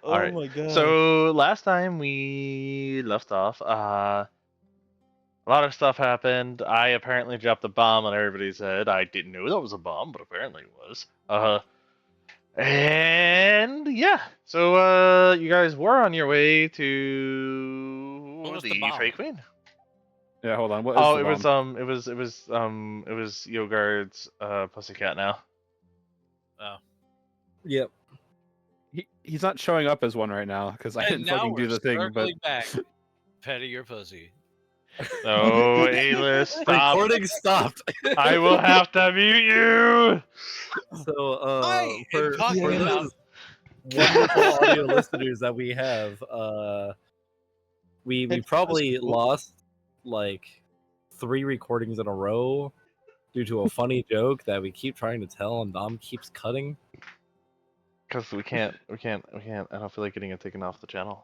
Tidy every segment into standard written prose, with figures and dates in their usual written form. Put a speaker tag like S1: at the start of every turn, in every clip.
S1: All
S2: Oh
S1: right.
S2: my god.
S1: So last time we left off, a lot of stuff happened. I apparently dropped a bomb on everybody's head. I didn't know that was a bomb, but apparently it was. And yeah. So you guys were on your way
S3: What
S1: to
S3: was the
S1: the
S3: bomb?
S1: Fey Queen.
S4: Yeah, hold on. What is
S1: Oh,
S4: the
S1: it
S4: bomb?
S1: was Yogard's pussycat now.
S3: Oh.
S2: Yep.
S4: He's not showing up as one right now because I
S3: And
S4: didn't
S3: now
S4: fucking do
S3: we're
S4: the thing. But
S3: circling back. Petty your pussy.
S1: Oh, A-list, stop.
S2: Recording stopped.
S1: I will have to mute you.
S2: So,
S3: I
S2: for
S3: am talking about.
S2: those wonderful audio listeners that we have, we probably lost like 3 recordings in a row due to a funny joke that we keep trying to tell and Dom keeps cutting.
S1: Because we can't. I don't feel like getting it taken off the channel.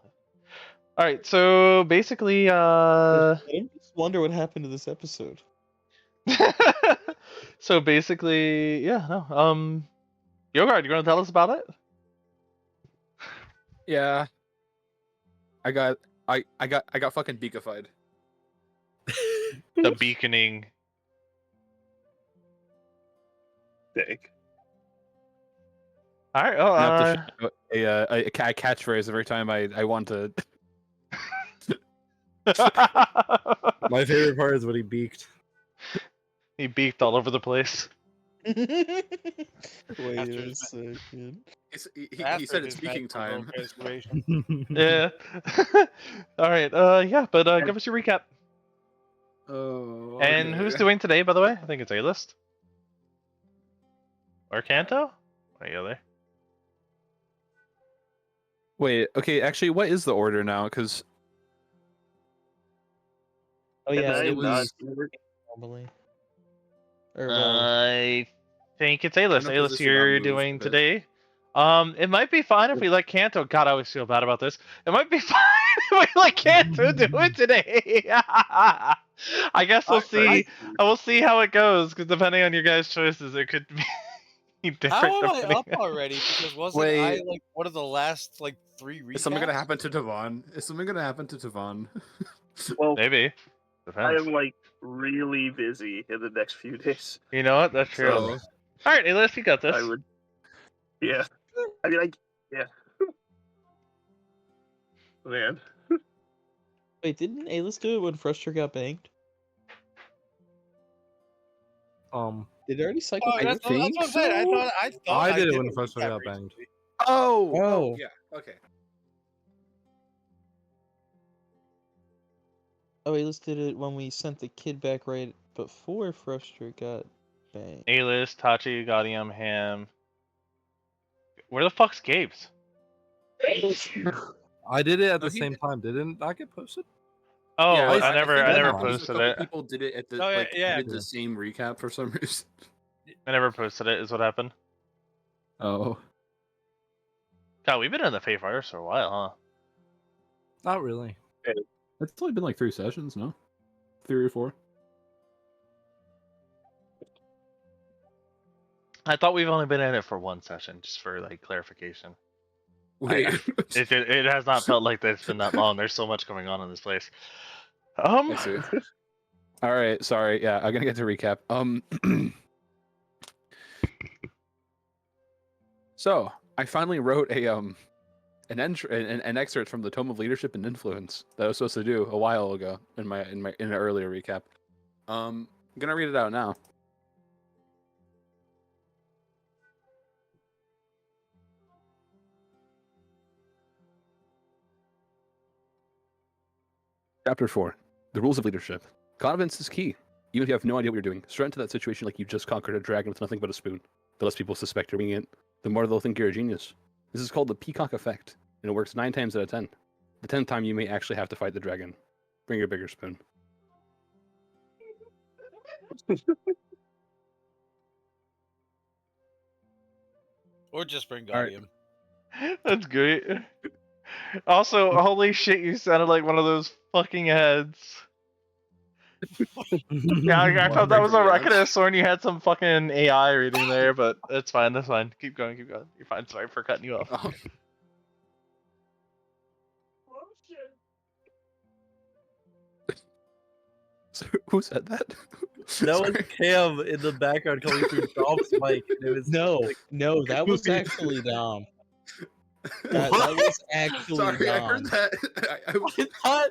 S1: All right, so basically,
S2: I just wonder what happened to this episode.
S1: so basically, yeah, no. Yogard, you want to tell us about it?
S4: yeah, I got fucking beakified.
S1: The beaconing.
S5: Dang.
S1: All right.
S4: I have to shout a catchphrase every time I want to.
S2: My favorite part is when he beaked.
S1: He beaked all over the place.
S2: Wait
S3: After
S2: a
S3: his-
S2: second.
S4: He said it's speaking time.
S1: Yeah. All right. Yeah, but give us your recap.
S4: Oh.
S1: And who's doing today, by the way? I think it's A-List. Or Kanto? Or the other.
S4: Wait. Okay. Actually, what is the order now? Because
S2: Oh yeah,
S5: And
S2: it
S5: I'm
S2: was
S5: not-
S2: normally. Or well,
S1: I think it's A-List.
S4: I know
S1: A-List
S4: position got
S1: you're
S4: moved
S1: doing
S4: a bit.
S1: today. It might be fine if we let Kanto. God, I always feel bad about this. It might be fine if we let Kanto do it today. I guess we'll see. We'll see how it goes, because depending on your guys' choices, it could be different.
S3: How am I
S1: depending-
S3: up already? Because wasn't I
S4: Wait.
S3: like one of the last like 3 recaps?
S4: is something gonna happen to Devon? Is something gonna happen to Devon?
S5: Well,
S1: Maybe.
S5: I
S1: Depends.
S5: am like really busy in the next few days.
S1: You know what? That's true.
S4: So-
S1: All right, A-List, you got this.
S5: I would. Yeah. I mean, yeah. Man.
S2: wait, didn't A-List do it when Frustra got banged? Did it already cycle?
S3: Oh,
S4: I
S3: that's what I'm
S4: think
S3: saying.
S4: so.
S3: I thought
S2: I did it when
S3: a
S2: Frustra
S3: recap
S2: got banged.
S3: recently.
S4: Oh. Yeah. Okay.
S2: Oh, A-List did it when we sent the kid back right before Frustra got banged.
S1: A-List, Tachi, Gaudium, Ham. Where the fuck's Gabe's?
S2: I did it at
S4: No,
S2: the
S4: he
S2: same
S4: did-
S2: time. Didn't that get posted?
S1: Oh,
S4: Yeah,
S1: I never
S4: think a
S1: posted
S4: couple
S1: it.
S4: People did it at the
S3: Oh, yeah,
S4: like
S3: yeah.
S4: did the same recap for some reason.
S1: I never posted it. Is what happened.
S4: Oh.
S1: God, we've been in the Fae Fighters for a while, huh?
S2: Not really.
S4: It's only been like 3 sessions, no? 3 or 4.
S1: I thought we've only been in it for 1 session, just for like clarification.
S4: Wait.
S1: It has not felt like it's been that long. There's so much going on in this place.
S4: I see. All right, sorry. Yeah, I'm gonna get to recap. So I finally wrote an excerpt from the Tome of Leadership and Influence that I was supposed to do a while ago in an earlier recap. I'm gonna read it out now. Chapter 4. The Rules of Leadership. Confidence is key. Even if you have no idea what you're doing, strut into that situation like you just conquered a dragon with nothing but a spoon. The less people suspect you're winging it, the more they'll think you're a genius. This is called the peacock effect, and it works 9 times out of 10. The 10th time you may actually have to fight the dragon. Bring your bigger spoon.
S3: Or just bring
S4: All right.
S3: Guardian.
S1: That's great. Also, holy shit, you sounded like one of those fucking heads. Yeah, I thought that was I could have sworn you had some fucking AI reading there, but it's fine. That's fine. Keep going. You're fine. Sorry for cutting you off.
S4: Oh. Who said that?
S2: That was
S4: Sorry.
S2: Cam in the background coming through Dom's mic. And it was
S6: No,
S2: like,
S6: no, that was
S2: movie.
S6: actually Dom. That was actually
S4: Sorry, I
S6: Dom.
S4: heard that.
S2: I thought,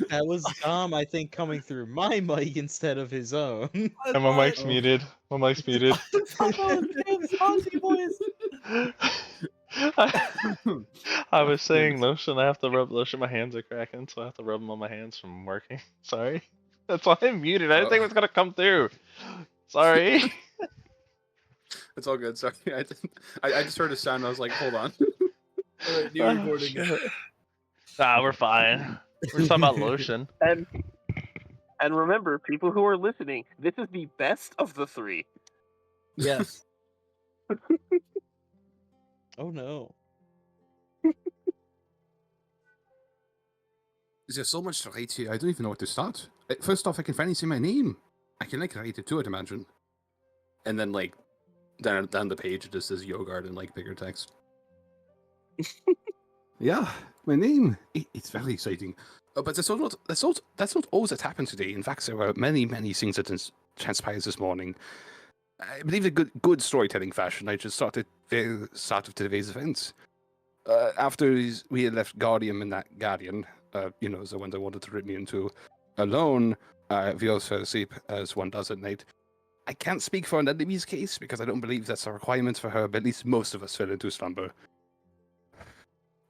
S6: That was Dom, I think, coming through my mic instead of his own.
S1: And my mic's muted. My mic's muted.
S2: I thought that was Cam's Ozzy voice.
S1: I was saying lotion. I have to rub lotion. My hands are cracking, so I have to rub them on my hands from working. Sorry. That's why I'm muted. I didn't think it was gonna come through. Sorry.
S4: It's all good. Sorry, I just heard a sound. I was like, hold on.
S2: Alright, new
S1: Oh,
S2: recording.
S1: shit. Nah, we're fine. We're just talking about lotion.
S5: And remember, people who are listening, this is the best of the three.
S2: Yes.
S6: Oh no.
S4: There's so much to write here. I don't even know where to start. First off, I can finally say my name. I can like write it too, I'd imagine. And then like down the page, it just says Yogard in like bigger text. Yeah, my name. It's very exciting. But that's not all that happened today. In fact, there were many things that transpired this morning. I believe in good storytelling fashion. I just started the start of today's events. After we had left Guardian and that Guardian, the one that wanted to rip me into, alone, we all fell asleep as one does at night. I can't speak for an enemy's case because I don't believe that's a requirement for her, but at least most of us fell into slumber.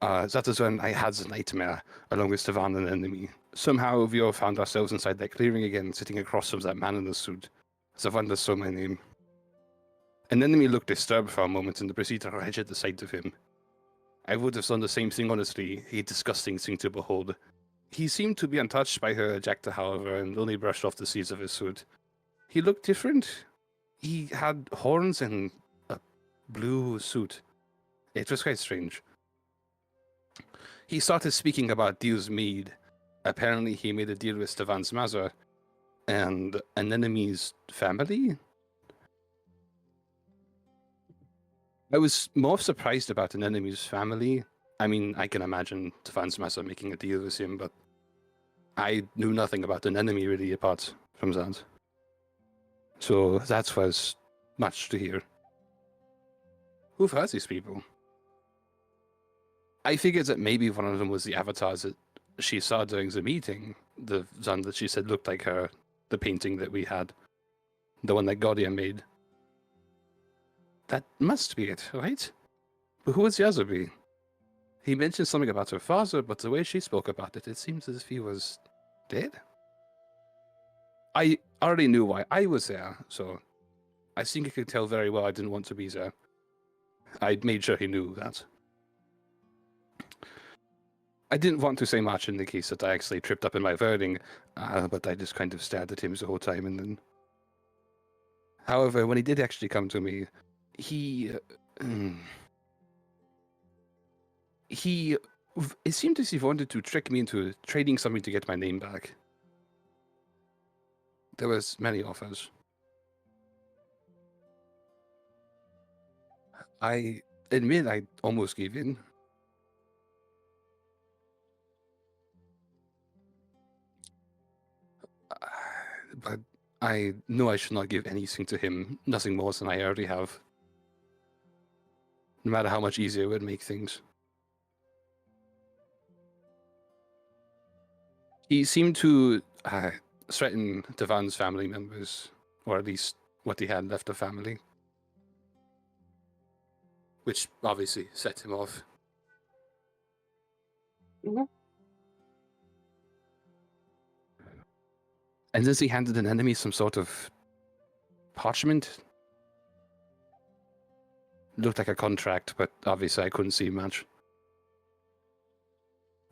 S4: That is when I had the nightmare, along with Stevan and the enemy. Somehow we all found ourselves inside that clearing again, sitting across from that man in the suit. Stevan saw my name. An enemy looked disturbed for a moment and proceeded to rage at the sight of him. I would have done the same thing, honestly, a disgusting thing to behold. He seemed to be untouched by her ejector, however, and only brushed off the sleeves of his suit. He looked different. He had horns and a blue suit. It was quite strange. He started speaking about deals made. Apparently he made a deal with Stevan's mother and an enemy's family? I was more surprised about an enemy's family. I mean, I can imagine Stevan's mother making a deal with him, but I knew nothing about an enemy really apart from that. So that was much to hear. Who are these people? I figured that maybe one of them was the avatars that she saw during the meeting. The one that she said looked like her, the painting that we had. The one that Gordia made. That must be it, right? But who would the other be? He mentioned something about her father, but the way she spoke about it, it seems as if he was dead. I already knew why I was there, so I think I could tell very well I didn't want to be there. I made sure he knew that. I didn't want to say much in the case that I actually tripped up in my wording, but I just kind of stared at him the whole time and then... However, when he did actually come to me, it seemed as if he wanted to trick me into trading something to get my name back. There was many offers. I admit I almost gave in. But I know I should not give anything to him, nothing more than I already have. No matter how much easier it would make things. He seemed to threaten Devan's family members, or at least what he had left of family. Which obviously set him off.
S5: Mhm.
S4: And then he handed an enemy some sort of parchment. Looked like a contract, but obviously I couldn't see much.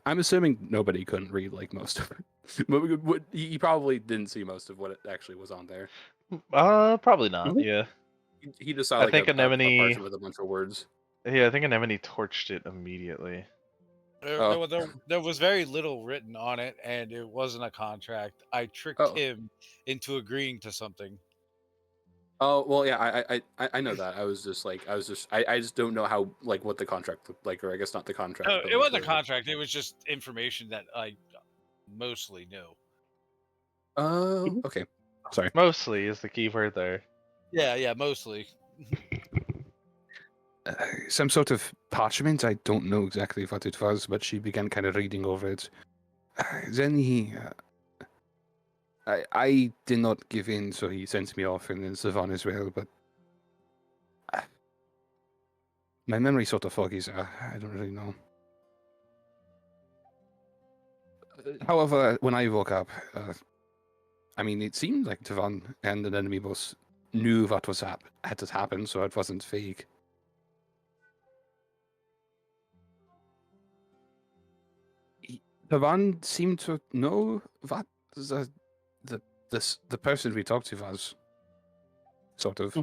S4: I'm assuming nobody couldn't read like most of it. But he probably didn't see most of what it actually was on there.
S1: Probably not.
S5: Mhm.
S1: Yeah.
S4: He just saw
S1: I
S4: like
S1: think
S4: a
S1: Anemone-
S4: parchment with a bunch of words.
S1: Yeah, I think Anemone torched it immediately.
S4: Oh.
S3: There was very little written on it, and it wasn't a contract. I tricked him into agreeing to something.
S4: Oh well, yeah, I know that. I just don't know how like what the contract looked like, or I guess not the contract.
S3: No,
S4: but,
S3: it
S4: like,
S3: wasn't a contract. It was just information that I mostly knew.
S4: Okay. Sorry.
S1: Mostly is the key word there.
S3: Yeah, mostly.
S4: Some sort of parchment. I don't know exactly what it was, but she began kind of reading over it. Then he. I did not give in, so he sent me off, and then Savon as well, but. My memory's sort of foggy, so I don't really know. However, when I woke up, I mean, it seemed like Tavon and an enemy boss knew what was had to happen, so it wasn't fake. Tavon seemed to know what the person we talked to was, sort of.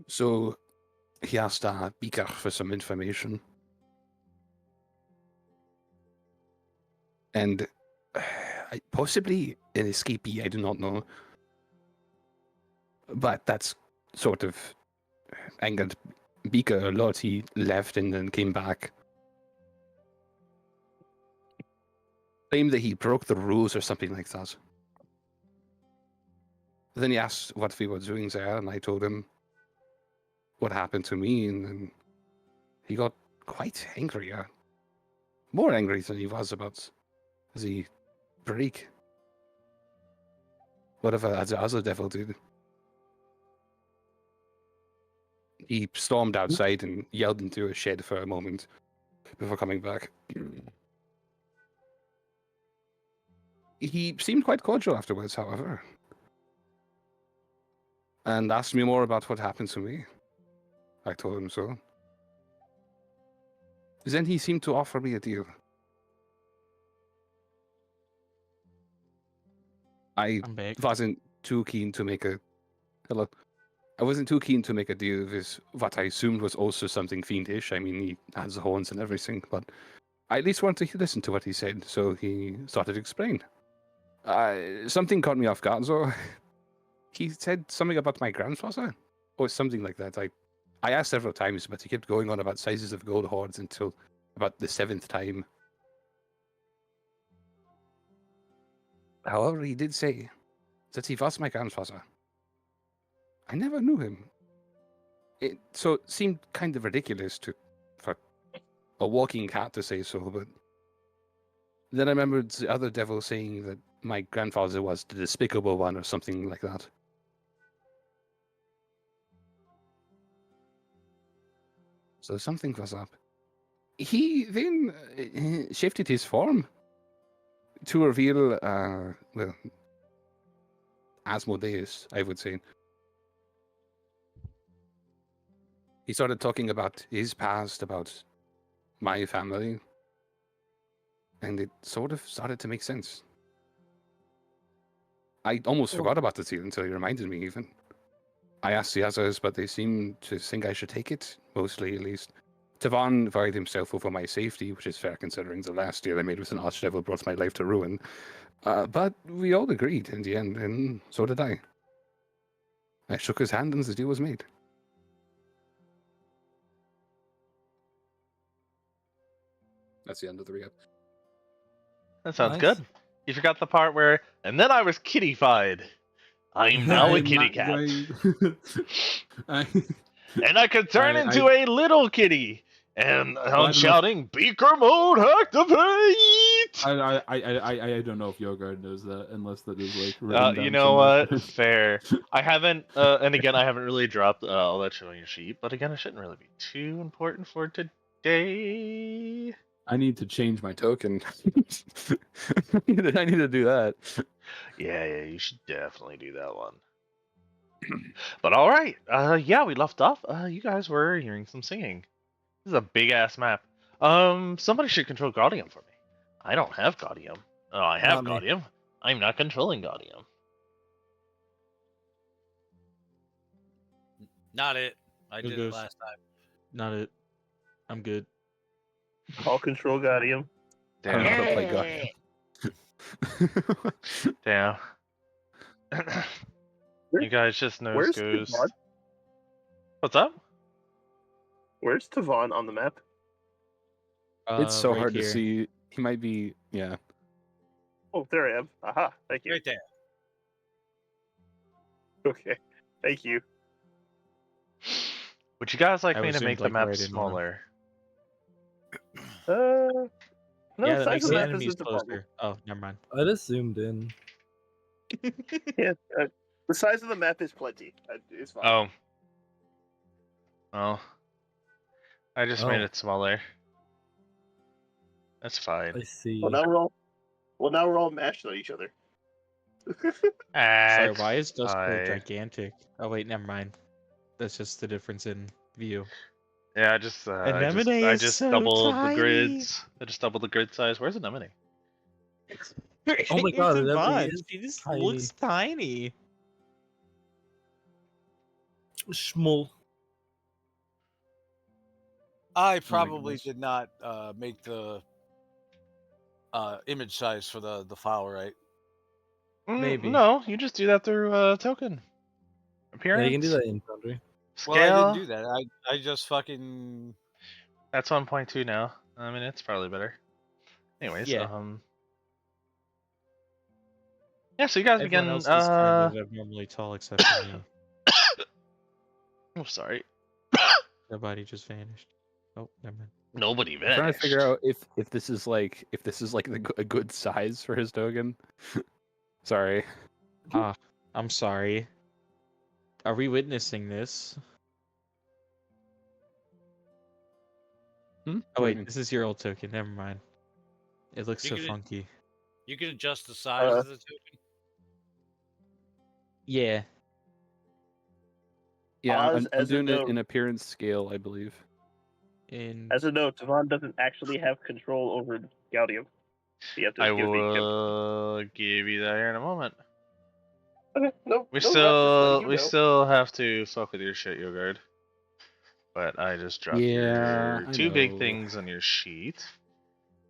S4: So he asked Beaker for some information. And possibly an escapee, I do not know. But that's sort of angered Beaker a lot. He left and then came back. Claimed that he broke the rules or something like that. Then he asked what we were doing there, and I told him what happened to me, and then he got quite angry. More angry than he was about the break. Whatever the other devil did. He stormed outside and yelled into a shed for a moment before coming back. He seemed quite cordial afterwards, however, and asked me more about what happened to me. I told him so. Then he seemed to offer me a deal. I
S6: I'm back.
S4: wasn't too keen to make a... Hello? I wasn't too keen to make a deal with what I assumed was also something fiendish. I mean, he has the horns and everything, but I at least wanted to listen to what he said, so he started to explain. Something caught me off guard, though. He said something about my grandfather, or something like that. I asked several times, but he kept going on about sizes of gold hoards until about the 7th time. However, he did say that he was my grandfather. I never knew him. It seemed kind of ridiculous for a walking cat to say so, but then I remembered the other devil saying that my grandfather was the despicable one or something like that. So something was up. He then shifted his form to reveal, well, Asmodeus, I would say. He started talking about his past, about my family, and it sort of started to make sense. I almost forgot about the deal until he reminded me, even. I asked the others, but they seemed to think I should take it, mostly at least. Tavon worried himself over my safety, which is fair considering the last deal I made with an archdevil brought my life to ruin. But we all agreed in the end, and so did I. I shook his hand and the deal was made. That's the end of the recap.
S1: That sounds
S2: Nice.
S1: good. You forgot the part where, and then I was kitty-fied. I'm now a kitty cat. And I could turn into a little kitty. And I'm shouting, Beaker mode activate!
S7: I don't know if Yogard knows that, unless that is like written down
S1: you know
S7: somewhere.
S1: what? Fair. I haven't, and again, I haven't really dropped all that shit on your sheet, but again, it shouldn't really be too important for today.
S7: I need to change my
S4: Token. I need to do that.
S1: Yeah, you should definitely do that one. But all right, yeah, we left off. You guys were hearing some singing. This is a big ass map. Somebody should control Gaudium for me. I don't have Gaudium. Oh, I have
S2: Not me.
S1: Gaudium. I'm not controlling Gaudium.
S3: Not it. I
S6: Who
S3: did
S6: goes?
S3: it last time.
S6: Not it. I'm good.
S5: All control Gaudium.
S4: I don't know how to play God.
S1: Damn. You guys just nose
S5: Where's
S1: goose.
S5: Tavon?
S1: What's up?
S5: Where's Tavon on the map?
S4: It's so
S6: Right
S4: hard
S6: here.
S4: to see. He might be, yeah.
S5: Oh, there I am. Aha, thank you.
S3: Right there.
S5: Okay, thank you.
S1: Would you guys like
S6: I
S1: me to
S6: assumed,
S1: make the
S6: like,
S1: map
S6: right in on him.
S1: smaller?
S5: No,
S6: Yeah, that
S5: size
S6: makes
S5: of
S6: the
S5: the map
S6: enemies
S5: isn't a problem.
S6: closer. Oh, never mind.
S2: I just zoomed in.
S5: Yeah, the size of the map is plenty. It's fine.
S1: Oh. Oh. I just made
S2: Oh.
S1: it smaller. That's fine.
S2: I see.
S5: Well, now we're all mashed on each other.
S6: Sorry,
S1: That's
S6: why is Dusk
S1: fine.
S6: gigantic? Oh wait, never mind. That's just the difference in view.
S1: Yeah, I
S6: Anemone is
S1: just
S6: so
S1: doubled the
S6: tiny.
S1: grids. I just doubled the grid size. Where's Anemone?
S2: Oh my god,
S6: It's a
S2: that
S6: bunch.
S2: is
S6: She just
S2: tiny.
S6: looks tiny.
S2: Schmull.
S3: I probably
S7: goodness.
S3: did not make the image size for the file right.
S6: Maybe.
S1: No, you just do that through token.
S2: Yeah,
S1: Appearance.
S2: you can do that in Foundry.
S1: Scale.
S3: Well, I didn't do that. I just fucking.
S1: That's 1.2 now. I mean, it's probably better. Anyways,
S6: Yeah.
S1: Yeah, so you guys
S6: Everyone
S1: begin.
S6: else is kind of abnormally tall except for me.
S1: Oh, sorry.
S6: Nobody just vanished. Oh, never mind.
S1: Nobody
S4: I'm trying to
S1: vanished.
S4: figure out if this is like a good size for his token. Sorry.
S6: I'm sorry. Are we witnessing this? Oh
S4: What do you
S6: wait,
S4: mean?
S6: this is your old token. Never mind. It looks so
S3: You can-
S6: funky.
S3: You can adjust the size of the token.
S6: Yeah.
S4: Yeah,
S5: Oz,
S4: I'm
S5: as a
S4: doing it
S5: note-
S4: in appearance scale, I believe.
S5: As a note, Devon doesn't actually have control over Gaudium. You have to
S1: I
S5: give the chip.
S1: will give you that here in a moment.
S5: Okay, no,
S1: We
S5: no rush, just letting you know.
S1: still have to fuck with your shit, Yogurt. But I just dropped
S4: Yeah,
S1: your
S4: I
S1: two big
S4: know.
S1: things on your sheet.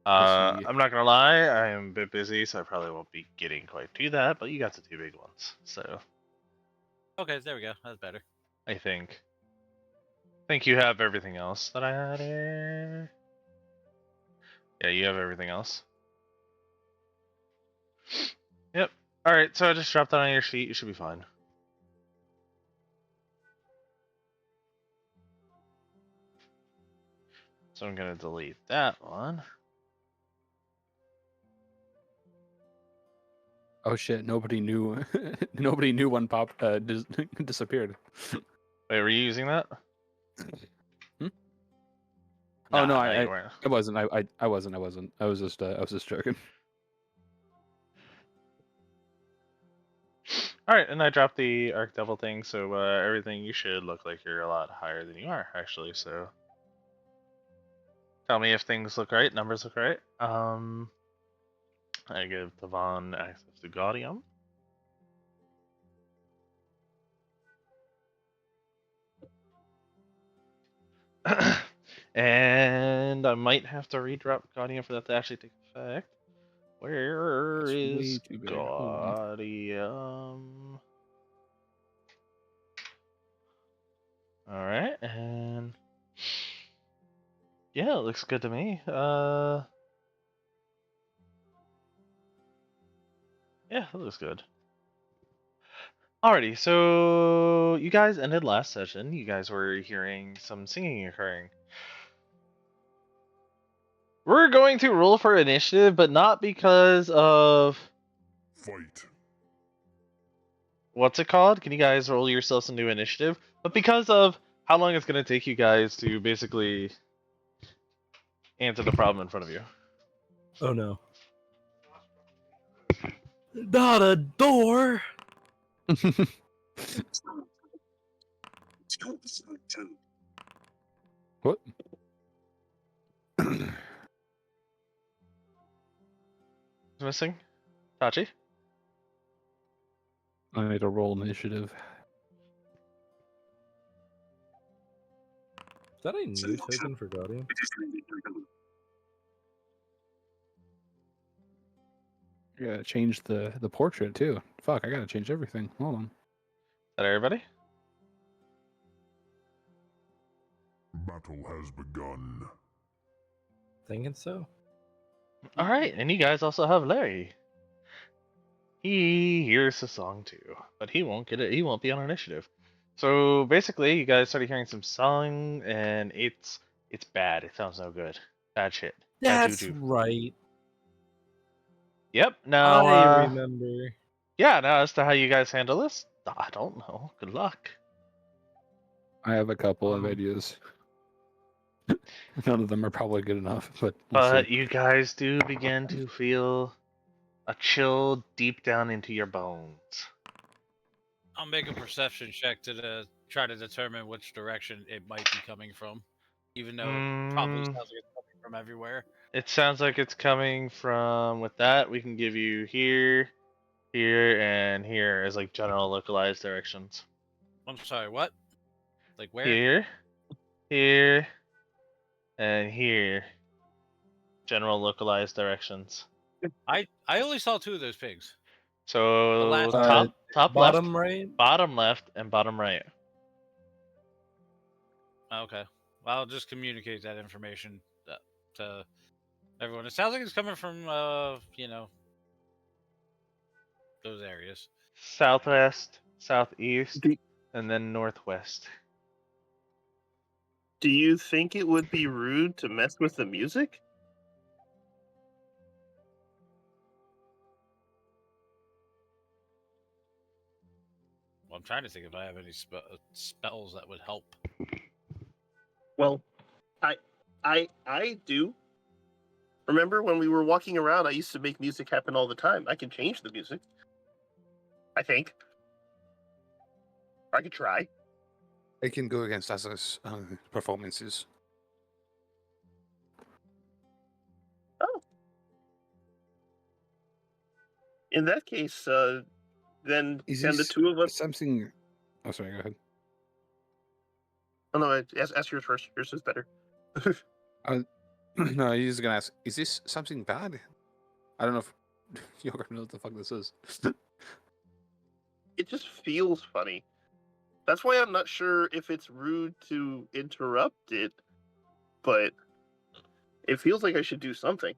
S4: I see.
S1: I'm not gonna lie, I am a bit busy, so I probably won't be getting quite to that. But you got the two big ones, so
S3: Okay, there we go. That's better.
S1: I think you have everything else that I had here. Yeah, you have everything else. Yep. All right, so I just dropped that on your sheet. You should be fine. So I'm gonna delete that one.
S4: Oh shit! Nobody knew. Nobody knew when Pop disappeared.
S1: Wait, were you using that?
S4: Hmm? Oh no,
S1: you weren't.
S4: I wasn't. I wasn't. I was just joking.
S1: All right, and I dropped the Arc Devil thing, so everything you should look like you're a lot higher than you are actually. So tell me if things look right, numbers look right. I give Devon access to Gaudium. And I might have to redrop Gaudium for that to actually take effect. Where
S4: That's way
S1: is
S4: too big. Hold on.
S1: Gaudium? Alright, and yeah, it looks good to me. Yeah, it looks good. Alrighty, so you guys ended last session. You guys were hearing some singing occurring. We're going to roll for initiative, but not because of
S8: Fight.
S1: what's it called? Can you guys roll yourselves into initiative? But because of how long it's going to take you guys to basically answer the problem in front of you.
S2: Oh no. Not a door!
S4: What?
S1: Who's missing? Tachi?
S4: I need to roll initiative.
S2: Is that a new token for Guardian?
S4: I gotta change the portrait too. Fuck, I gotta change everything. Hold on.
S1: Is that everybody?
S8: Battle has begun.
S2: Thinking so.
S1: Alright, and you guys also have Larry. he hears the song too, but he won't get it. He won't be on initiative. So basically, you guys started hearing some song, and it's bad. It sounds no good. Bad shit. Bad
S2: That's
S1: juju.
S2: right.
S1: Yep. Now,
S2: I remember.
S1: yeah. Now, as to how you guys handle this, I don't know. Good luck.
S4: I have a couple of
S1: Um,
S4: ideas. None of them are probably good enough, but
S1: But you guys do begin to feel a chill deep down into your bones.
S3: I'll make a perception check to try to determine which direction it might be coming from, even though it probably sounds like it's coming from everywhere.
S1: It sounds like it's coming from. With that, we can give you here, here, and here as like general localized directions.
S3: I'm sorry, what? Like where?
S1: Here, here, and here. General localized directions.
S3: I only saw 2 of those pigs.
S1: So
S3: last-
S1: top
S2: Bottom
S1: left,
S2: right.
S1: bottom left, and bottom right.
S3: Okay. Well, I'll just communicate that information to everyone. It sounds like it's coming from, those areas.
S1: Southwest, southeast,
S5: Do,
S1: and then northwest.
S5: do you think it would be rude to mess with the music?
S3: Well, I'm trying to think if I have any spells that would help.
S5: Well, I do. Remember when we were walking around, I used to make music happen all the time. I can change the music. I think. I could try.
S4: I can go against Aza's performances.
S5: Oh. In that case, then can the two of us...
S4: something? Oh, sorry. Go ahead.
S5: Oh no, ask yours first. Yours is better.
S4: No, he's gonna ask. Is this something bad? I don't know if you know what the fuck this is.
S5: It just feels funny. That's why I'm not sure if it's rude to interrupt it, but it feels like I should do something.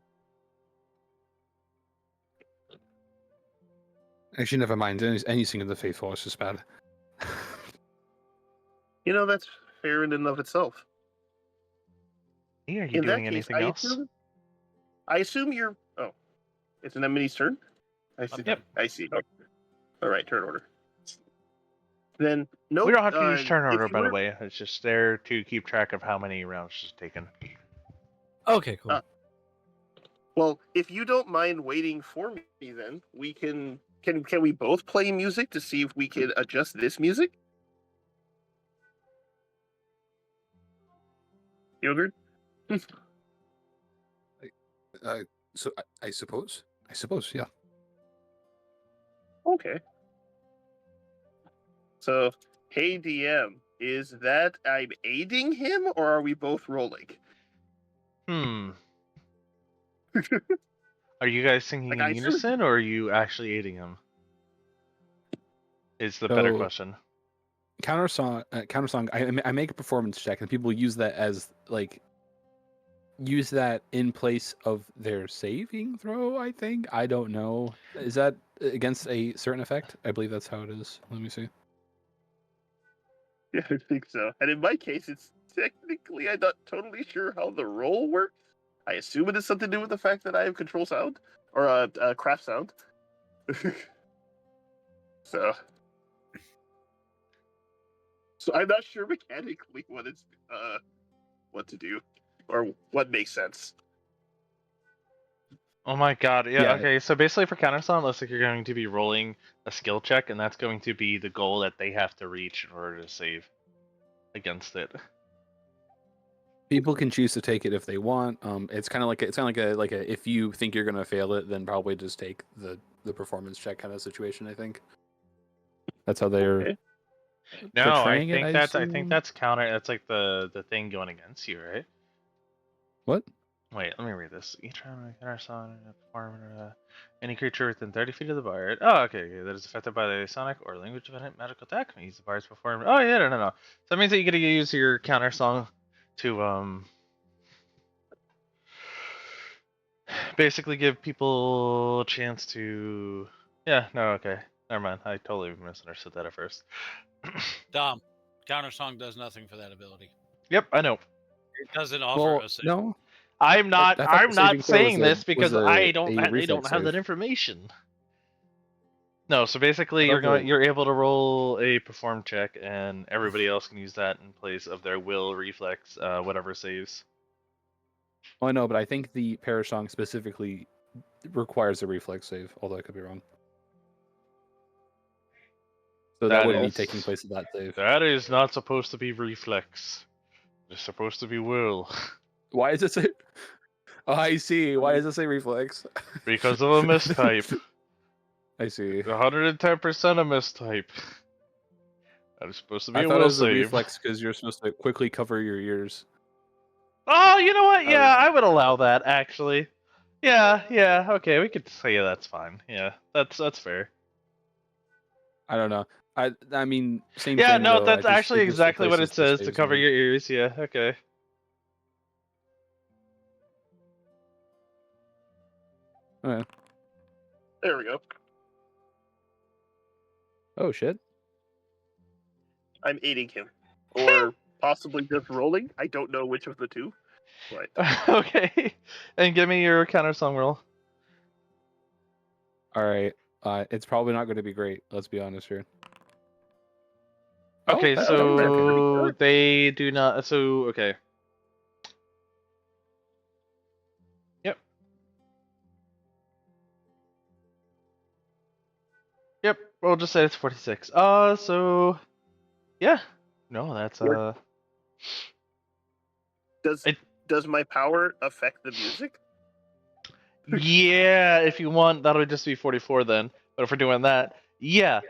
S4: Actually, never mind. Anything in the faithful is just bad.
S5: You know, that's fair in and of itself.
S1: Hey, are you
S5: In that
S1: doing
S5: case,
S1: anything else?
S5: I assume you're... Oh, it's an Emily's turn? I see.
S1: Yep.
S5: I see. Okay. All right, turn order. Then, no.
S1: We don't have to use turn
S5: if
S1: order,
S5: you
S1: by the
S5: were-
S1: way. It's just there to keep track of how many rounds she's taken.
S2: Okay, cool.
S5: Well, if you don't mind waiting for me, then we can we both play music to see if we can adjust this music? Yogurt?
S4: So I suppose. Yeah.
S5: Okay. So, hey DM, is that I'm aiding him, or are we both rolling?
S1: Are you guys singing
S5: Like,
S1: in
S5: I feel-
S1: unison, or are you actually aiding him? Is the better
S4: So-
S1: question.
S4: Counter song. I make a performance check, and people use that as use that in place of their saving throw. I think. I don't know. Is that against a certain effect? I believe that's how it is. Let me see.
S5: Yeah, I think so. And in my case, it's technically, I'm not totally sure how the roll works. I assume it has something to do with the fact that I have control sound or craft sound. so I'm not sure mechanically what to do or what makes sense.
S1: Oh my god, yeah,
S4: Yeah.
S1: okay, so basically for countersound, it looks like you're going to be rolling a skill check, and that's going to be the goal that they have to reach in order to save against it.
S4: People can choose to take it if they want. It's kind of like a if you think you're gonna fail it, then probably just take the performance check kind of situation. I think that's how they're.
S5: Okay.
S1: No, I
S4: portraying it,
S1: think
S4: I
S1: that's
S4: assume?
S1: counter. That's like the thing going against you, right?
S4: What?
S1: Wait, let me read this. Each time a countersound perform any creature within 30 feet of the bard. Oh, okay, that is affected by the sonic or language dependent magical attack. Use the bard's perform. Oh yeah, no. So that means that you get to use your countersong to basically give people a chance to Yeah, no, okay. Never mind. I totally misunderstood that at first.
S3: Dom, countersong does nothing for that ability.
S1: Yep, I know.
S3: It doesn't offer
S4: Well,
S3: a save.
S4: no.
S1: I'm not.
S4: I thought
S1: I'm
S4: the
S1: not
S4: saving throw was
S1: saying this
S4: was
S1: because I don't.
S4: a
S1: They don't
S4: reflex
S1: have that
S4: save.
S1: information. No, so basically
S4: I thought
S1: you're able to roll a perform check, and everybody else can use that in place of their will, reflex, whatever saves.
S4: Oh, I know, but I think the Perish song specifically requires a reflex save, although I could be wrong. So that wouldn't be taking place of that save.
S1: That is not supposed to be reflex. It's supposed to be will.
S4: Why is it say? Oh, I see. Why does it say reflex?
S1: Because of a mistype.
S4: I see.
S1: 110% a mistype. That is supposed to be
S4: I
S1: a
S4: thought it
S1: will
S4: was a
S1: save.
S4: reflex because you're supposed to quickly cover your ears.
S1: Oh, you know what?
S4: I
S1: Yeah,
S4: was-
S1: I would allow that actually. Yeah, okay, we could say that's fine. Yeah, that's fair.
S4: I don't know. I mean, same
S1: Yeah,
S4: thing.
S1: no,
S4: though.
S1: that's actually
S4: it just
S1: exactly what it
S4: replaces the
S1: says to
S4: saves
S1: cover
S4: mode.
S1: your ears. Yeah, okay.
S4: Okay.
S5: There we go.
S4: Oh shit.
S5: I'm aiding him, or possibly just rolling. I don't know which of the two. But
S1: Okay, and give me your counter song roll.
S4: All right. It's probably not going to be great. Let's be honest here.
S1: Okay,
S4: that was okay.
S1: so they do not. So okay. Yep. Yep. We'll just say it's 46. So yeah. No, that's
S5: does my power affect the music?
S1: Yeah, if you want, that'll just be 44 then. But if we're doing that, yeah.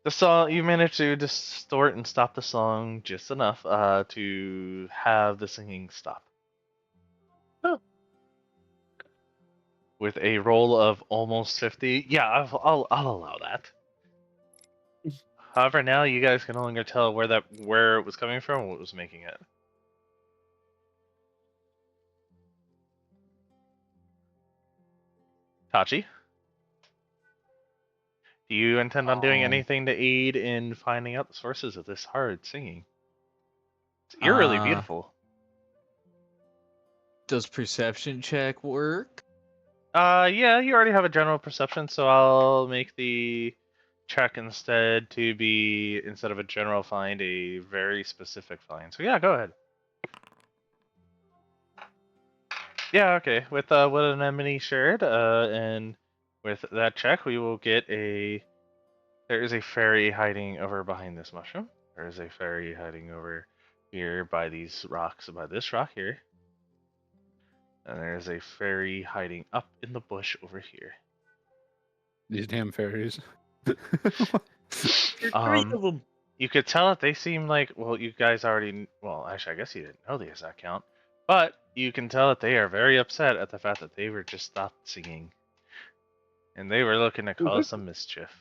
S1: The song, you managed to distort and stop the song just enough to have the singing stop.
S5: Oh.
S1: With a roll of almost 50. Yeah, I'll allow that. However, now you guys can no longer tell where it was coming from or what was making it. Tachi? Do you intend on doing anything to aid in finding out the sources of this hard singing? It's eerily beautiful.
S6: Does perception check work?
S1: Yeah, you already have a general perception, so I'll make the check instead to be, instead of a general find, a very specific find. So yeah, go ahead. Yeah, okay. With an enemy shared, and with that check, we will get a. There is a fairy hiding over behind this mushroom. There is a fairy hiding over here by these rocks, by this rock here. And there's a fairy hiding up in the bush over here.
S4: These damn fairies.
S6: There's 3 of them.
S1: You could tell that they seem like, well, you guys already, well, actually, I guess you didn't know the exact count, but you can tell that they are very upset at the fact that they were just stopped singing, and they were looking to cause some mischief.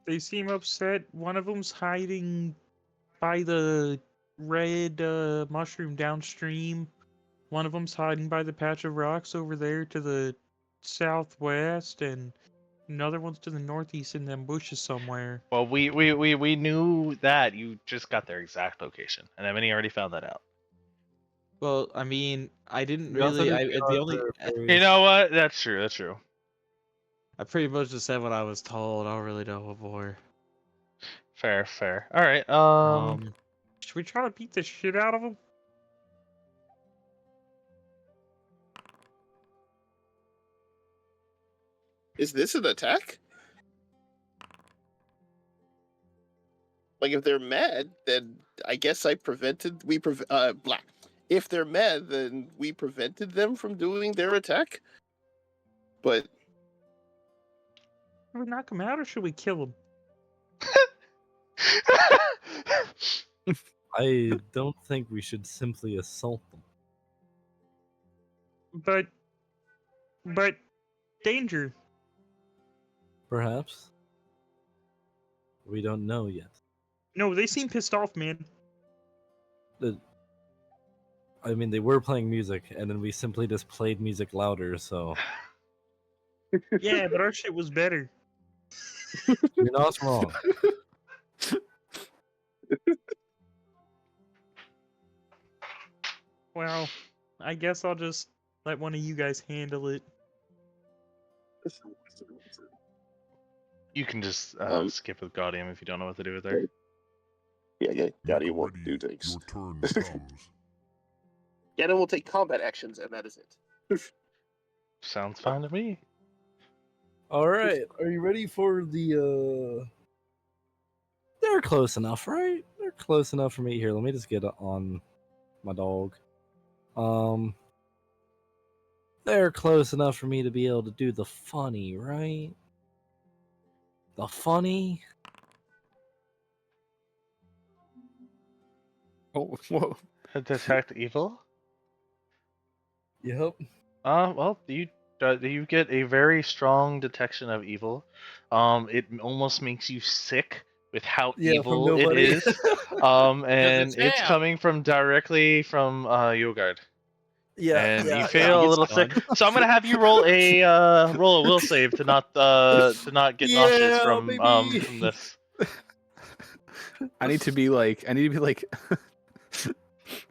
S6: They seem upset. One of them's hiding by the red mushroom downstream. One of them's hiding by the patch of rocks over there to the southwest, and another one's to the northeast in them bushes somewhere.
S1: Well, we knew that. You just got their exact location, and Emily already found that out.
S6: Well, I mean, I didn't
S2: We also
S6: really.
S2: didn't
S6: The
S2: know
S6: only.
S1: You know what? That's true. That's true.
S6: I pretty much just said what I was told. I don't really know more.
S1: Fair, fair. All right.
S6: Should we try to beat the shit out of them?
S5: Is this an attack? Like, if they're mad, then I guess blah. If they're mad, then we prevented them from doing their attack. But
S6: Should we knock them out or should we kill them?
S2: I don't think we should simply assault them.
S6: But danger.
S2: Perhaps. We don't know yet.
S6: No, they seem pissed off, man.
S2: I mean, they were playing music, and then we simply just played music louder, so...
S6: Yeah, but our shit was better.
S2: You're not wrong.
S6: Well, I guess I'll just let one of you guys handle it.
S1: You can just skip with Gaudium if you don't know what to do with her.
S5: Yeah, Daddy
S8: Get
S5: won't
S8: ready.
S5: do things.
S8: Your turn comes.
S5: Yeah, then we'll take combat actions, and that is it.
S1: Sounds fine to me.
S2: All right, are you ready for the? They're close enough, right? They're close enough for me. Here, let me just get on my dog. They're close enough for me to be able to do the funny, right? The funny.
S4: Oh, whoa.
S1: Detect evil.
S2: Yep.
S1: Well, you get a very strong detection of evil. It almost makes you sick with how
S2: Yeah, from
S1: evil it
S2: nobody.
S1: is. And it's
S3: ham.
S1: coming from directly from Yogard.
S2: Yeah,
S1: And
S2: yeah,
S1: you
S2: yeah,
S1: feel
S2: he
S1: a
S2: gets
S1: little sick.
S2: gone.
S1: So I'm gonna have you roll a will save to not get nauseous
S2: Yeah,
S1: from
S2: baby.
S1: this.
S4: I need to be like.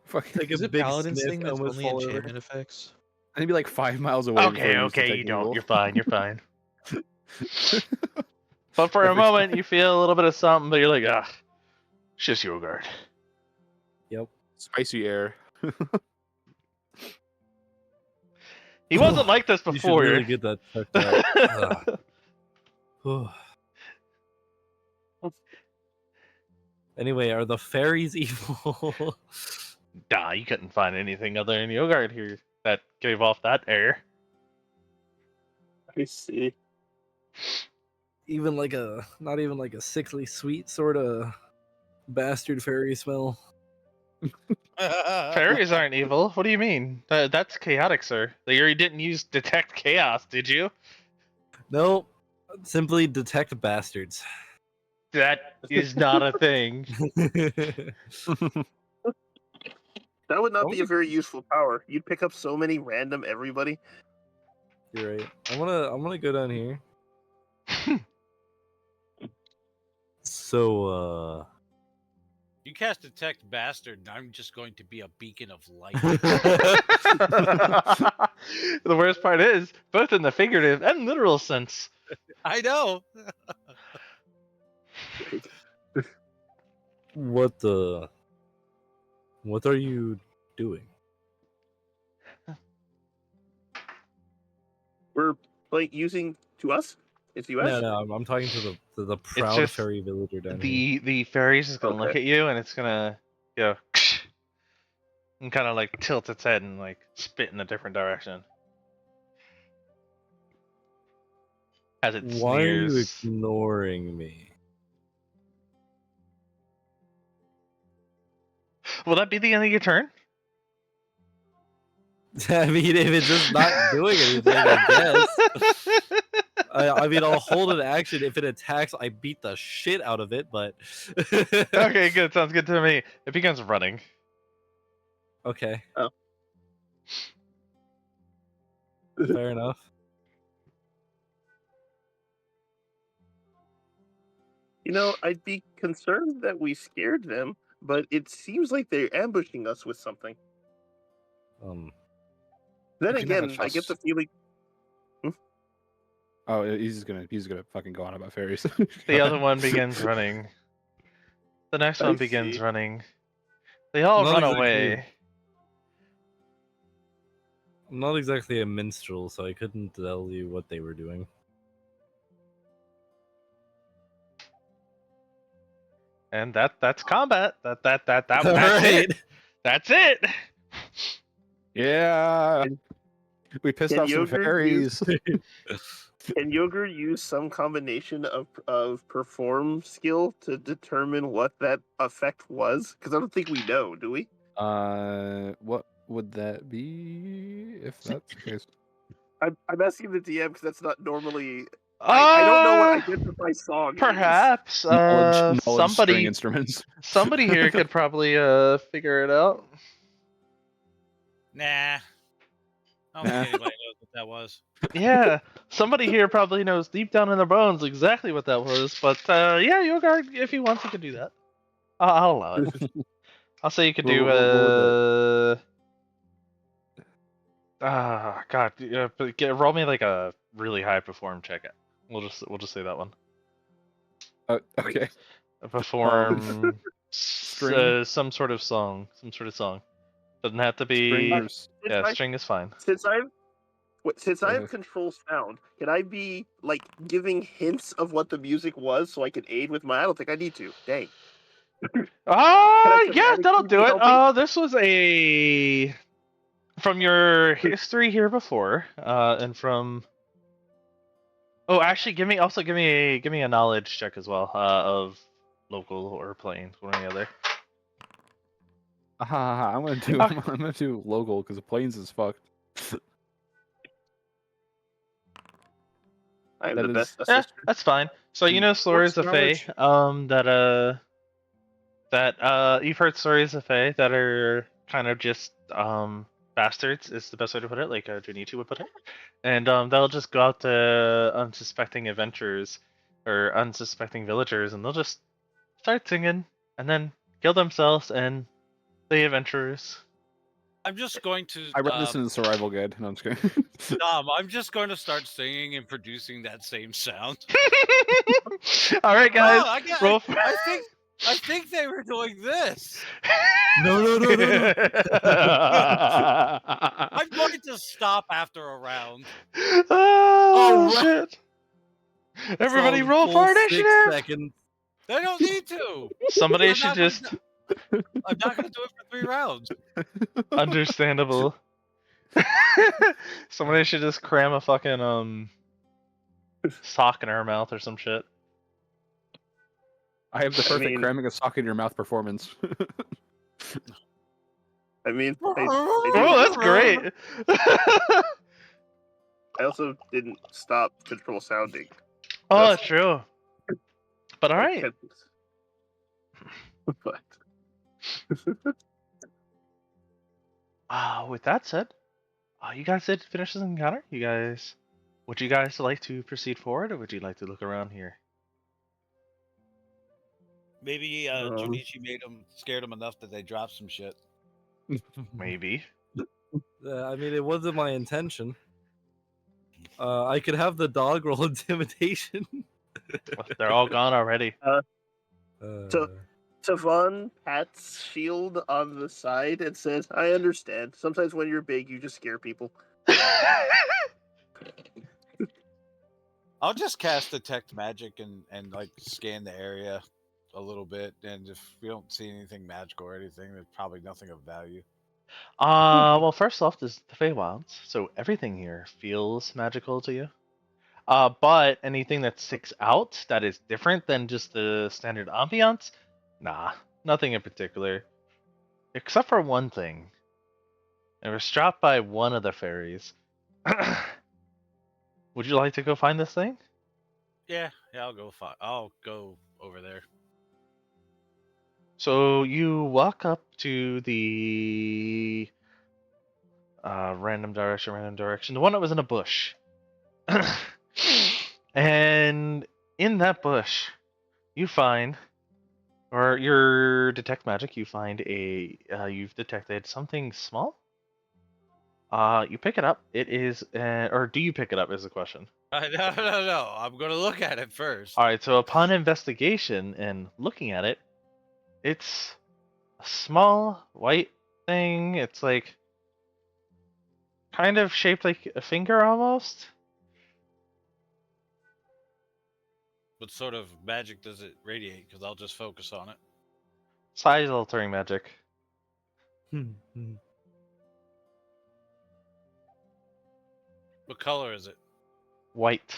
S4: Fucking.
S2: Take a
S9: Is it
S2: big
S9: Paladin's
S2: sniff,
S9: thing that's
S2: almost
S9: only
S2: fall over.
S9: enchantment effects?
S4: I need to be like 5 miles away. before I use
S1: Okay,
S4: detect
S1: you don't.
S4: evil.
S1: You're fine. You're fine. But for a
S4: Every
S1: moment, you feel a little bit of something, but you're like, it's just Yogard.
S2: Yep.
S4: Spicy air.
S1: He wasn't like this
S2: You should
S1: before.
S2: really get that checked out. Anyway, are the fairies evil?
S1: Nah, you couldn't find anything other than Yogard here that gave off that air.
S5: I see.
S2: Even like not even like a sickly sweet sort of bastard fairy smell.
S1: Fairies aren't evil. What do you mean? That's chaotic, sir. You didn't use detect chaos, did you?
S2: Nope. Simply detect bastards.
S1: That is not a thing.
S5: That would not be a very useful power. You'd pick up so many random everybody.
S2: You're right. I'm gonna go down here. So
S3: You cast detect bastard, and I'm just going to be a beacon of light.
S1: The worst part is, both in the figurative and literal sense.
S3: I know.
S2: what are you doing?
S5: We're like using to us. It's us.
S2: No, I'm talking to the proud
S1: just
S2: fairy villager down here.
S1: The fairies is gonna look
S5: Okay.
S1: at you and it's gonna go and kind of like tilt its head and like spit in a different direction as it
S2: Why are you
S1: sneers.
S2: ignoring me?
S1: Will that be the end of your turn?
S2: I mean, if it's just not doing anything, I guess. I mean, I'll hold an action. If it attacks, I beat the shit out of it, but...
S1: Okay, good. Sounds good to me. It begins running.
S2: Okay.
S5: Oh.
S2: Fair enough.
S5: You know, I'd be concerned that we scared them, but it seems like they're ambushing us with something.
S2: Um,
S5: Then
S4: You can never
S5: again, I get
S4: trust-
S5: the feeling.
S4: Oh, he's gonna fucking go on about fairies.
S1: The other one begins running. The next
S5: I
S1: one begins
S5: see.
S1: running. They all
S2: Not
S1: run
S2: exactly.
S1: away.
S2: I'm not exactly a minstrel, so I couldn't tell you what they were doing.
S1: And that's combat. That's
S2: Alright.
S1: it. That's it.
S4: Yeah. We pissed
S5: Can
S4: off some
S5: yogurt
S4: fairies.
S5: Can Yogurt use some combination of perform skill to determine what that effect was? Because I don't think we know, do we?
S4: What would that be if that's the case?
S5: I'm asking the DM because that's not normally. I don't know what identify song.
S1: Perhaps
S4: Knowledge string
S1: somebody
S4: instruments.
S1: somebody here could probably figure it out.
S3: Nah. I don't think anybody knows what that was.
S1: Yeah, somebody here probably knows deep down in their bones exactly what that was. But yeah, Yogard, if he wants, he can do that. I'll allow it. I'll say you could do.
S7: What would
S1: God, but roll me like a really high perform check. We'll just say that one.
S4: Okay.
S1: Perform
S4: String?
S1: some sort of song. Doesn't have to be.
S4: Stringers.
S1: Yeah, string is fine.
S5: Since I have
S4: Uh,
S5: control sound, can I be like giving hints of what the music was so I can aid with my? I don't think I need to. Dang.
S1: Yeah, that'll do it. This was from your history here before, and from. Oh, actually, give me a knowledge check as well, of local or plains, one or the other.
S4: I'm gonna do local because the plains is fucked.
S5: I am
S4: That
S5: the
S4: is-
S5: best
S1: Yeah,
S5: assistant.
S1: that's fine. So you know stories of Fae, that you've heard stories of Fae that are kind of just bastards is the best way to put it, like Junichi would put it, and they'll just go out to unsuspecting adventurers or unsuspecting villagers, and they'll just start singing and then kill themselves and the adventurers.
S3: I'm just going to.
S4: I read this in the survival guide. No, I'm just kidding.
S3: I'm just going to start singing and producing that same sound.
S1: All right, guys,
S3: Oh,
S1: roll.
S3: I think they were doing this.
S2: No.
S3: I'm going to stop after a round.
S1: Oh,
S2: right.
S1: shit! Everybody,
S2: It's
S1: roll
S2: all
S1: for
S2: full 6
S1: initiative.
S2: seconds.
S3: They don't need to.
S1: Somebody
S3: I'm
S1: should
S3: not gonna
S1: just.
S3: I'm not going to do it for 3 rounds.
S1: Understandable. Somebody should just cram a fucking sock in her mouth or some shit.
S4: I have the perfect
S5: mean-
S4: cramming a sock in your mouth performance.
S5: I mean,
S1: Oh, that's great.
S5: I also didn't stop control sounding.
S1: Oh, that's true. But all right.
S5: But
S1: With that said, you guys did finish this encounter. Would you guys like to proceed forward, or would you like to look around here?
S3: Maybe Junichi scared him enough that they dropped some shit.
S1: Maybe.
S2: I mean, it wasn't my intention. I could have the dog roll intimidation.
S1: They're all gone already.
S5: Tavon pats Shield on the side and says, I understand. Sometimes when you're big, you just scare people.
S3: I'll just cast detect magic and like scan the area a little bit, and if we don't see anything magical or anything, there's probably nothing of value.
S1: Well, first off, there's the Feywilds, so everything here feels magical to you. But anything that sticks out that is different than just the standard ambiance, nah, nothing in particular. Except for one thing. It was dropped by one of the fairies. Would you like to go find this thing?
S3: Yeah, I'll go over there.
S1: So you walk up to the random direction, the one that was in a bush. And in that bush, you find, or your detect magic, you find you've detected something small. You pick it up. It is, or do you pick it up is the question.
S3: No. I'm gonna look at it first.
S1: All right. So upon investigation and looking at it, it's a small white thing. It's like kind of shaped like a finger almost.
S3: What sort of magic does it radiate? Because I'll just focus on it.
S1: Size altering magic.
S3: What color is it?
S1: White.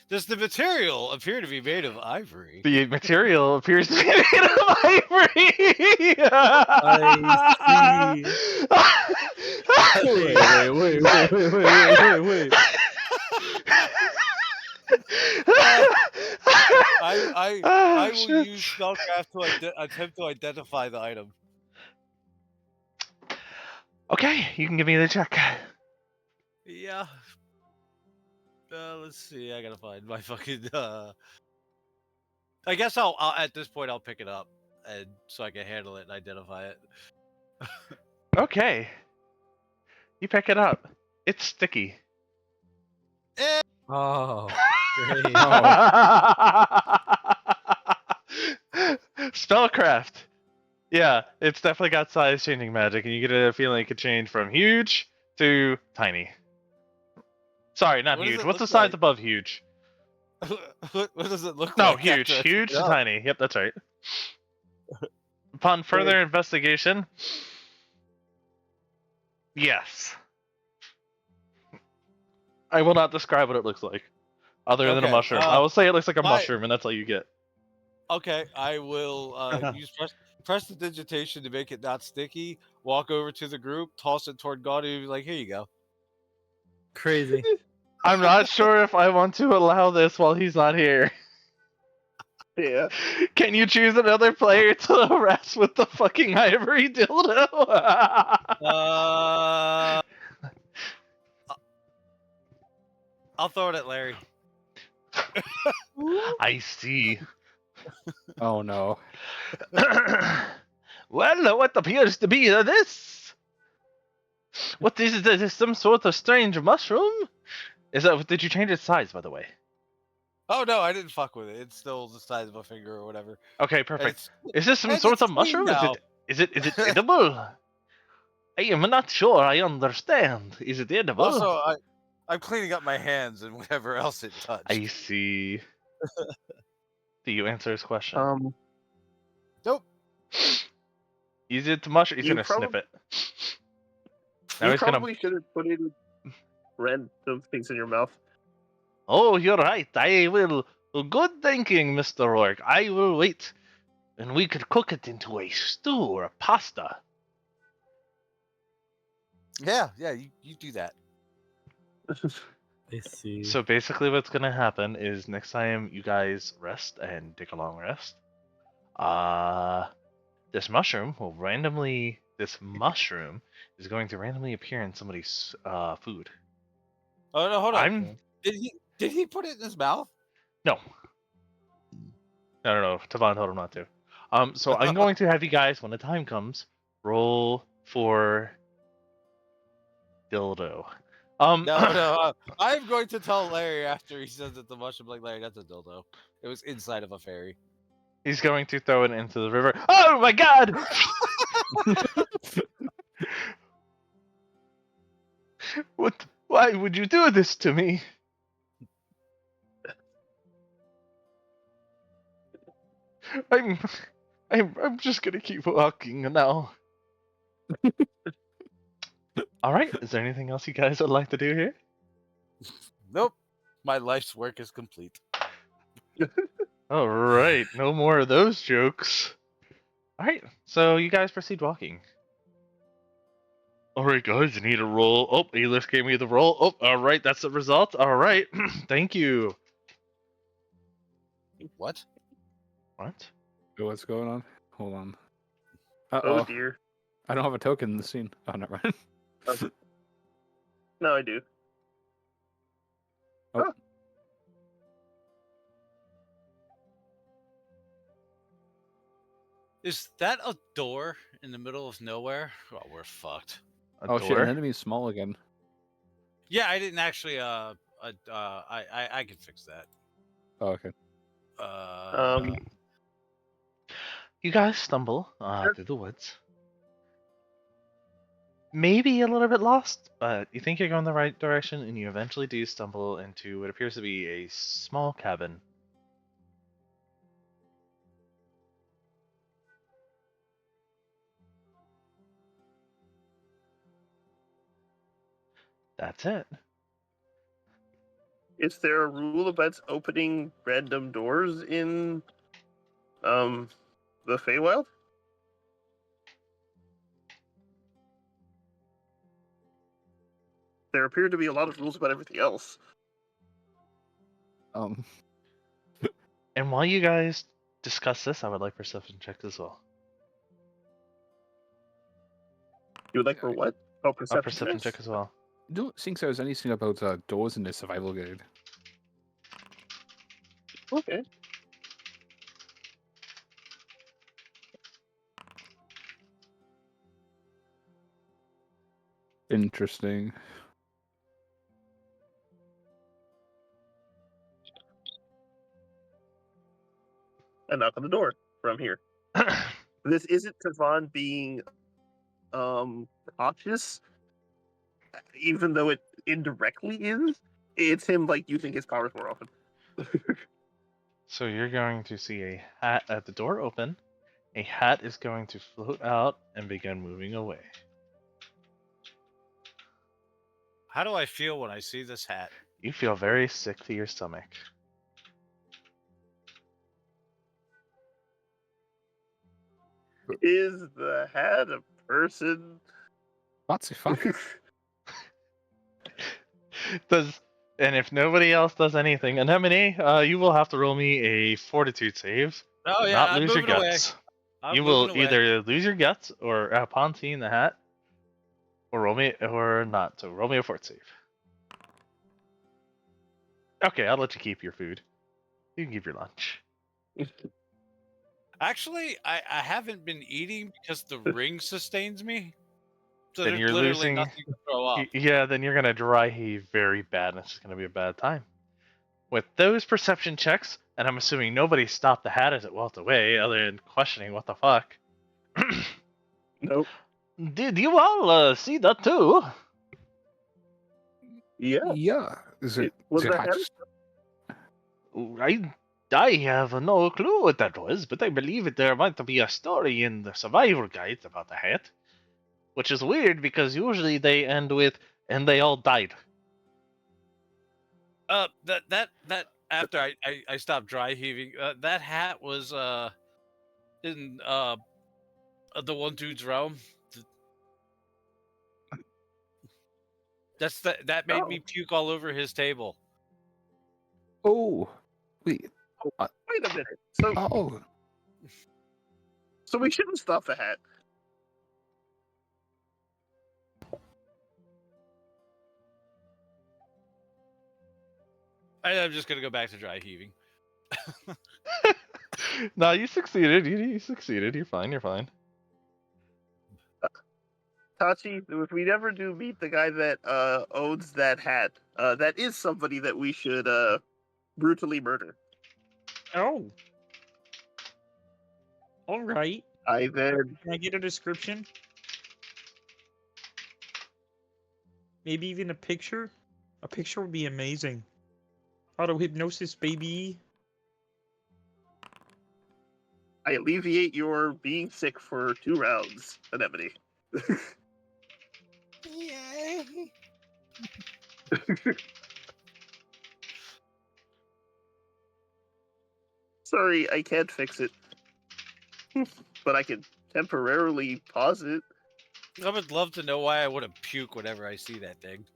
S3: Does the material appear to be made of ivory?
S1: The material appears to be made of ivory.
S2: I Wait.
S3: I will
S1: Shit.
S3: use spellcraft to attempt to identify the item.
S1: Okay, you can give me the check.
S3: Yeah. Let's see. I gotta find my fucking. I guess I'll at this point I'll pick it up, and so I can handle it and identify it.
S1: Okay. You pick it up. It's sticky.
S3: Eh,
S2: Oh, great.
S1: Spellcraft. Yeah, it's definitely got size changing magic, and you get a feeling it could change from huge to tiny. Sorry, not
S3: What does
S1: huge.
S3: it
S1: What's the
S3: look
S1: size
S3: like?
S1: above huge?
S3: what does it look
S1: No,
S3: like?
S1: huge.
S3: after I pick
S1: Huge
S3: it
S1: to
S3: up?
S1: tiny. Yep, that's right. Upon further investigation, yes. I will not describe what it looks like, other than a
S3: Okay,
S1: mushroom. I will say it looks like a
S3: my-
S1: mushroom, and that's all you get.
S3: Okay, I will use press the digitation to make it not sticky. Walk over to the group, toss it toward God, and be like, "Here you go."
S2: Crazy.
S1: I'm not sure if I want to allow this while he's not here.
S5: Yeah.
S1: Can you choose another player to harass with the fucking ivory dildo?
S3: I'll throw it at Larry.
S1: I see.
S4: Oh no.
S1: Well, what appears to be this? What is this? Some sort of strange mushroom? Is that? Did you change its size, by the way?
S3: Oh no, I didn't fuck with it. It's still the size of a finger or whatever.
S1: Okay,
S3: And
S1: perfect.
S3: it's
S1: Is this some
S3: and
S1: sort
S3: it's
S1: of
S3: clean
S1: mushroom?
S3: now.
S1: Is it edible? I am not sure. I understand. Is it edible?
S3: Also, I'm cleaning up my hands and whatever else it touched.
S1: I see. Do you answer his question?
S3: Nope.
S1: Is it mushroom? He's
S5: You
S1: gonna sniff it. Now
S5: You
S1: he's gonna.
S5: probably should have put in random things in your mouth.
S1: Oh, you're right. I will. Good thinking, Mr. Rourke. I will wait, and we could cook it into a stew or a pasta.
S3: Yeah, you do that.
S2: I see.
S1: So basically, what's gonna happen is next time you guys rest and take a long rest, this mushroom is going to randomly appear in somebody's food.
S3: Oh no, hold on.
S1: I'm
S3: Did he put it in his mouth?
S1: no. I don't know. Tavon told him not to. So I'm going to have you guys, when the time comes, roll for dildo.
S3: No. I'm going to tell Larry after he says that the mushroom, like, Larry, that's a dildo. It was inside of a fairy.
S1: He's going to throw it into the river. Oh my god! What? Why would you do this to me? I'm just gonna keep walking now. All right. Is there anything else you guys would like to do here?
S3: Nope. My life's work is complete.
S1: All right. No more of those jokes. All right. So you guys proceed walking. All right, guys. You need a roll. Oh, Alis gave me the roll. Oh, all right. That's the result. All right. Thank you.
S3: What?
S1: What?
S4: What's going on? Hold on.
S5: Oh dear.
S4: I don't have a token in the scene. Oh, never mind.
S5: No, I do.
S4: Oh.
S3: Is that a door in the middle of nowhere? Oh, we're fucked.
S1: A
S4: Oh
S1: door?
S4: shit, an enemy's small again.
S3: Yeah, I didn't actually. I can fix that.
S4: Oh, okay.
S1: You guys stumble through the woods. Maybe a little bit lost, but you think you're going the right direction, and you eventually do stumble into what appears to be a small cabin. That's it.
S5: Is there a rule about opening random doors in the Feywild? There appear to be a lot of rules about everything else.
S1: And while you guys discuss this, I would like perception checks as well.
S5: You would like for what? Oh,
S1: A
S5: perception,
S1: perception check as well.
S4: Don't think there's anything about doors in the survival guide.
S5: Okay.
S4: Interesting.
S5: A knock on the door from here. This isn't Tavon being cautious, even though it indirectly is. It's him like using his powers more often.
S1: So you're going to see a hat at the door open. A hat is going to float out and begin moving away.
S3: How do I feel when I see this hat?
S1: You feel very sick to your stomach.
S5: Is the hat a person?
S4: What's the fuck?
S1: And if nobody else does anything, Anemone, you will have to roll me a fortitude save.
S3: Oh yeah,
S1: Not
S3: I'm
S1: lose your
S3: moving away.
S1: guts.
S3: I'm
S1: You will
S3: moving away.
S1: either lose your guts or upon seeing the hat, or roll me or not. So roll me a fort save. Okay, I'll let you keep your food. You can keep your lunch.
S3: Actually, I haven't been eating because the ring sustains me. So
S1: Then
S3: there's
S1: you're
S3: literally
S1: losing.
S3: nothing to throw up.
S1: Yeah, then you're gonna dry heave very bad, and it's gonna be a bad time. With those perception checks, and I'm assuming nobody stopped the hat as it walked away, other than questioning what the fuck.
S5: Nope.
S1: Did you all see that too?
S5: Yeah.
S4: Yeah. Is it?
S5: Was
S4: is it
S5: the hat?
S4: hatched?
S1: I have no clue what that was, but I believe there might be a story in the survival guide about the hat. Which is weird because usually they end with, and they all died.
S3: That after I stopped dry heaving, that hat was in the one dude's realm. That made me puke all over his table.
S4: Oh, wait.
S5: Wait a minute. So,
S4: Oh,
S5: so we shouldn't stop the hat.
S3: I'm just gonna go back to dry heaving.
S1: No, you succeeded. You succeeded. You're fine. You're fine.
S5: Tachi, if we never do meet the guy that owns that hat, that is somebody that we should brutally murder.
S6: Oh. All right.
S5: Then
S6: Can I get a description? Maybe even a picture? A picture would be amazing. Auto hypnosis, baby.
S5: I alleviate your being sick for 2 rounds, Anemone.
S3: Yay!
S5: Sorry, I can't fix it. But I can temporarily pause it.
S3: I would love to know why I wouldn't puke whenever I see that thing.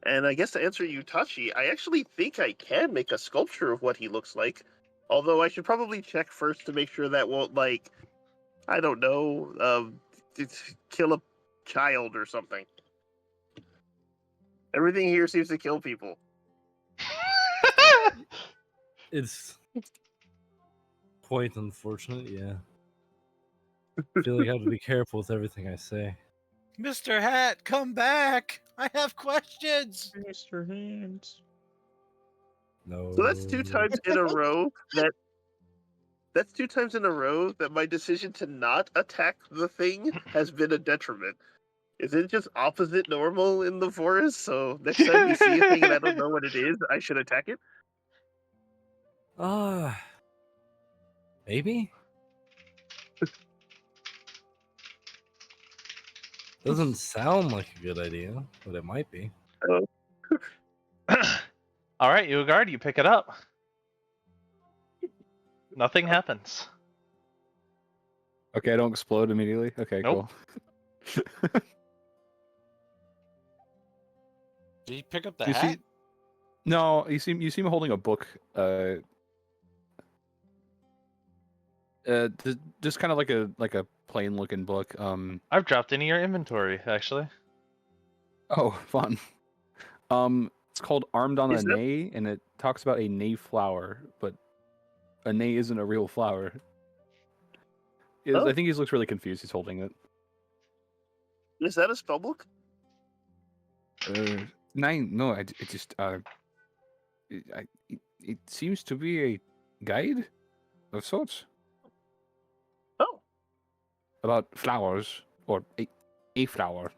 S5: And I guess to answer you, Tachi, I actually think I can make a sculpture of what he looks like. Although I should probably check first to make sure that won't, like, I don't know, kill a child or something. Everything here seems to kill people.
S2: It's quite unfortunate, yeah. I feel like I have to be careful with everything I say.
S3: Mr. Hat, come back! I have questions!
S6: Mr. Hands.
S2: No.
S5: So that's 2 times in a row that. That's 2 times in a row that my decision to not attack the thing has been a detriment. Is it just opposite normal in the forest? So next time we see a thing and I don't know what it is, I should attack it?
S2: Maybe? Doesn't sound like a good idea, but it might be.
S1: All right, you guard. You pick it up. Nothing happens.
S4: Okay, I don't explode immediately. Okay,
S1: Nope.
S4: cool.
S3: Did he pick up the
S4: You
S3: hat?
S4: see? No, you see him holding a book. Just kind of like a plain looking book.
S1: I've dropped into your inventory, actually.
S4: Oh, fun. It's called Armed on
S5: Is
S4: a
S5: that-
S4: Nay, and it talks about a Nay flower, but a Nay isn't a real flower.
S5: Oh.
S4: I think he looks really confused. He's holding it.
S5: Is that a spellbook?
S4: No, it just it seems to be a guide of sorts
S5: Oh.
S4: about flowers or a flower.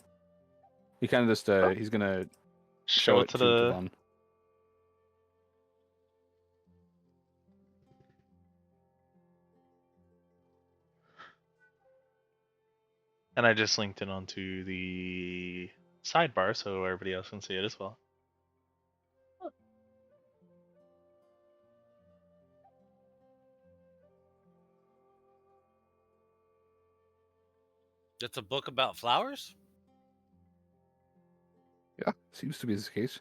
S4: He kind of just he's gonna
S1: Show it to the.
S4: Devon.
S1: And I just linked it onto the sidebar so everybody else can see it as well.
S3: It's a book about flowers?
S4: Yeah, seems to be the case.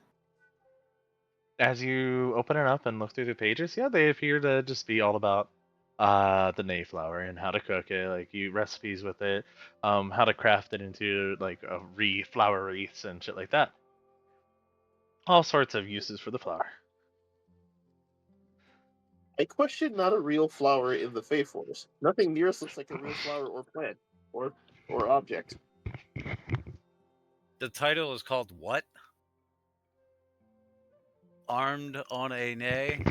S1: As you open it up and look through the pages, yeah, they appear to just be all about the Mayflower and how to cook it, like recipes with it, how to craft it into like a flower wreaths and shit like that. All sorts of uses for the flower.
S5: I question not a real flower in the Fey Forest. Nothing near us looks like a real flower or plant or object.
S3: The title is called what? Armed on a Nay?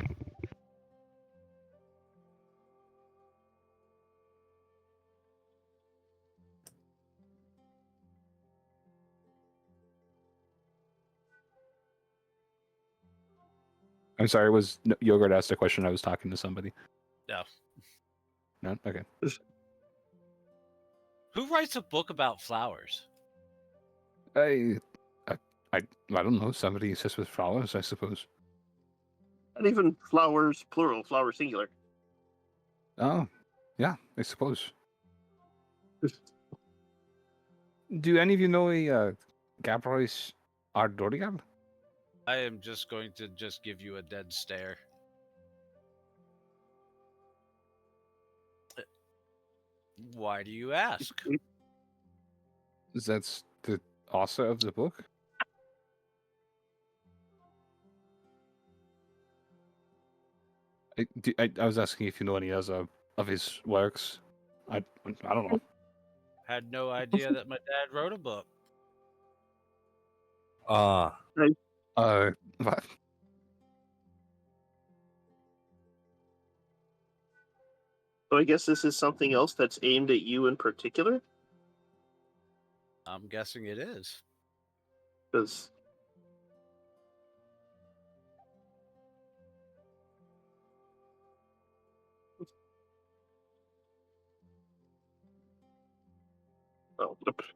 S4: I'm sorry. Was Yogurt asked a question? I was talking to somebody.
S3: No.
S4: No. Okay.
S3: Who writes a book about flowers?
S4: I don't know. Somebody assists with flowers, I suppose.
S5: Not even flowers, plural, flower singular.
S4: Oh, yeah, I suppose. Do any of you know a Gabrois Ardorian?
S3: I am just going to just give you a dead stare. Why do you ask?
S4: That's the author of the book? I was asking if you know any other of his works. I don't know.
S3: Had no idea that my dad wrote a book.
S4: What?
S5: So I guess this is something else that's aimed at you in particular?
S3: I'm guessing it is.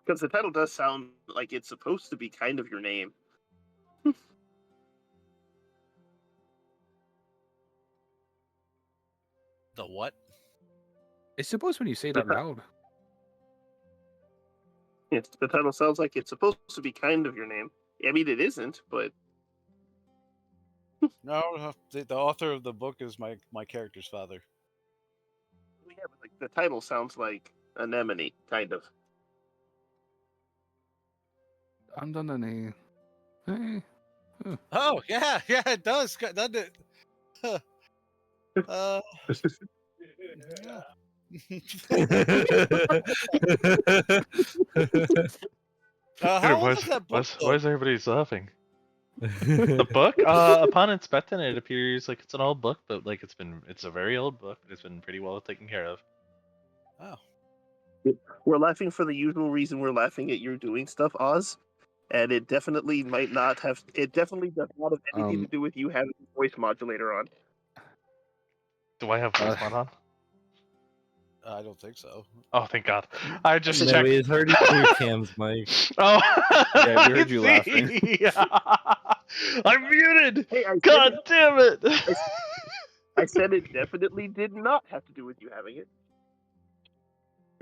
S5: Because the title does sound like it's supposed to be kind of your name.
S3: The what?
S4: I suppose when you say it out loud.
S5: Yes, the title sounds like it's supposed to be kind of your name. I mean, it isn't, but
S3: No, the author of the book is my character's father.
S5: yeah, but like, the title sounds like anemone, kind of.
S4: I'm done any. Hey.
S3: Oh yeah, it does, doesn't it? Yeah. How old is that book?
S1: Why is everybody laughing? The book? Upon inspecting it appears like it's an old book, but like it's a very old book. It's been pretty well taken care of.
S3: Oh.
S5: We're laughing for the usual reason we're laughing at you doing stuff, Oz. And it definitely might not have. It definitely does not have anything to do with you having a voice modulator on.
S1: Do I have voice mod on?
S3: I don't think so.
S1: Oh, thank God! I just
S2: No,
S1: checked.
S2: we heard you through Cam's mic.
S1: Oh,
S4: Yeah, we heard you
S1: I
S4: laughing.
S1: see. I'm muted.
S5: Hey,
S1: God damn it!
S5: I said it definitely did not have to do with you having it.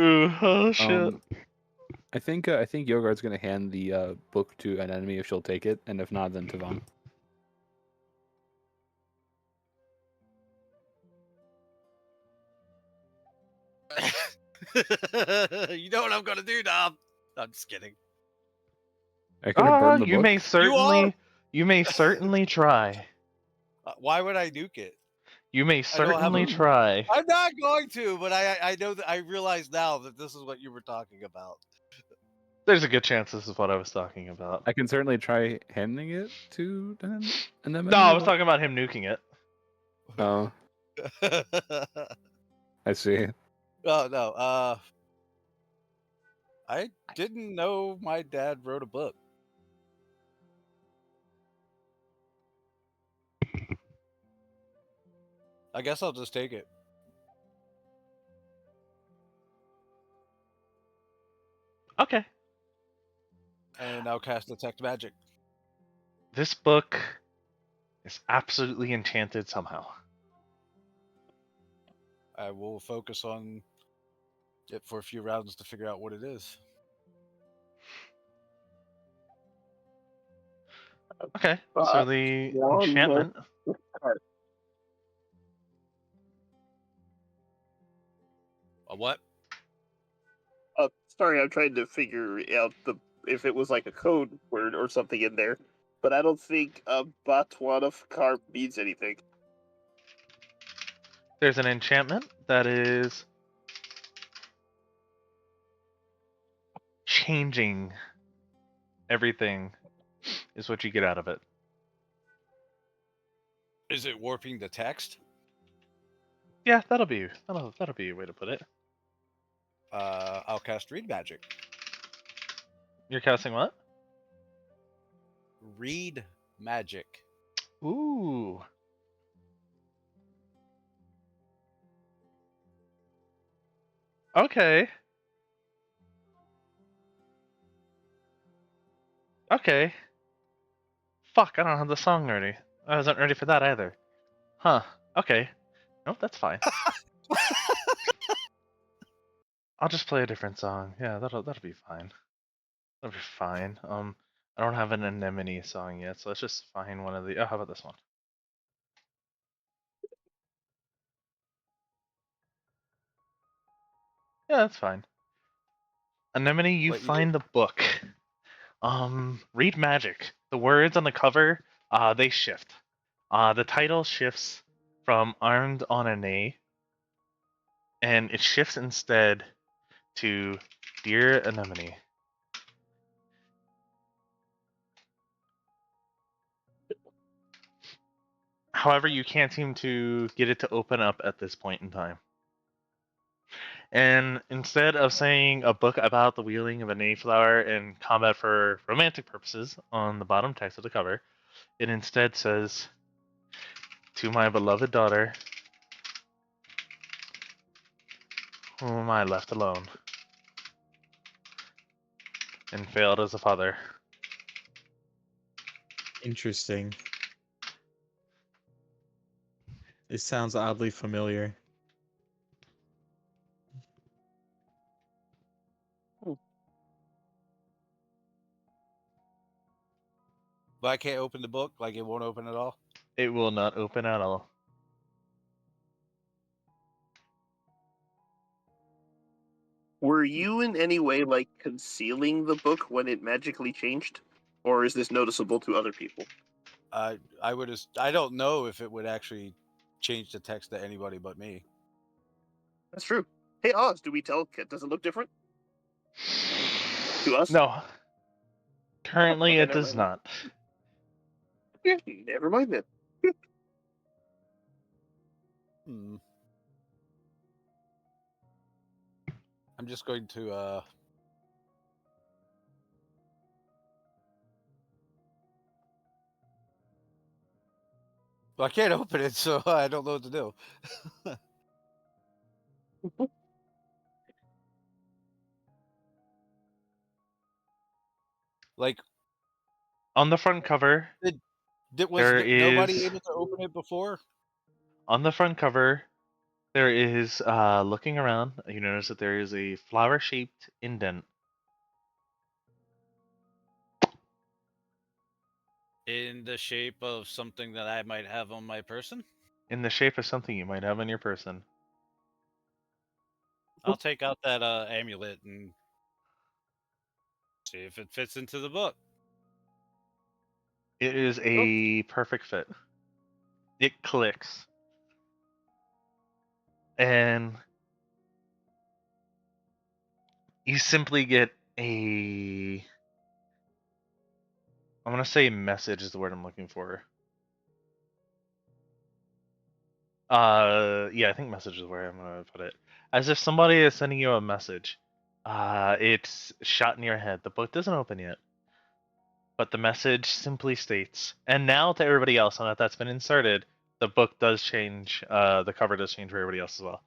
S1: Ooh, oh shit.
S4: I think Yogard's gonna hand the book to an enemy if she'll take it, and if not, then to Vaughn.
S3: You know what I'm gonna do, Dom? I'm just kidding.
S4: I could have burned the
S1: You
S4: book.
S1: may certainly try.
S3: Why would I nuke it?
S1: You may certainly try.
S3: I'm not going to, but I know that I realize now that this is what you were talking about.
S1: There's a good chance this is what I was talking about.
S4: I can certainly try handing it to an enemy.
S1: No, I was talking about him nuking it.
S4: Oh, I see.
S3: Oh no. I didn't know my dad wrote a book. I guess I'll just take it.
S1: Okay.
S3: And I'll cast Detect Magic.
S1: This book is absolutely enchanted somehow.
S3: I will focus on it for a few rounds to figure out what it is.
S1: Okay, so the enchantment.
S3: A what?
S5: Sorry, I'm trying to figure out if it was like a code word or something in there, but I don't think Batwanafkar means anything.
S1: There's an enchantment that is changing everything, is what you get out of it.
S3: Is it warping the text?
S1: Yeah, that'll be a way to put it.
S3: I'll cast Read Magic.
S1: You're casting what?
S3: Read Magic.
S1: Ooh. Okay. Okay. Fuck, I don't have the song ready. I wasn't ready for that either. Huh. Okay. Nope, that's fine. I'll just play a different song. Yeah, that'll be fine. That'll be fine. I don't have an anemone song yet, so let's just find one of the. Oh, how about this one? Yeah, that's fine. Anemone, you find the book. Read Magic. The words on the cover, they shift. The title shifts from Armed on a Nay, and it shifts instead to Dear Anemone. However, you can't seem to get it to open up at this point in time. And instead of saying a book about the wielding of a Nayflower in combat for romantic purposes on the bottom text of the cover, it instead says, To my beloved daughter, whom I left alone and failed as a father.
S6: Interesting. It sounds oddly familiar.
S3: But I can't open the book? Like, it won't open at all?
S1: It will not open at all.
S5: Were you in any way like concealing the book when it magically changed, or is this noticeable to other people?
S3: I don't know if it would actually change the text to anybody but me.
S5: That's true. Hey Oz, do we tell? Does it look different to us?
S1: No. Currently,
S5: Okay,
S1: it does not.
S5: Yeah, never mind then.
S3: I'm just going to Well, I can't open it, so I don't know what to do. Like,
S1: on the front cover,
S3: was
S1: there
S3: nobody
S1: is
S3: able to open it before?
S1: On the front cover, there is, looking around, you notice that there is a flower-shaped indent.
S3: In the shape of something that I might have on my person?
S1: In the shape of something you might have on your person.
S3: I'll take out that amulet and see if it fits into the book.
S1: It is a perfect fit. It clicks. And you simply get a... I'm going to say message is the word I'm looking for. Yeah, I think message is where I'm going to put it. As if somebody is sending you a message. It's shot in your head. The book doesn't open yet. But the message simply states, and now to everybody else, now that that's been inserted, the book does change, the cover does change for everybody else as well.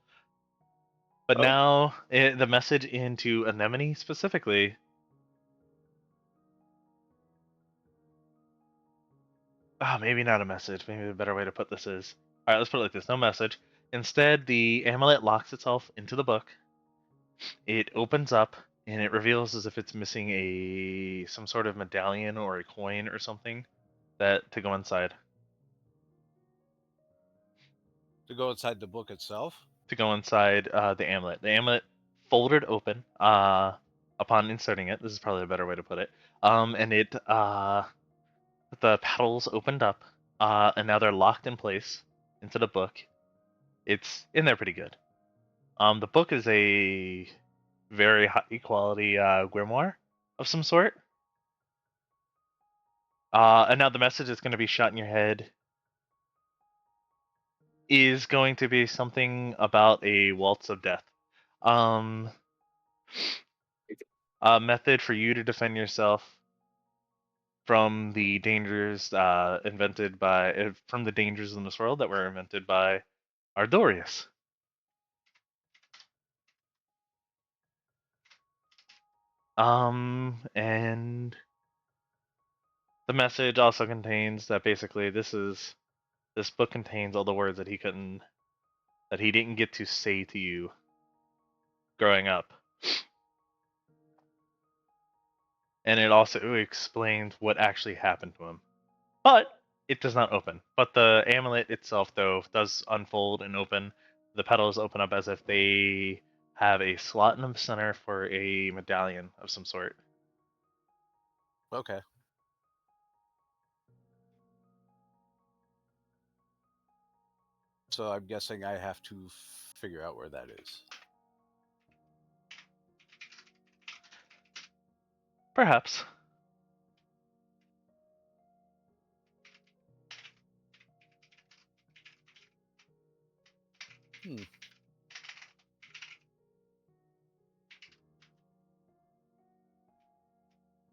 S1: But now, the message into Anemone specifically, maybe not a message, maybe a better way to put this is, alright, let's put it like this, no message. Instead, the amulet locks itself into the book, it opens up, and it reveals as if it's missing some sort of medallion or a coin or something to go inside.
S3: To go inside the book itself?
S1: To go inside the amulet. The amulet folded open upon inserting it. This is probably a better way to put it. And the petals opened up, and now they're locked in place into the book. It's in there pretty good. The book is a very high quality grimoire of some sort. And now the message that's going to be shot in your head is going to be something about a waltz of death. A method for you to defend yourself from the dangers from the dangers in this world that were invented by Ardorius. And the message also contains that basically this book contains all the words that he didn't get to say to you growing up. And it also explains what actually happened to him. But it does not open. But the amulet itself, though, does unfold and open. The petals open up as if they have a slot in the center for a medallion of some sort.
S3: Okay. So I'm guessing I have to figure out where that is.
S1: Perhaps.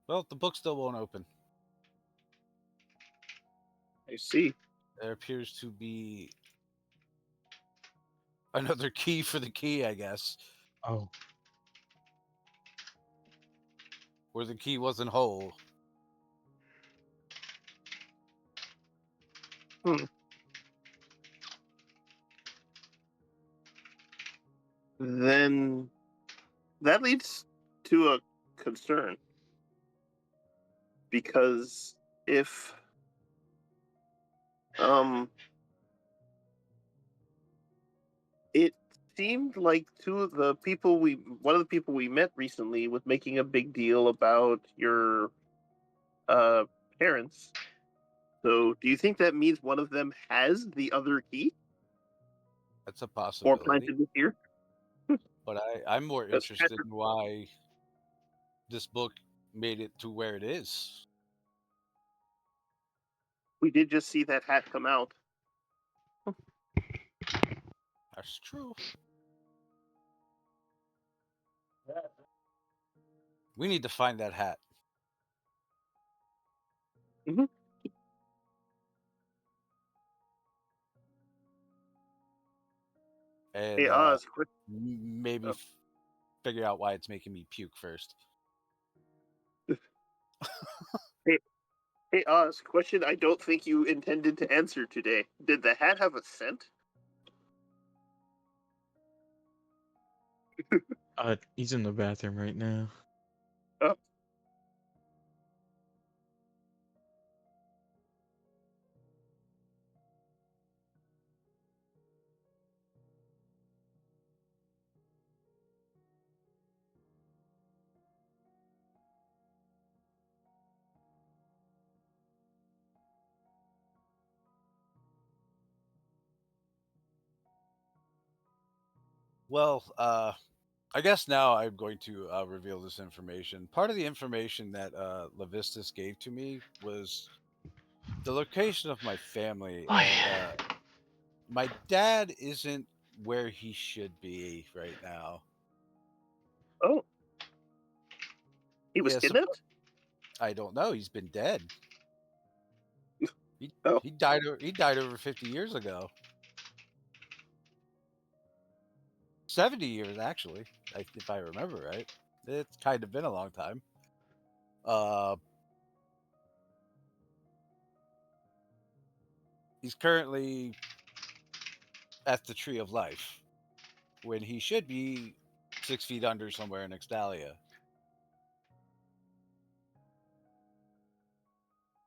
S3: Well, the book still won't open.
S5: I see.
S3: There appears to be another key for the key, I guess.
S2: Oh.
S3: Where the key wasn't whole.
S5: Then that leads to a concern. Because if it seemed like one of the people we met recently was making a big deal about your parents. So do you think that means one of them has the other key?
S3: That's a
S5: Or
S3: possibility.
S5: planted this here?
S3: But I'm more interested in why this book made it to where it is.
S5: We did just see that hat come out.
S3: That's true. We need to find that hat.
S5: Mm-hmm.
S3: And
S5: Hey, Oz,
S3: maybe figure out why it's making me puke first.
S5: Hey, Oz, question I don't think you intended to answer today. Did the hat have a scent?
S6: He's in the bathroom right now.
S5: Oh.
S3: Well, I guess now I'm going to reveal this information. Part of the information that Levistus gave to me was the location of my family,
S1: Oh,
S3: and
S1: yeah.
S3: my dad isn't where he should be right now.
S5: Oh, he was
S3: Yes,
S5: kidnapped.
S3: I don't know. He's been dead. He
S5: Oh.
S3: he died. He died over 50 years ago. 70 years actually, if I remember right. It's kind of been a long time. He's currently at the Tree of Life when he should be 6 feet under somewhere in Extalia.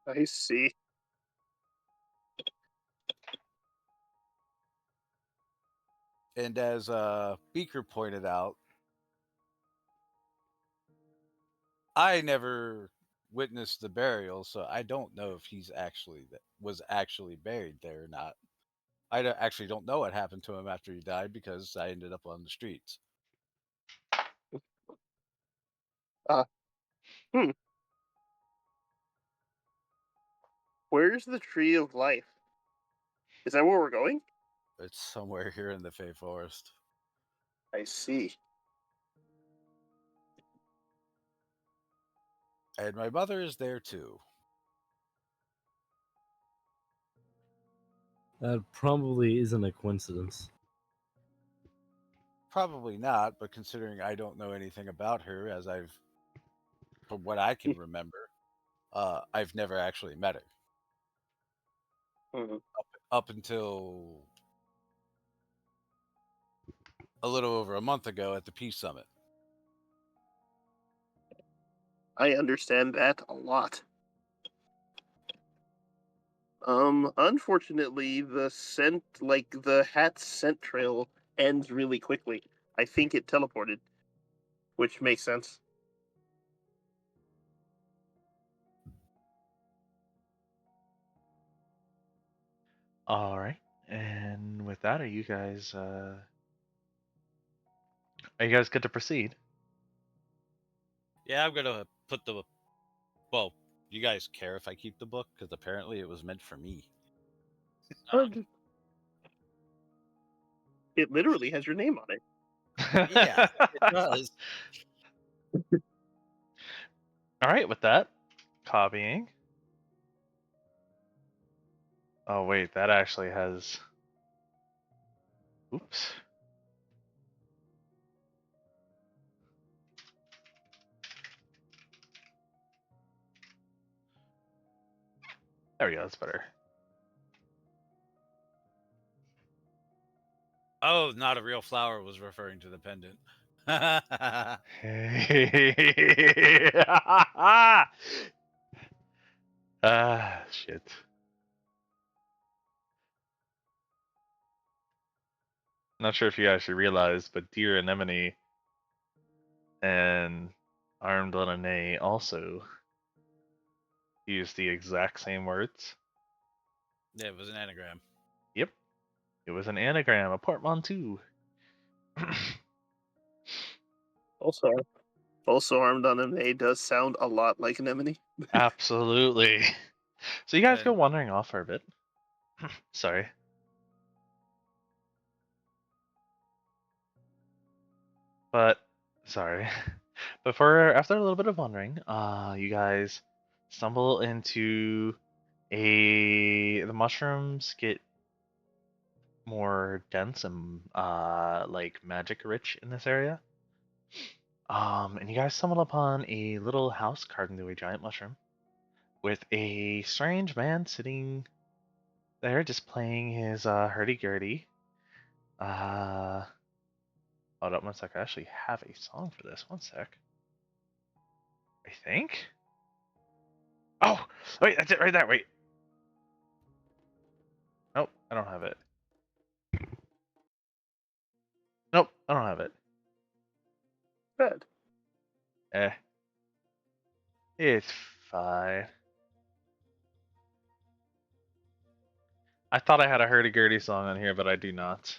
S5: I see.
S3: And as Beaker pointed out, I never witnessed the burial, so I don't know if was actually buried there or not. Actually don't know what happened to him after he died because I ended up on the streets.
S5: Hmm. Where's the Tree of Life? Is that where we're going?
S3: It's somewhere here in the Fey Forest.
S5: I see.
S3: And my mother is there too.
S2: That probably isn't a coincidence.
S3: Probably not, but considering I don't know anything about her, from what I can remember, I've never actually met her.
S5: Mhm.
S3: Up until a little over a month ago at the Peace Summit.
S5: I understand that a lot. Unfortunately, the hat's scent trail ends really quickly. I think it teleported, which makes sense.
S1: All right. And with that, are you guys good to proceed?
S3: Yeah, I'm gonna put the. Well, you guys care if I keep the book? Because apparently it was meant for me.
S5: It literally has your name on it.
S3: Yeah, it does.
S1: All right, with that, copying. Oh wait, that actually has. Oops. There we go. That's better.
S3: Oh, not a real flower was referring to the pendant.
S1: Shit. Not sure if you actually realized, but Dear Anemone and Armed Lemonade also use the exact same words.
S3: Yeah, it was an anagram.
S1: Yep. It was an anagram, a portmanteau.
S5: Also, Armed Anemone does sound a lot like Anemone.
S1: Absolutely. So you guys go
S3: And
S1: wandering off for a bit. Sorry. But sorry. After a little bit of wandering, you guys stumble into the mushrooms get more dense and like magic rich in this area. And you guys stumble upon a little house carved into a giant mushroom with a strange man sitting there just playing his hurdy-gurdy. Hold up 1 sec. I actually have a song for this. 1 sec. I think. Oh, wait, that's it right there. Wait. Nope, I don't have it. Nope, I don't have it.
S5: Bad.
S1: Eh. It's fine. I thought I had a hurdy-gurdy song on here, but I do not.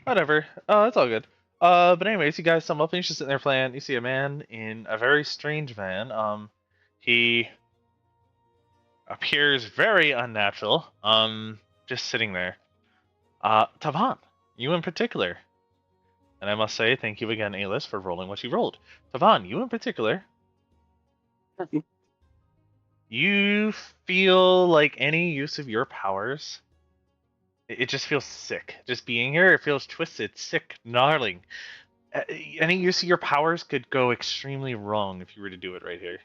S1: Whatever. It's all good. But anyways, you guys sum up, and he's just sitting there playing. You see a man in a very strange van. He appears very unnatural. Just sitting there. Tavan, you in particular. And I must say, thank you again, A-List, for rolling what you rolled. Tavan, you in particular. You feel like any use of your powers, it just feels sick. Just being here, it feels twisted, sick, gnarling. Any use of your powers could go extremely wrong if you were to do it right here.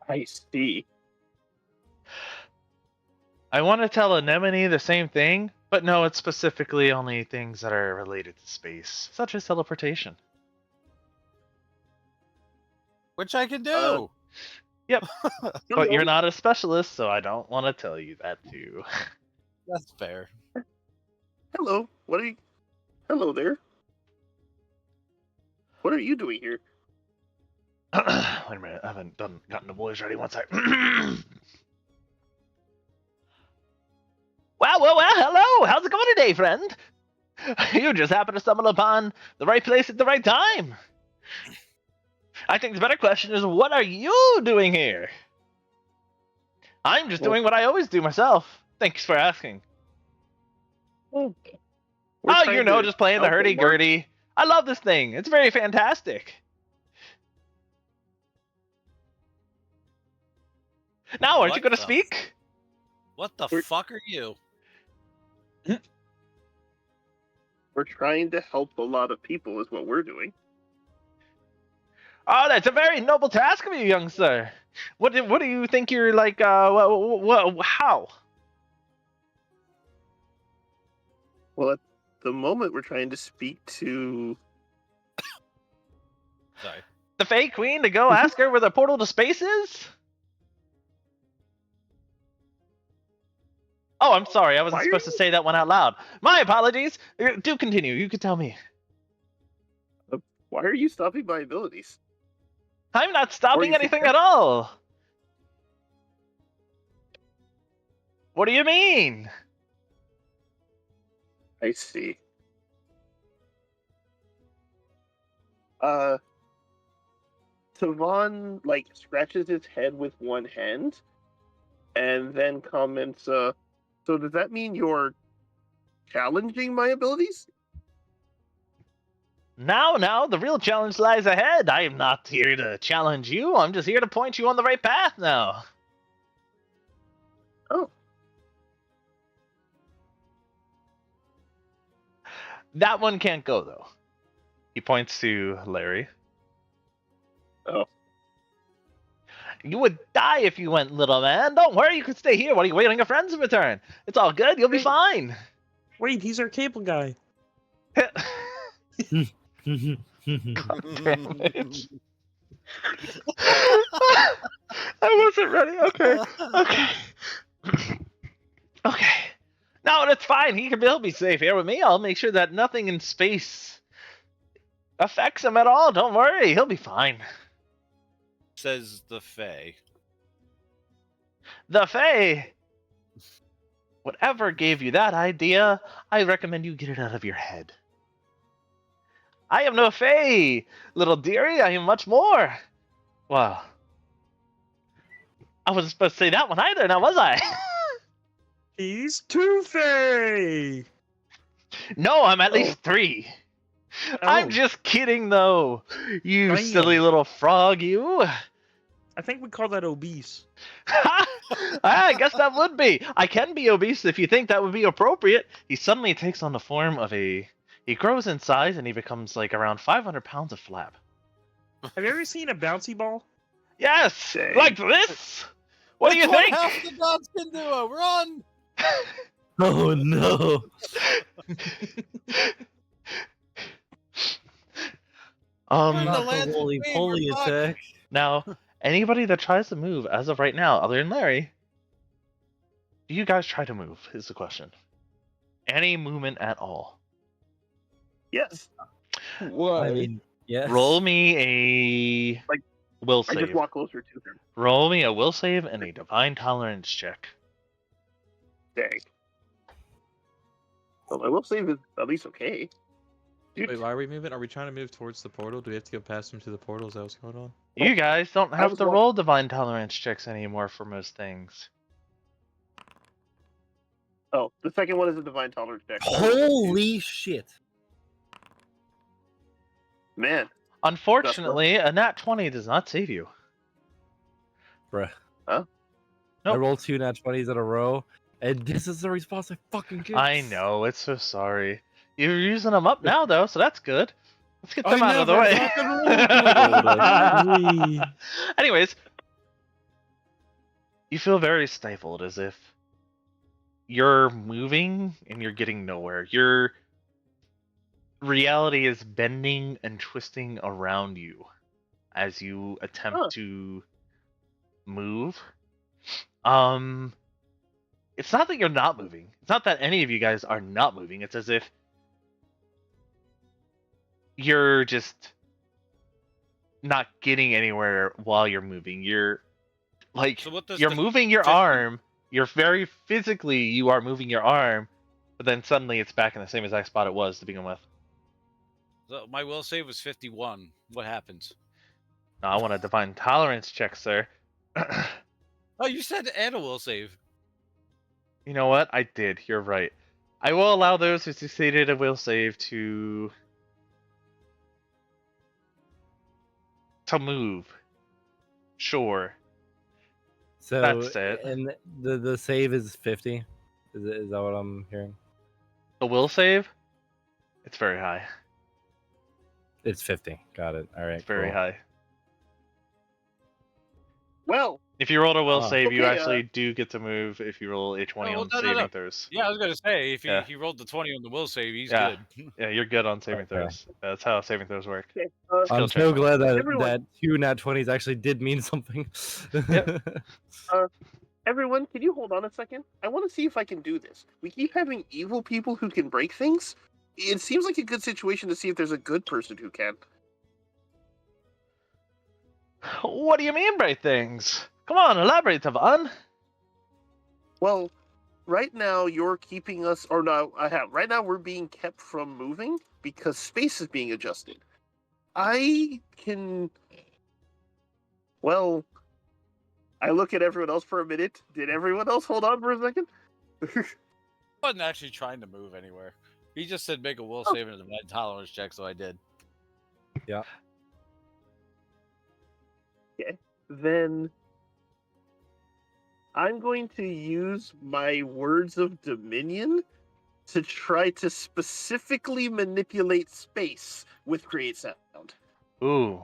S5: I see.
S1: I want to tell Anemone the same thing, but no, it's specifically only things that are related to space, such as teleportation.
S3: Which I can do.
S1: Yep. But you're not a specialist, so I don't want to tell you that too.
S3: That's fair.
S5: Hello. What are you? Hello there. What are you doing here?
S1: Wait a minute, I haven't gotten the boys ready. 1 sec. Well, hello! How's it going today, friend? You just happened to stumble upon the right place at the right time. I think the better question is, what are you doing here? I'm just doing what I always do myself. Thanks for asking.
S5: We're
S1: Oh,
S5: trying
S1: you know,
S5: to
S1: just playing the
S5: help them, Mark.
S1: hurdy-gurdy. I love this thing. It's very fantastic. Now, aren't you
S3: What
S1: going to
S3: the
S1: speak?
S3: What the
S5: We're-
S3: fuck are you?
S5: We're trying to help a lot of people, is what we're doing.
S1: Oh, that's a very noble task of you, young sir. What do you think you're like, how?
S5: Well, at the moment, we're trying to speak to.
S3: Sorry.
S1: The Fae Queen to go ask her where the portal to space is? Oh, I'm sorry. I wasn't
S5: Why are
S1: supposed to
S5: you-
S1: say that one out loud. My apologies. Do continue. You could tell me.
S5: Why are you stopping my abilities?
S1: I'm not stopping
S5: you could
S1: anything
S5: tell-
S1: at all. What do you mean?
S5: I see. Tavon, like, scratches his head with one hand and then comments, so does that mean you're challenging my abilities?
S1: Now, the real challenge lies ahead. I am not here to challenge you. I'm just here to point you on the right path now.
S5: Oh.
S1: That one can't go, though. He points to Larry.
S5: Oh.
S1: You would die if you went, little man. Don't worry, you can stay here while you wait on your friends to return. It's all good. You'll be fine.
S6: Wait, he's our cable guy.
S1: Damn it. I wasn't ready. Okay. No, that's fine. He'll be safe here with me. I'll make sure that nothing in space affects him at all. Don't worry. He'll be fine.
S3: Says the Fae.
S1: The Fae. Whatever gave you that idea, I recommend you get it out of your head. I am no Fae, little dearie. I am much more. Well, I wasn't supposed to say that one either, now was I?
S6: He's Two-Fae!
S1: No, I'm at least 3. I'm
S6: Oh.
S1: just kidding, though. You
S6: Damn.
S1: silly little frog, you.
S6: I think we call that obese.
S1: I guess that would be. I can be obese if you think that would be appropriate. He suddenly takes on the form of a... He grows in size and he becomes like around 500 pounds of flap.
S6: Have you ever seen a bouncy ball?
S1: Yes!
S5: Dang.
S1: Like this! What do you
S3: That's what
S1: think?
S3: half the gods can do. Run!
S2: Oh no!
S3: We're in the
S2: Not the
S3: lands of
S2: roly
S3: Spain,
S2: poly
S3: we're fucked.
S2: attack.
S1: Now, anybody that tries to move as of right now, other than Larry, do you guys try to move? Is the question. Any movement at all?
S5: Yes.
S7: Why?
S2: I mean, yes.
S1: Roll me a
S5: Like,
S1: will
S5: I just
S1: save.
S5: walk closer to him.
S1: Roll me a will save and a divine tolerance check.
S5: Dang. Well, I will save is at least okay. Dude,
S6: Wait, why are we moving? Are we trying to move towards the portal? Do we have to go past him to the portal? Is that what's going on?
S1: You guys don't
S5: I
S1: have
S5: was
S1: to
S5: walk-
S1: roll divine tolerance checks anymore for most things.
S5: oh, the second one is a divine tolerance check.
S2: Holy shit!
S5: Man.
S1: Unfortunately, a nat 20 does not save you.
S2: Bruh.
S5: Huh?
S2: I
S1: Nope.
S2: rolled 2 nat 20s in a row, and this is the response I fucking get.
S1: I know, it's so sorry. You're using them up now, though, so that's good. Let's get them
S2: I
S1: out of the
S2: never
S1: way.
S2: fucking rolled
S6: Yay.
S1: Anyways, you feel very stifled, as if you're moving and you're getting nowhere. Your reality is bending and twisting around you as you attempt
S5: Huh.
S1: to move. It's not that you're not moving. It's not that any of you guys are not moving. It's as if you're just not getting anywhere while you're moving. You're like
S3: So what does
S1: you're
S3: the
S1: moving your
S3: 50
S1: arm. You're very physically you are moving your arm, but then suddenly it's back in the same exact spot it was to begin with.
S3: So my will save was 51. What happens?
S1: Now, I want a divine tolerance check, sir.
S3: Oh, you said and a will save.
S1: You know what? I did. You're right. I will allow those who succeeded a will save to move. Sure.
S2: So,
S1: That's it.
S2: and the save is 50. Is that what I'm hearing?
S1: The will save? It's very high.
S2: It's 50. Got it. All right.
S1: It's very
S2: cool.
S1: high.
S5: Well,
S1: If you rolled a will save, you
S5: okay,
S1: actually do get to move if you roll a 20
S3: Oh,
S1: on
S3: no, no,
S1: saving
S3: no.
S1: throws.
S3: Yeah, I was gonna say if
S1: Yeah.
S3: he rolled the 20 on the will save, he's
S1: Yeah.
S3: good.
S1: Yeah, you're good on saving
S2: Okay.
S1: throws. That's how saving throws work.
S5: okay.
S1: Skill
S2: I'm
S1: check.
S2: so glad that
S5: Everyone-
S2: that 2 nat 20s actually did mean something.
S1: Yep.
S5: Everyone, can you hold on a second? I want to see if I can do this. We keep having evil people who can break things. It seems like a good situation to see if there's a good person who can.
S1: What do you mean by things? Come on, elaborate, Tavan.
S5: Well, right now you're keeping us, or no, right now we're being kept from moving because space is being adjusted. I can. Well, I look at everyone else for a minute. Did everyone else hold on for a second?
S3: I wasn't actually trying to move anywhere. He just said make a will
S5: Oh.
S3: save and a divine tolerance check, so I did.
S5: Then I'm going to use my words of dominion to try to specifically manipulate space with create sound.
S1: Ooh,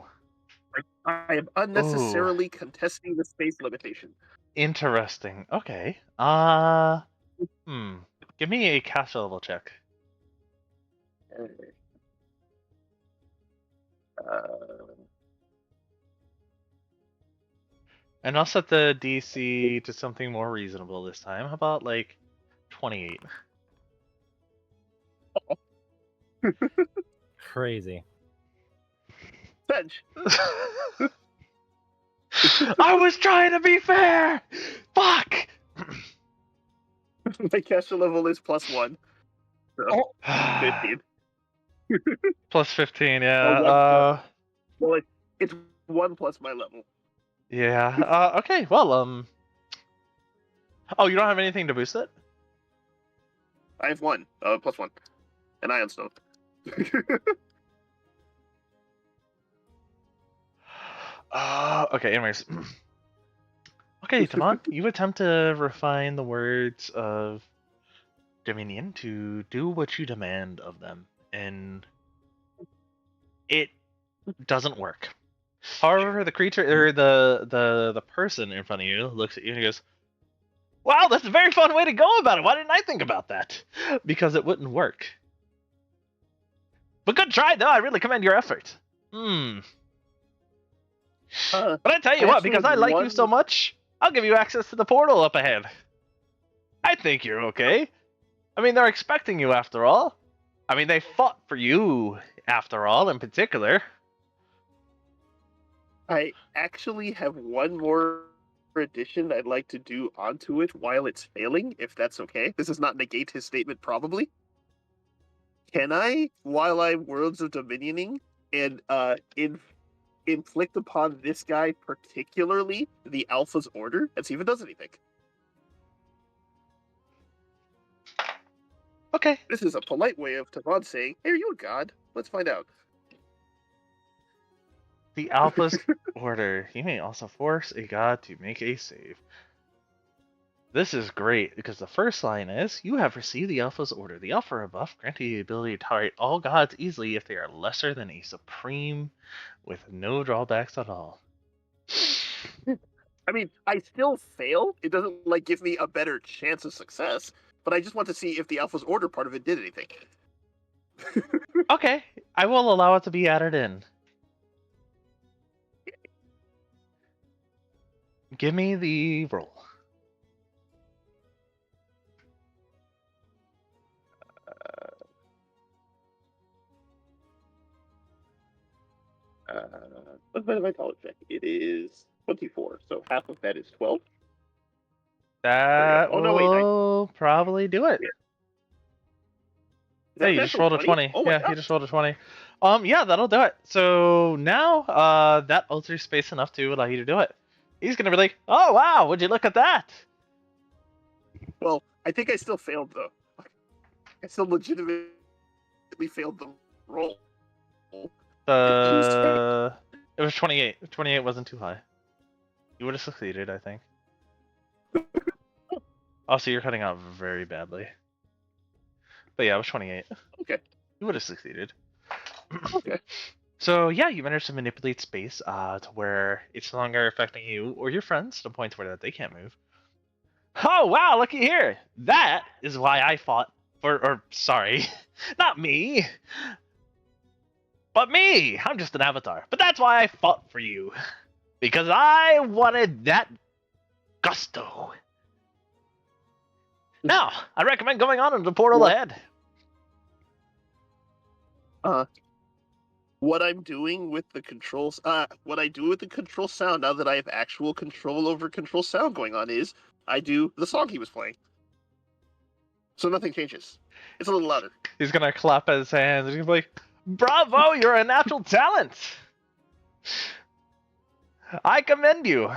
S5: I am unnecessarily contesting the space limitation.
S1: interesting. Okay. Give me a caster level check. And I'll set the DC to something more reasonable this time. How about like 28?
S2: Crazy.
S5: Bench.
S1: I was trying to be fair. Fuck.
S5: My caster level is +1. So 15.
S1: Plus 15,
S5: Oh,
S1: yeah.
S5: Well, it's 1 plus my level.
S1: Yeah. Okay. Well, Oh, you don't have anything to boost it?
S5: I have 1, +1. And Ion Stone.
S1: Okay. Anyways. Okay, Taman, you attempt to refine the words of Dominion to do what you demand of them, and it doesn't work. However, the creature or the person in front of you looks at you and goes, "Wow, that's a very fun way to go about it. Why didn't I think about that?" Because it wouldn't work. But good try, though. I really commend your effort. But I tell you what, because I like you so much, I'll give you access to the portal up ahead. I think you're okay. I mean, they're expecting you after all. I mean, they fought for you after all, in particular.
S5: I actually have one more addition I'd like to do onto it while it's failing, if that's okay. This does not negate his statement, probably. Can I, while I'm Worlds of Dominioning, and inflict upon this guy particularly the Alpha's order, and see if it does anything?
S1: Okay.
S5: This is a polite way of Tavon saying, "Hey, are you a god? Let's find out."
S1: The Alpha's order. You may also force a god to make a save. This is great because the first line is, "You have received the Alpha's order. The Alpha rebuff grants you the ability to tolerate all gods easily if they are lesser than a supreme, with no drawbacks at all."
S5: I mean, I still fail. It doesn't like give me a better chance of success, but I just want to see if the Alpha's order part of it did anything.
S1: Okay, I will allow it to be added in. Give me the roll.
S5: What's my knowledge check? It is 24, so half of that is 12.
S1: That
S5: Oh, no, wait,
S1: will probably do it.
S5: Is
S1: Yeah,
S5: that
S1: you just
S5: natural
S1: rolled a 20.
S5: Oh my
S1: Yeah,
S5: God.
S1: you just rolled a 20. Yeah, that'll do it. So now, that alters space enough to allow you to do it. He's gonna be like, "Oh wow, would you look at that?"
S5: Well, I think I still failed, though. I still legitimately failed the roll.
S1: It was 28. 28 wasn't too high. You would have succeeded, I think. Also, you're cutting out very badly. But yeah, it was 28.
S5: Okay.
S1: You would have succeeded.
S5: Okay.
S1: So yeah, you managed to manipulate space to where it's no longer affecting you or your friends to the point where they can't move. Oh wow, looky here. That is why I fought or sorry, not me. But me! I'm just an avatar. But that's why I fought for you. Because I wanted that gusto. Now, I recommend going on into the portal ahead.
S5: What I'm doing with the controls, what I do with the control sound now that I have actual control over control sound going on is I do the song he was playing. So nothing changes. It's a little louder.
S1: He's gonna clap his hands and he's gonna be like, "Bravo, you're a natural talent! I commend you.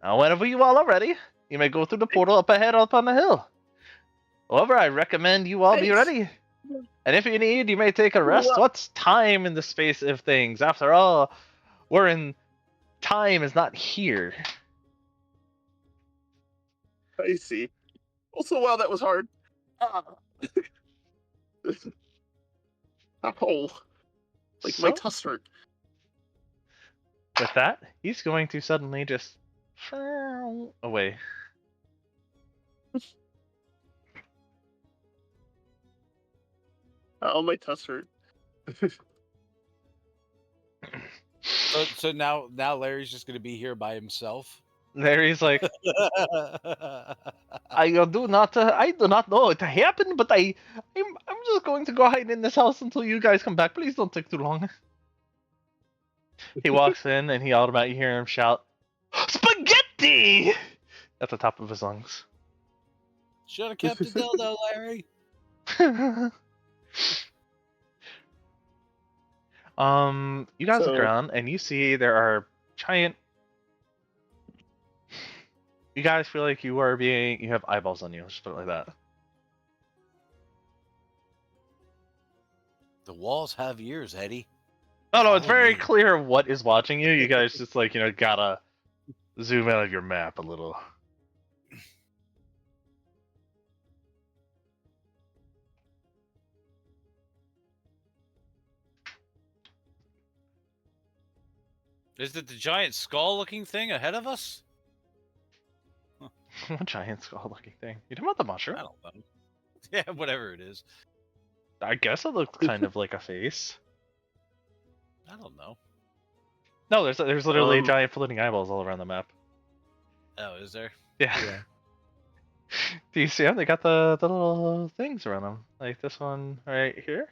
S1: Now, whenever you all are ready, you may go through the portal up ahead up on the hill. However, I recommend you all be
S5: Thanks.
S1: ready. And if you need, you may take a rest.
S5: Well-
S1: What's time in the space of things? After all, we're in time is not here."
S5: I see. Also, wow, that was hard. Oh, like my
S1: So,
S5: tusk hurt.
S1: with that, he's going to suddenly just away.
S5: Oh, my tusk hurt.
S3: So now Larry's just gonna be here by himself.
S1: There he's like, I do not know it happened, but I'm just going to go hide in this house until you guys come back. Please don't take too long. He walks in and he automatically hear him shout, "Spaghetti!" at the top of his lungs.
S3: Should have kept it dildo, Larry.
S1: You guys look
S5: So-
S1: around and you see there are giant. You guys feel like you have eyeballs on you. Just put it like that.
S3: The walls have ears, Eddie.
S1: No, it's
S3: Follow
S1: very
S3: me.
S1: clear what is watching you. You guys just gotta zoom out of your map a little.
S3: Is it the giant skull-looking thing ahead of us?
S1: What giant skull-looking thing? You talking about the mushroom?
S3: I don't know. Yeah, whatever it is.
S1: I guess it looks kind of like a face.
S3: I don't know.
S1: No, there's literally
S5: Um,
S1: giant floating eyeballs all around the map.
S3: Oh, is there?
S1: Yeah.
S2: Yeah.
S1: Do you see them? They got the little things around them, like this one right here.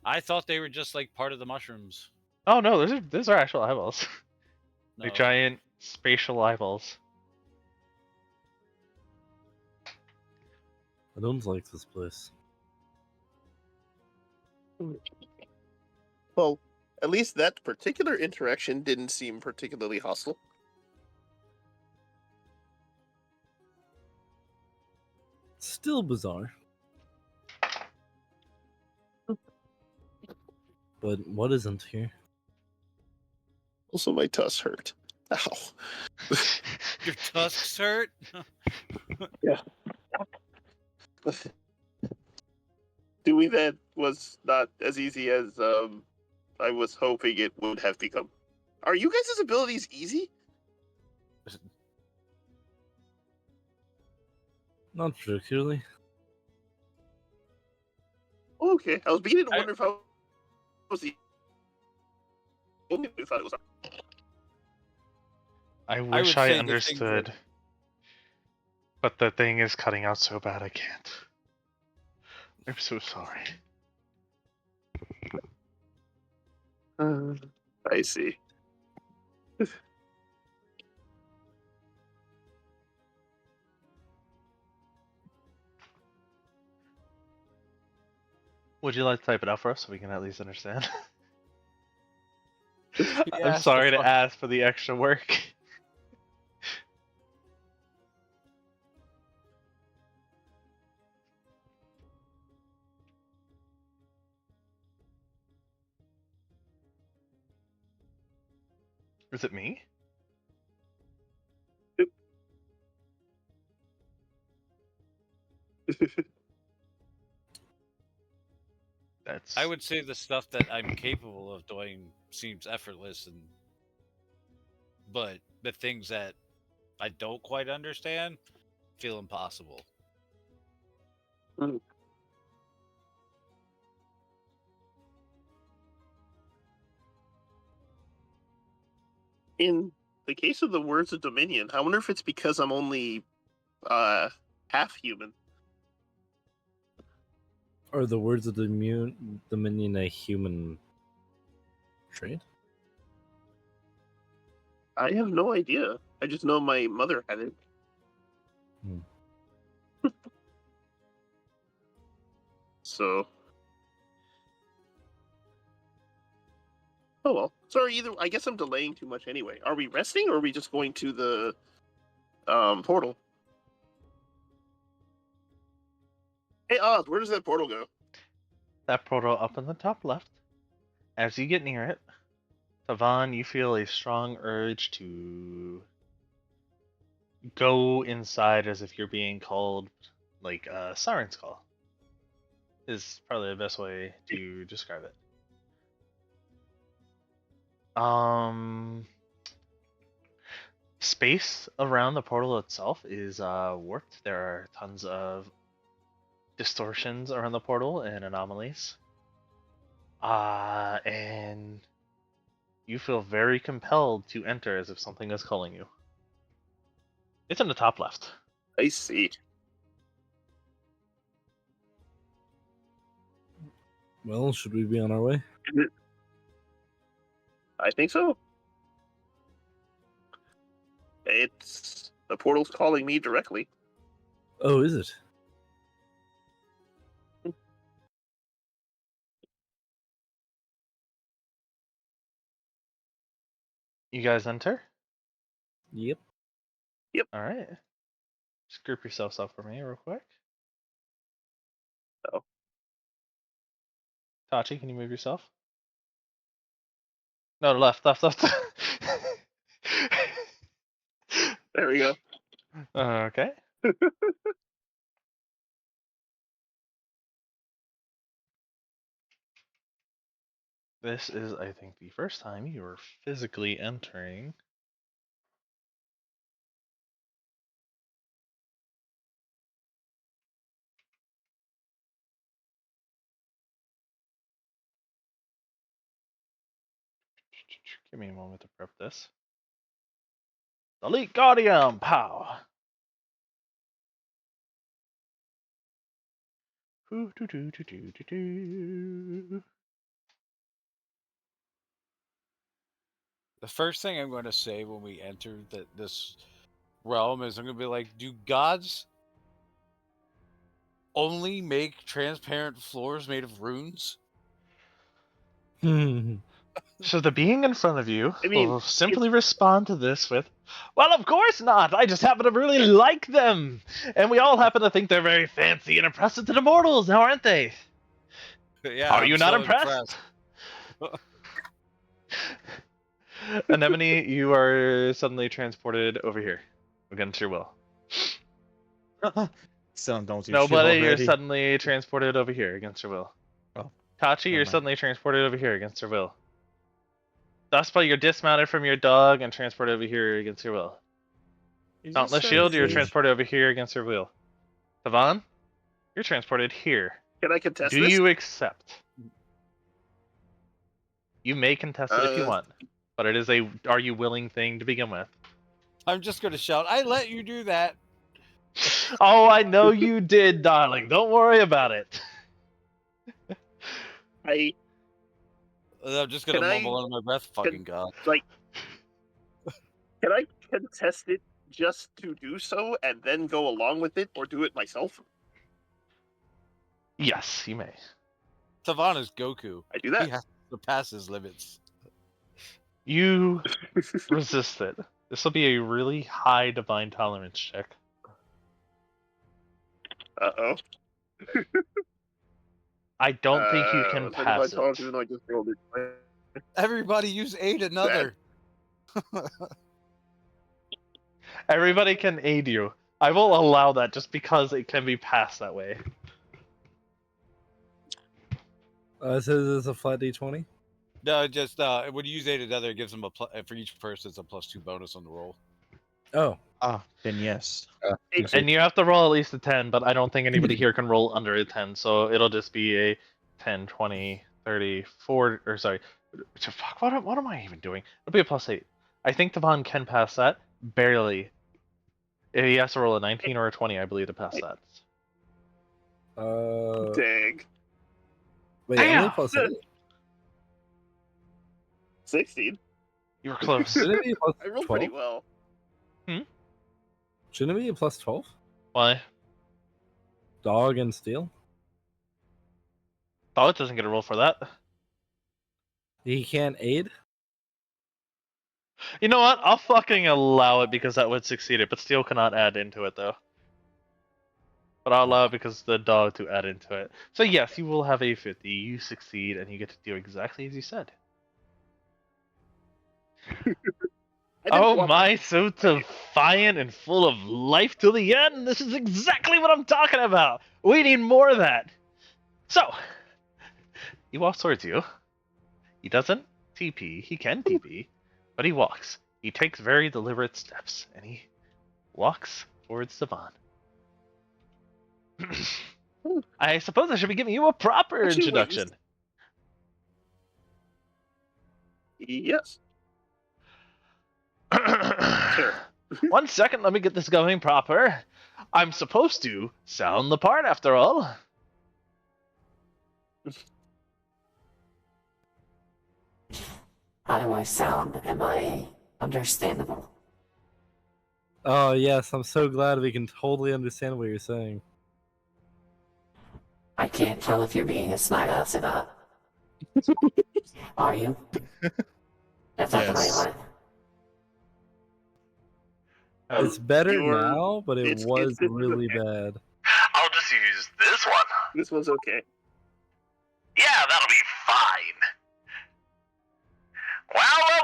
S3: I thought they were just like part of the mushrooms.
S1: Oh no, those are actual eyeballs,
S3: No,
S1: like
S3: okay.
S1: giant spatial eyeballs.
S2: I don't like this place.
S5: well, at least that particular interaction didn't seem particularly hostile.
S2: Still bizarre. But what isn't here?
S5: Also, my tusk hurt. Ow.
S3: Your tusks hurt?
S5: Doing that was not as easy as I was hoping it would have become. Are you guys' abilities easy?
S2: Not particularly.
S5: Okay, I was beginning to
S3: I-
S5: wonder if I was the only one who thought it was.
S1: I wish
S3: would
S1: I
S3: say the things
S1: understood, but the thing is cutting out so bad I can't. I'm so sorry.
S5: I see.
S1: Would you like to type it out for us so we can at least understand?
S3: He
S1: I'm
S3: asked
S1: sorry to
S3: fuck-
S1: ask for the extra work. Is it me? That's.
S3: I would say the stuff that I'm capable of doing seems effortless, but the things that I don't quite understand feel impossible.
S5: In the case of the words of Dominion, I wonder if it's because I'm only half human.
S2: Are the words of the Dominion a human trait?
S5: I have no idea. I just know my mother had it. So. Oh well. Sorry, either I guess I'm delaying too much anyway. Are we resting or are we just going to the portal? Hey Oz, where does that portal go?
S1: That portal up in the top left. As you get near it, Tavan, you feel a strong urge to go inside as if you're being called, like a siren's call. Is probably the best way to describe it. Space around the portal itself is warped. There are tons of distortions around the portal and anomalies. And you feel very compelled to enter as if something is calling you. It's in the top left.
S5: I see.
S2: Well, should we be on our way?
S5: I think so. It's the portal's calling me directly.
S2: Oh, is it?
S1: You guys enter?
S2: Yep.
S1: Alright. Just group yourselves up for me real quick.
S5: Oh.
S1: Tachi, can you move yourself? No, left.
S5: There we go.
S1: Okay. This is, I think, the first time you are physically entering. Give me a moment to prep this. Elite Guardian, pow!
S3: The first thing I'm going to say when we enter this realm is I'm going to be like, do gods only make transparent floors made of runes?
S1: So the being in front of you
S5: I mean,
S1: will simply respond to this with, well, of course not. I just happen to really like them. And we all happen to think they're very fancy and impressive to the mortals, now aren't they?
S3: Yeah,
S1: Are
S3: I'm
S1: you not
S3: so
S1: impressed? Anemone, you are suddenly transported over here against your will.
S9: Son, don't you
S1: Nobody, you're
S9: already.
S1: suddenly transported over here against your will.
S9: Oh,
S1: Tachi, you're
S9: never mind.
S1: suddenly transported over here against your will. Dustbite, you're dismounted from your dog and transported over here against your will.
S6: Is
S1: Dauntless
S6: this
S1: Shield, you're
S6: Sage?
S1: transported over here against your will. Pavan, you're transported here.
S5: can I contest
S1: Do
S5: this?
S1: you accept? You may contest it if you want, but it is a are you willing thing to begin with.
S3: I'm just going to shout, I let you do that.
S1: Oh, I know you did, darling. Don't worry about it.
S5: I
S3: I'm just going to
S5: Can I-
S3: mumble under my breath, fucking god.
S5: like. Can I contest it just to do so and then go along with it, or do it myself?
S1: Yes, you may.
S3: Tavan is Goku.
S5: I do that.
S3: He has to surpass his limits.
S1: You resist it. This will be a really high divine tolerance check.
S5: Uh-oh.
S1: I don't think you can pass it.
S5: Even though I just rolled it.
S3: Everybody use aid another.
S1: Everybody can aid you. I will allow that just because it can be passed that way.
S2: So this is a flat D20?
S3: No, just when you use aid another, it gives them for each person it's a +2 bonus on the roll.
S2: Oh.
S9: Ah, then yes.
S1: And you have to roll at least a 10, but I don't think anybody here can roll under a 10, so it'll just be a 10, 20, 30, 40, or sorry. Fuck, what am I even doing? It'll be a +8. I think Devon can pass that, barely. If he has to roll a 19 or a 20, I believe, to pass that.
S5: Dang.
S2: Wait, only
S1: Damn!
S2: +8?
S5: 16.
S1: You were close.
S2: Shouldn't it be a
S5: I rolled
S2: +12?
S5: pretty well.
S2: Shouldn't it be a +12?
S1: Why?
S2: Dog and steel?
S1: Oh, it doesn't get a roll for that.
S2: He can't aid?
S1: You know what? I'll fucking allow it because that would succeed it, but Steel cannot add into it though. But I'll allow it because the dog to add into it. So yes, you will have a 50. You succeed, and you get to do exactly as you said. Oh my, so defiant and full of life to the end. This is exactly what I'm talking about. We need more of that. So, he walks towards you. He doesn't TP. He can TP, but he walks. He takes very deliberate steps, and he walks towards Devon. I suppose I should be giving you a proper
S5: Actually, wait,
S1: introduction.
S5: Yes. Sure.
S1: 1 second, let me get this going proper. I'm supposed to sound the part after all.
S10: How do I sound? Am I understandable?
S2: Oh, yes, I'm so glad we can totally understand what you're saying.
S10: I can't tell if you're being a smartass or not. Are you? That's not the right
S9: Yes.
S10: one.
S2: It's better
S5: You're-
S2: now, but it
S5: it's-
S2: was
S5: it's-
S2: really
S5: okay.
S2: bad.
S1: I'll just use this one.
S5: This one's okay.
S1: Yeah, that'll be fine. Well,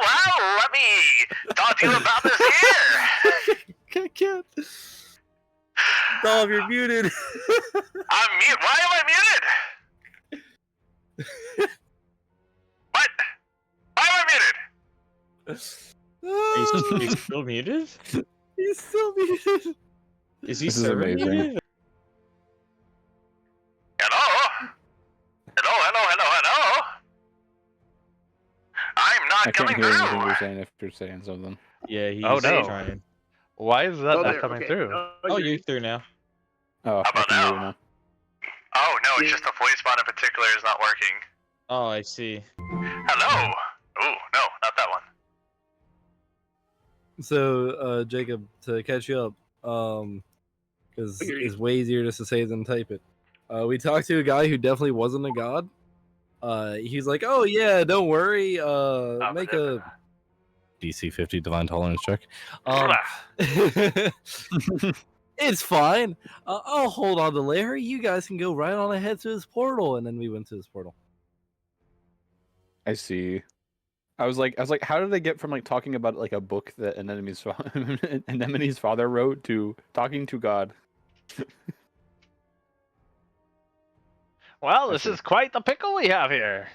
S1: let me talk to you about this here.
S2: I can't. Dom, you're muted.
S1: I'm mute. Why am I muted? What?
S6: He's still muted?
S2: He's still muted.
S6: Is he
S4: This is
S6: server
S4: amazing.
S6: muted?
S11: Hello? Hello? I'm not
S4: I can't
S11: coming
S4: hear anything
S11: through.
S4: you're saying if you're saying something.
S6: Yeah, he's
S1: Oh, no.
S6: trying.
S1: Why is that
S5: Oh,
S1: not
S5: there,
S1: coming
S5: okay.
S1: through?
S6: Oh, you're through now.
S4: Oh,
S11: How
S4: I
S11: about
S4: can hear you
S11: now?
S4: now.
S11: Oh, no, it's just the voice bot in particular is not working.
S6: Oh, I see.
S11: Hello? Ooh, no, not that one.
S2: So, Jacob, to catch you up, because
S5: I hear you.
S2: it's way easier just to say than type it. We talked to a guy who definitely wasn't a god. He's like, "Oh yeah, don't worry. Make a DC 50 Divine Tolerance check. It's fine. I'll hold on to Larry. You guys can go right on ahead to his portal." And then we went to his portal.
S4: I see. I was like, how did they get from like talking about like a book that Anemone's father wrote to talking to God?
S1: Well,
S4: I
S1: this
S4: see.
S1: is quite the pickle we have here.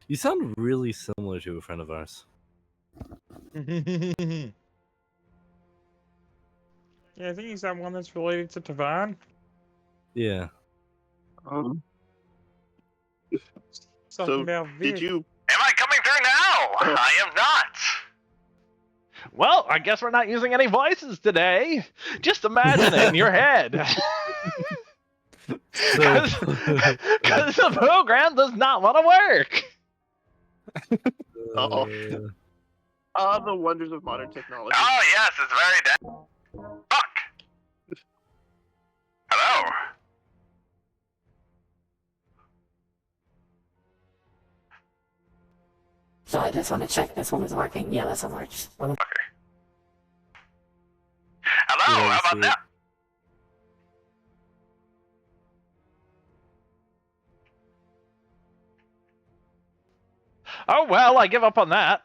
S2: You sound really similar to a friend of ours.
S6: Yeah, I think he's that one that's related to Tavon.
S2: Yeah.
S6: Something about
S5: did
S6: Vic.
S5: you?
S11: Am I coming through now? I am not.
S1: Well, I guess we're not using any voices today. Just imagine it in your head. Because the program does not want to work.
S5: Uh-oh. The wonders of modern technology.
S11: Oh, yes, it's very Fuck. Hello?
S10: So I just want to check this one is working. Yeah, this one works.
S11: Hello,
S2: Yeah,
S11: how
S2: I
S11: about
S2: see
S11: that?
S1: Oh, well, I give up on that.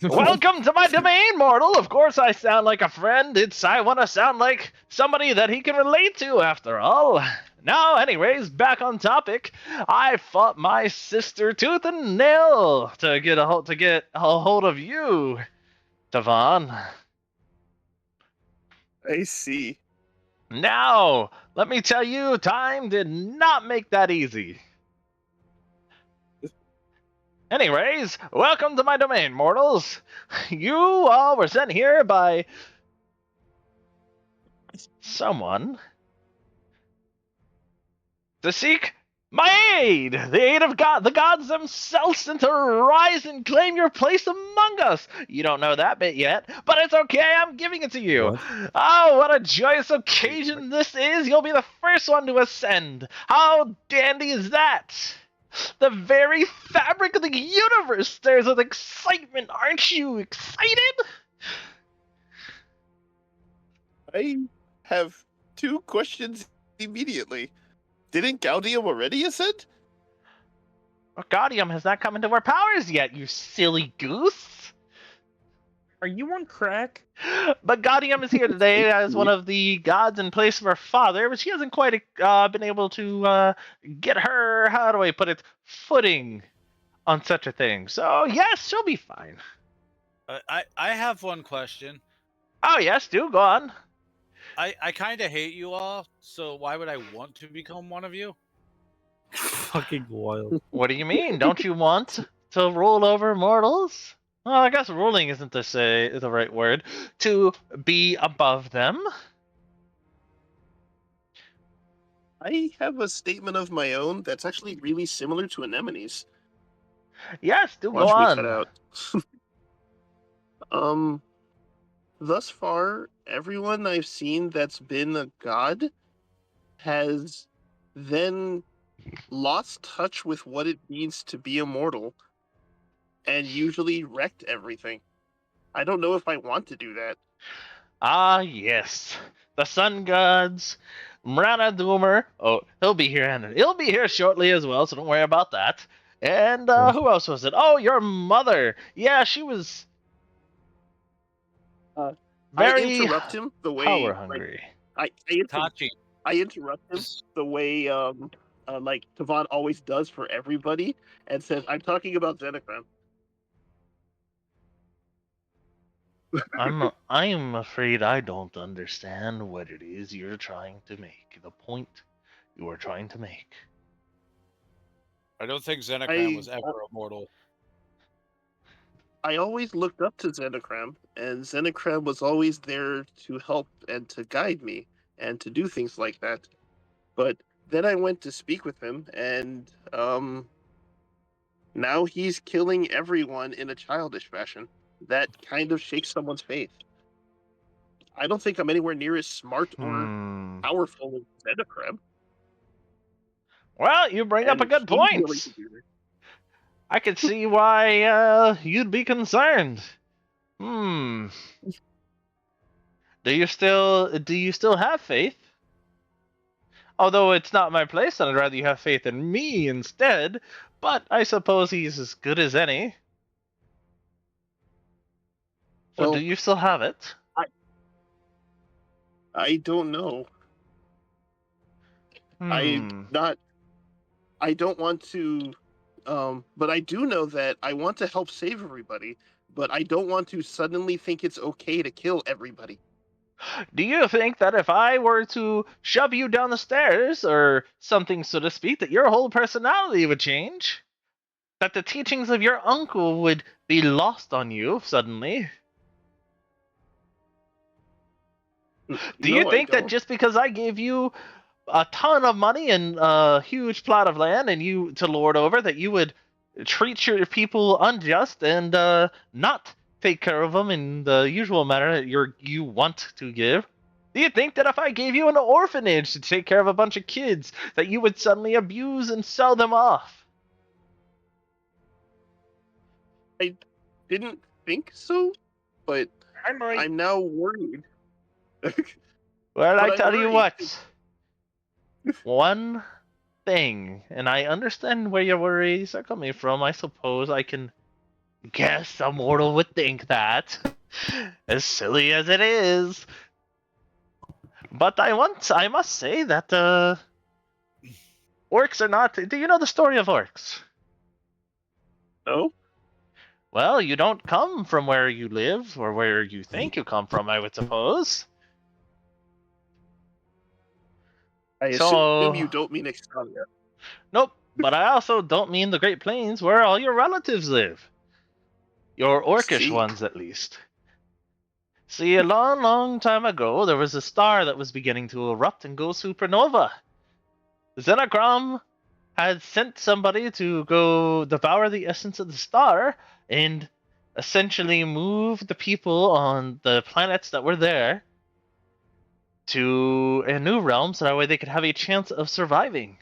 S1: Welcome to my domain, mortal. Of course I sound like a friend. I want to sound like somebody that he can relate to, after all. Now, anyways, back on topic. I fought my sister tooth and nail to get a hold of you, Tavon.
S5: I see.
S1: Now, let me tell you, time did not make that easy. Anyways, welcome to my domain, mortals. You all were sent here by someone to seek my aid, the aid of God, the gods themselves, and to rise and claim your place among us. You don't know that bit yet, but it's okay, I'm giving it to you.
S2: What?
S1: Oh, what a joyous occasion this is. You'll be the first one to ascend. How dandy is that? The very fabric of the universe stirs with excitement. Aren't you excited?
S5: I have 2 questions immediately. Didn't Gaudium already ascend?
S1: Gaudium has not come into our powers yet, you silly goose.
S6: Are you on crack?
S1: But Gaudium is here today as one of the gods in place of her father, but she hasn't quite been able to get her, how do I put it, footing on such a thing. So, yes, she'll be fine.
S3: I have one question.
S1: Oh, yes, do, go on.
S3: I kind of hate you all, so why would I want to become one of you?
S2: Fucking wild.
S1: What do you mean? Don't you want to rule over mortals? Well, I guess ruling isn't to say the right word. To be above them.
S5: I have a statement of my own that's actually really similar to Anemone's.
S1: Yes, do go
S5: Watch me
S1: on.
S5: cut out. Thus far, everyone I've seen that's been a god has then lost touch with what it means to be immortal and usually wrecked everything. I don't know if I want to do that.
S1: Ah, yes. The sun gods. Mrana Doomer. Oh, he'll be here, and he'll be here shortly as well, so don't worry about that. And who else was it? Oh, your mother. Yeah, she was
S5: I
S1: very
S5: interrupt him the way
S1: power hungry.
S3: Tachi.
S5: I interrupt him the way like Tavon always does for everybody, and says, "I'm talking about Xenocram."
S1: I'm afraid I don't understand what it is you're trying to make. The point you are trying to make.
S3: I don't think Xenocram was ever immortal.
S5: I always looked up to Xenocram, and Xenocram was always there to help and to guide me and to do things like that. But then I went to speak with him, and now he's killing everyone in a childish fashion. That kind of shakes someone's faith. I don't think I'm anywhere near as smart or powerful as Xenocram.
S1: Well, you bring up a good point. I could see why you'd be concerned. Do you still have faith? Although it's not my place, and I'd rather you have faith in me instead. But I suppose he's as good as any. So
S5: Well,
S1: do you still have it?
S5: I don't know. I don't want to, but I do know that I want to help save everybody, but I don't want to suddenly think it's okay to kill everybody.
S1: Do you think that if I were to shove you down the stairs, or something so to speak, that your whole personality would change? That the teachings of your uncle would be lost on you suddenly? Do you think that just because I gave you a ton of money and a huge plot of land and you to lord over, that you would treat your people unjust and not take care of them in the usual manner that you want to give? Do you think that if I gave you an orphanage to take care of a bunch of kids, that you would suddenly abuse and sell them off?
S5: I didn't think so, but I'm now worried.
S1: Well, I tell you what. One thing, and I understand where your worries are coming from. I suppose I can guess a mortal would think that, as silly as it is. But I must say that orcs are not. Do you know the story of orcs?
S5: No.
S1: Well, you don't come from where you live, or where you think you come from, I would suppose.
S5: I assume you don't mean Extalia.
S1: Nope, but I also don't mean the Great Plains where all your relatives live. Your orcish ones, at least. See, a long, long time ago, there was a star that was beginning to erupt and go supernova. Xenocram had sent somebody to go devour the essence of the star and essentially move the people on the planets that were there to a new realm, so that way they could have a chance of surviving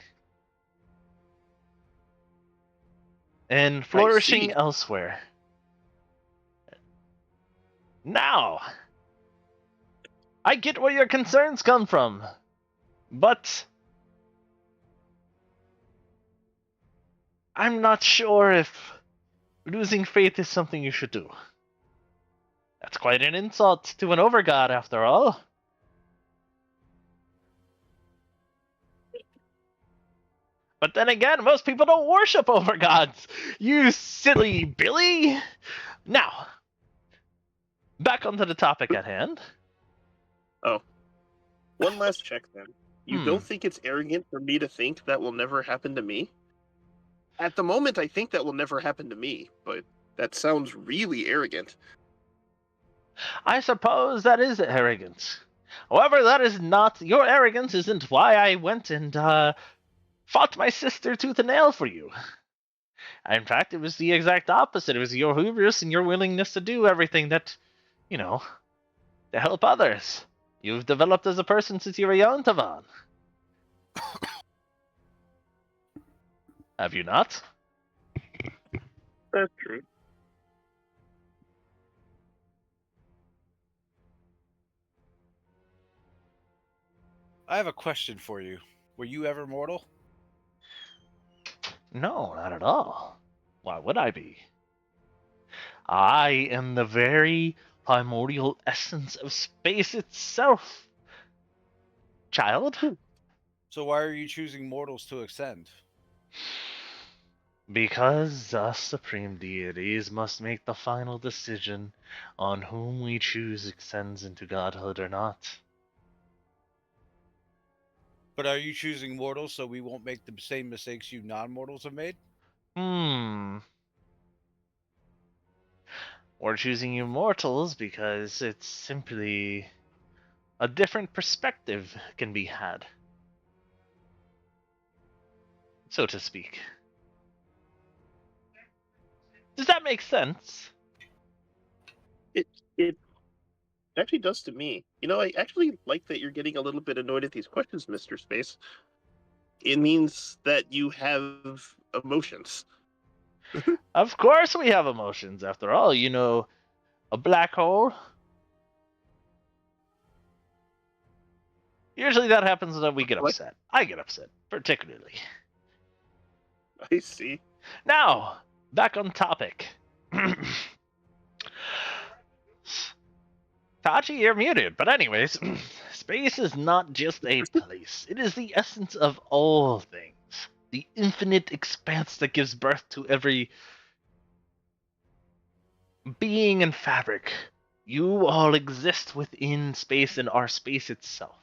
S1: and flourishing elsewhere. Now, I get where your concerns come from, but I'm not sure if losing faith is something you should do. That's quite an insult to an overgod, after all. But then again, most people don't worship overgods, you silly Billy! Now, back onto the topic at hand.
S5: Oh. One last check then. You don't think it's arrogant for me to think that will never happen to me? At the moment, I think that will never happen to me, but that sounds really arrogant.
S1: I suppose that is arrogance. However, that is not... Your arrogance isn't why I went and fought my sister tooth and nail for you. In fact, it was the exact opposite. It was your hubris and your willingness to do everything that, to help others. You've developed as a person since you were young, Tavon. Have you not?
S5: That's true.
S3: I have a question for you. Were you ever mortal?
S1: No, not at all. Why would I be? I am the very primordial essence of space itself. Child?
S3: So why are you choosing mortals to ascend?
S1: Because us supreme deities must make the final decision on whom we choose ascends into godhood or not.
S3: But are you choosing mortals so we won't make the same mistakes you non-mortals have made?
S1: We're choosing immortals because it's simply a different perspective can be had, so to speak. Does that make sense?
S5: It actually does to me. I actually like that you're getting a little bit annoyed at these questions, Mr. Space. It means that you have emotions.
S1: Of course we have emotions, after all. A black hole. Usually that happens when we get upset. I get upset, particularly.
S5: I see.
S1: Now, back on topic. Tachi, you're muted. But anyways, space is not just a place. It is the essence of all things. The infinite expanse that gives birth to every being and fabric. You all exist within space and are space itself.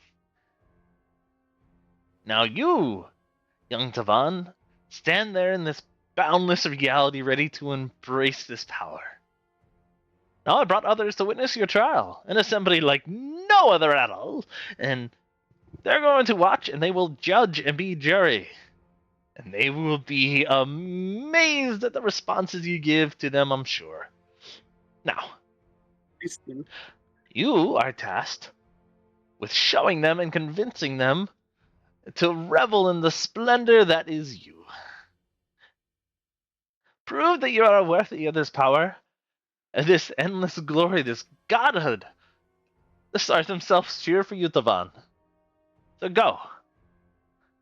S1: Now you, young Tavan, stand there in this boundless reality ready to embrace this power. Now I brought others to witness your trial, an assembly like no other at all, and they're going to watch and they will judge and be jury. And they will be amazed at the responses you give to them, I'm sure. Now, you are tasked with showing them and convincing them to revel in the splendor that is you. Prove that you are worthy of this power, and this endless glory, this godhood. The stars themselves cheer for you, Tavan. So go.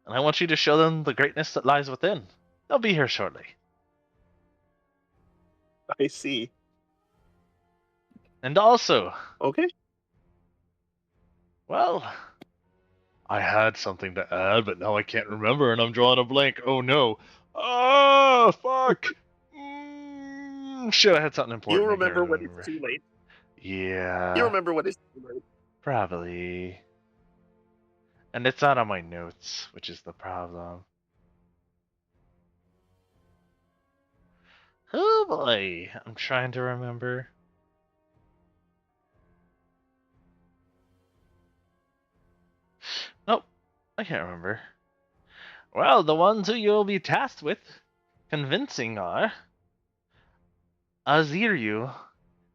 S1: And I want you to show them the greatness that lies within. They'll be here shortly.
S5: I see.
S1: And also...
S5: Okay.
S1: Well, I had something to add, but now I can't remember and I'm drawing a blank. Oh no. Oh, fuck! Shit, I had something important.
S5: You'll remember when it's too late.
S1: Yeah.
S5: You'll remember when it's too late.
S1: Probably. And it's not on my notes, which is the problem. Oh boy, I'm trying to remember. Nope, I can't remember. Well, the ones who you'll be tasked with convincing are Aziryu,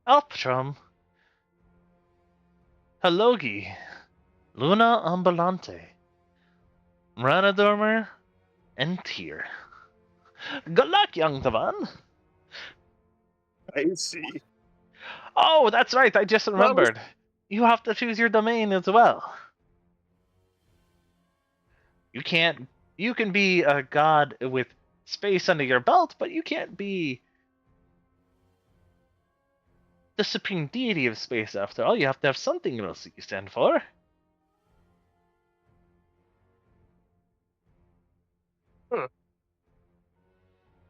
S1: Alptrum, Halogi, Luna Ambulante, Ranadormer, and Tyr. Good luck, young Tavan.
S5: I see.
S1: Oh, that's right, I just remembered. You have to choose your domain as well. You can be a god with space under your belt, but you can't be the supreme deity of space after all. You have to have something else that you stand for.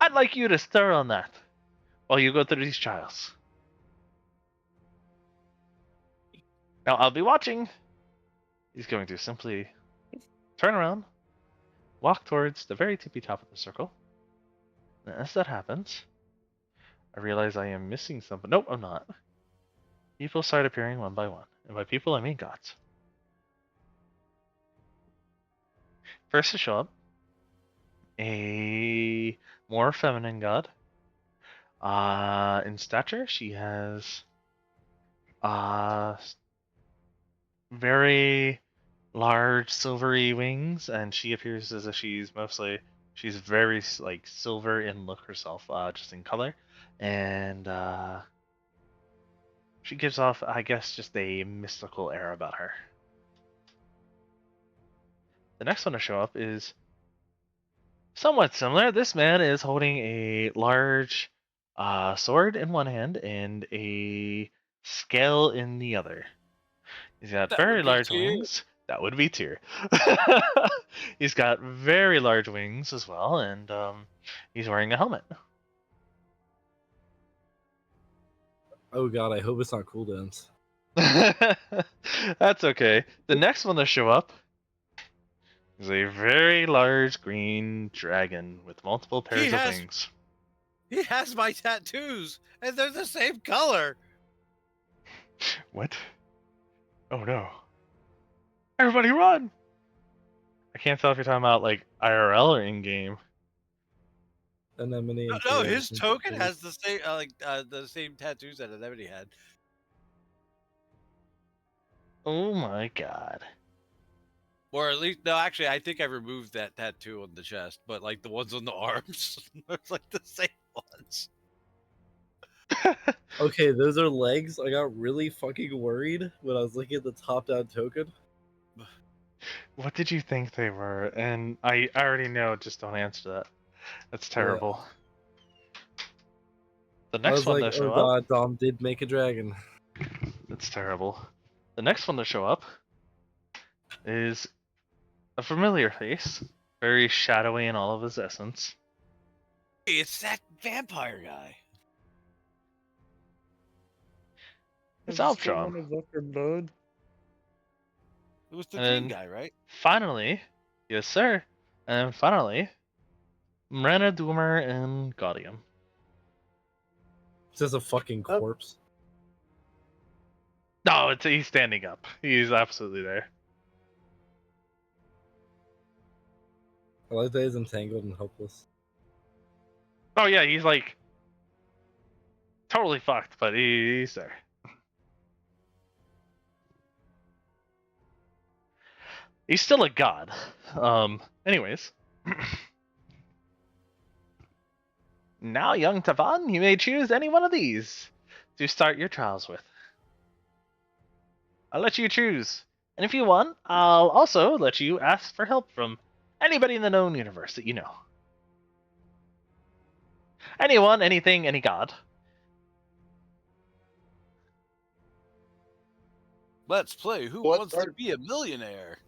S1: I'd like you to stir on that while you go through these trials. Now, I'll be watching. He's going to simply turn around, walk towards the very tippy top of the circle. And as that happens, I realize I am missing something. Nope, I'm not. People start appearing one by one. And by people, I mean gods. First to show up, a more feminine god. In stature, she has very large silvery wings, and she appears as if she's very like silver in look herself, just in color, and she gives off, I guess, just a mystical air about her. The next one to show up is somewhat similar. This man is holding a large sword in one hand and a scale in the other. He's got very large wings, That would be Tyr. He's got very large wings as well, and he's wearing a helmet.
S2: Oh god, I hope it's not cooldowns.
S1: That's okay. The next one to show up is a very large green dragon with multiple pairs of wings.
S3: He has my tattoos, and they're the same color.
S1: What? Oh no. Everybody run! I can't tell if you're talking about like IRL or in-game.
S2: Anemone.
S3: No, his token has the same the same tattoos that Anemone had.
S1: Oh my god.
S3: Or at least, no, actually, I think I removed that tattoo on the chest, but like the ones on the arms, it's like the same ones.
S2: Okay, those are legs. I got really fucking worried when I was looking at the top-down token.
S1: What did you think they were? And I already know, just don't answer that. That's terrible.
S2: Yeah.
S1: The
S2: I
S1: next
S2: was
S1: one
S2: like,
S1: to show
S2: oh god,
S1: up.
S2: Dom did make a dragon.
S1: That's terrible. The next one to show up is a familiar face, very shadowy in all of his essence.
S3: Hey, it's that vampire guy.
S1: It's
S6: I just don't
S1: Alptron.
S6: wanna look for blood.
S3: It was the
S1: And
S3: green guy, right?
S1: finally, yes sir, and finally, Mrena, Doomer, and Gaudium.
S2: It's just a fucking corpse.
S1: No, he's standing up. He's absolutely there.
S2: I like that he's entangled and helpless.
S1: Oh yeah, he's like totally fucked, but he's there. He's still a god. Anyways. Now, young Tavan, you may choose any one of these to start your trials with. I'll let you choose. And if you want, I'll also let you ask for help from anybody in the known universe that you know. Anyone, anything, any god.
S3: Let's play Who Wants to Be a Millionaire?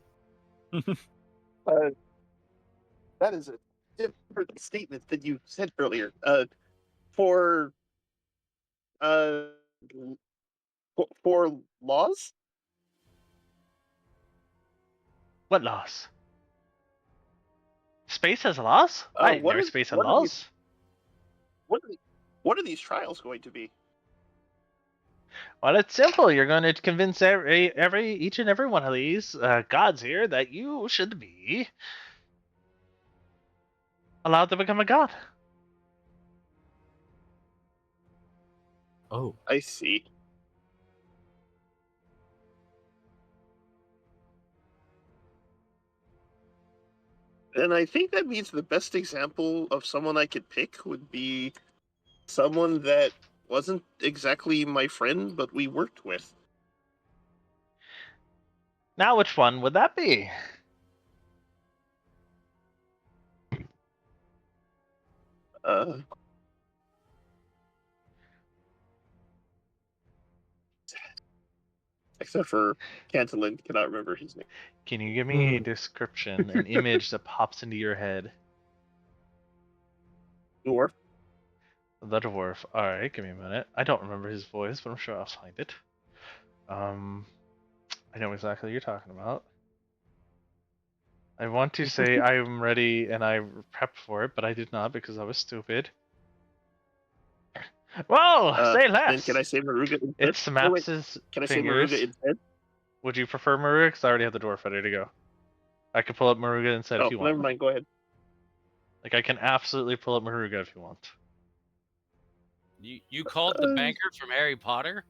S5: That is a different statement than you said earlier. For laws?
S1: What laws? Space has laws? I didn't know space had laws.
S5: What are these trials going to be?
S1: Well, it's simple. You're going to convince each and every one of these gods here that you should be allowed to become a god.
S2: Oh,
S5: I see. And I think that means the best example of someone I could pick would be someone that wasn't exactly my friend, but we worked with.
S1: Now, which one would that be?
S5: Except for Cantillon, cannot remember his name.
S1: Can you give me a description, an image that pops into your head?
S5: Dwarf.
S1: The dwarf. Alright, give me a minute. I don't remember his voice, but I'm sure I'll find it. I know exactly what you're talking about. I want to say I'm ready and I prepped for it, but I did not because I was stupid. Whoa! Say less!
S5: Then can I say Maruga instead?
S1: It snaps his
S5: Can I
S1: fingers.
S5: say Maruga instead?
S1: Would you prefer Maruga? Because I already have the dwarf ready to go. I can pull up Maruga instead if you want.
S5: Never mind, go ahead.
S1: Like, I can absolutely pull up Maruga if you want.
S3: You called the banker from Harry Potter?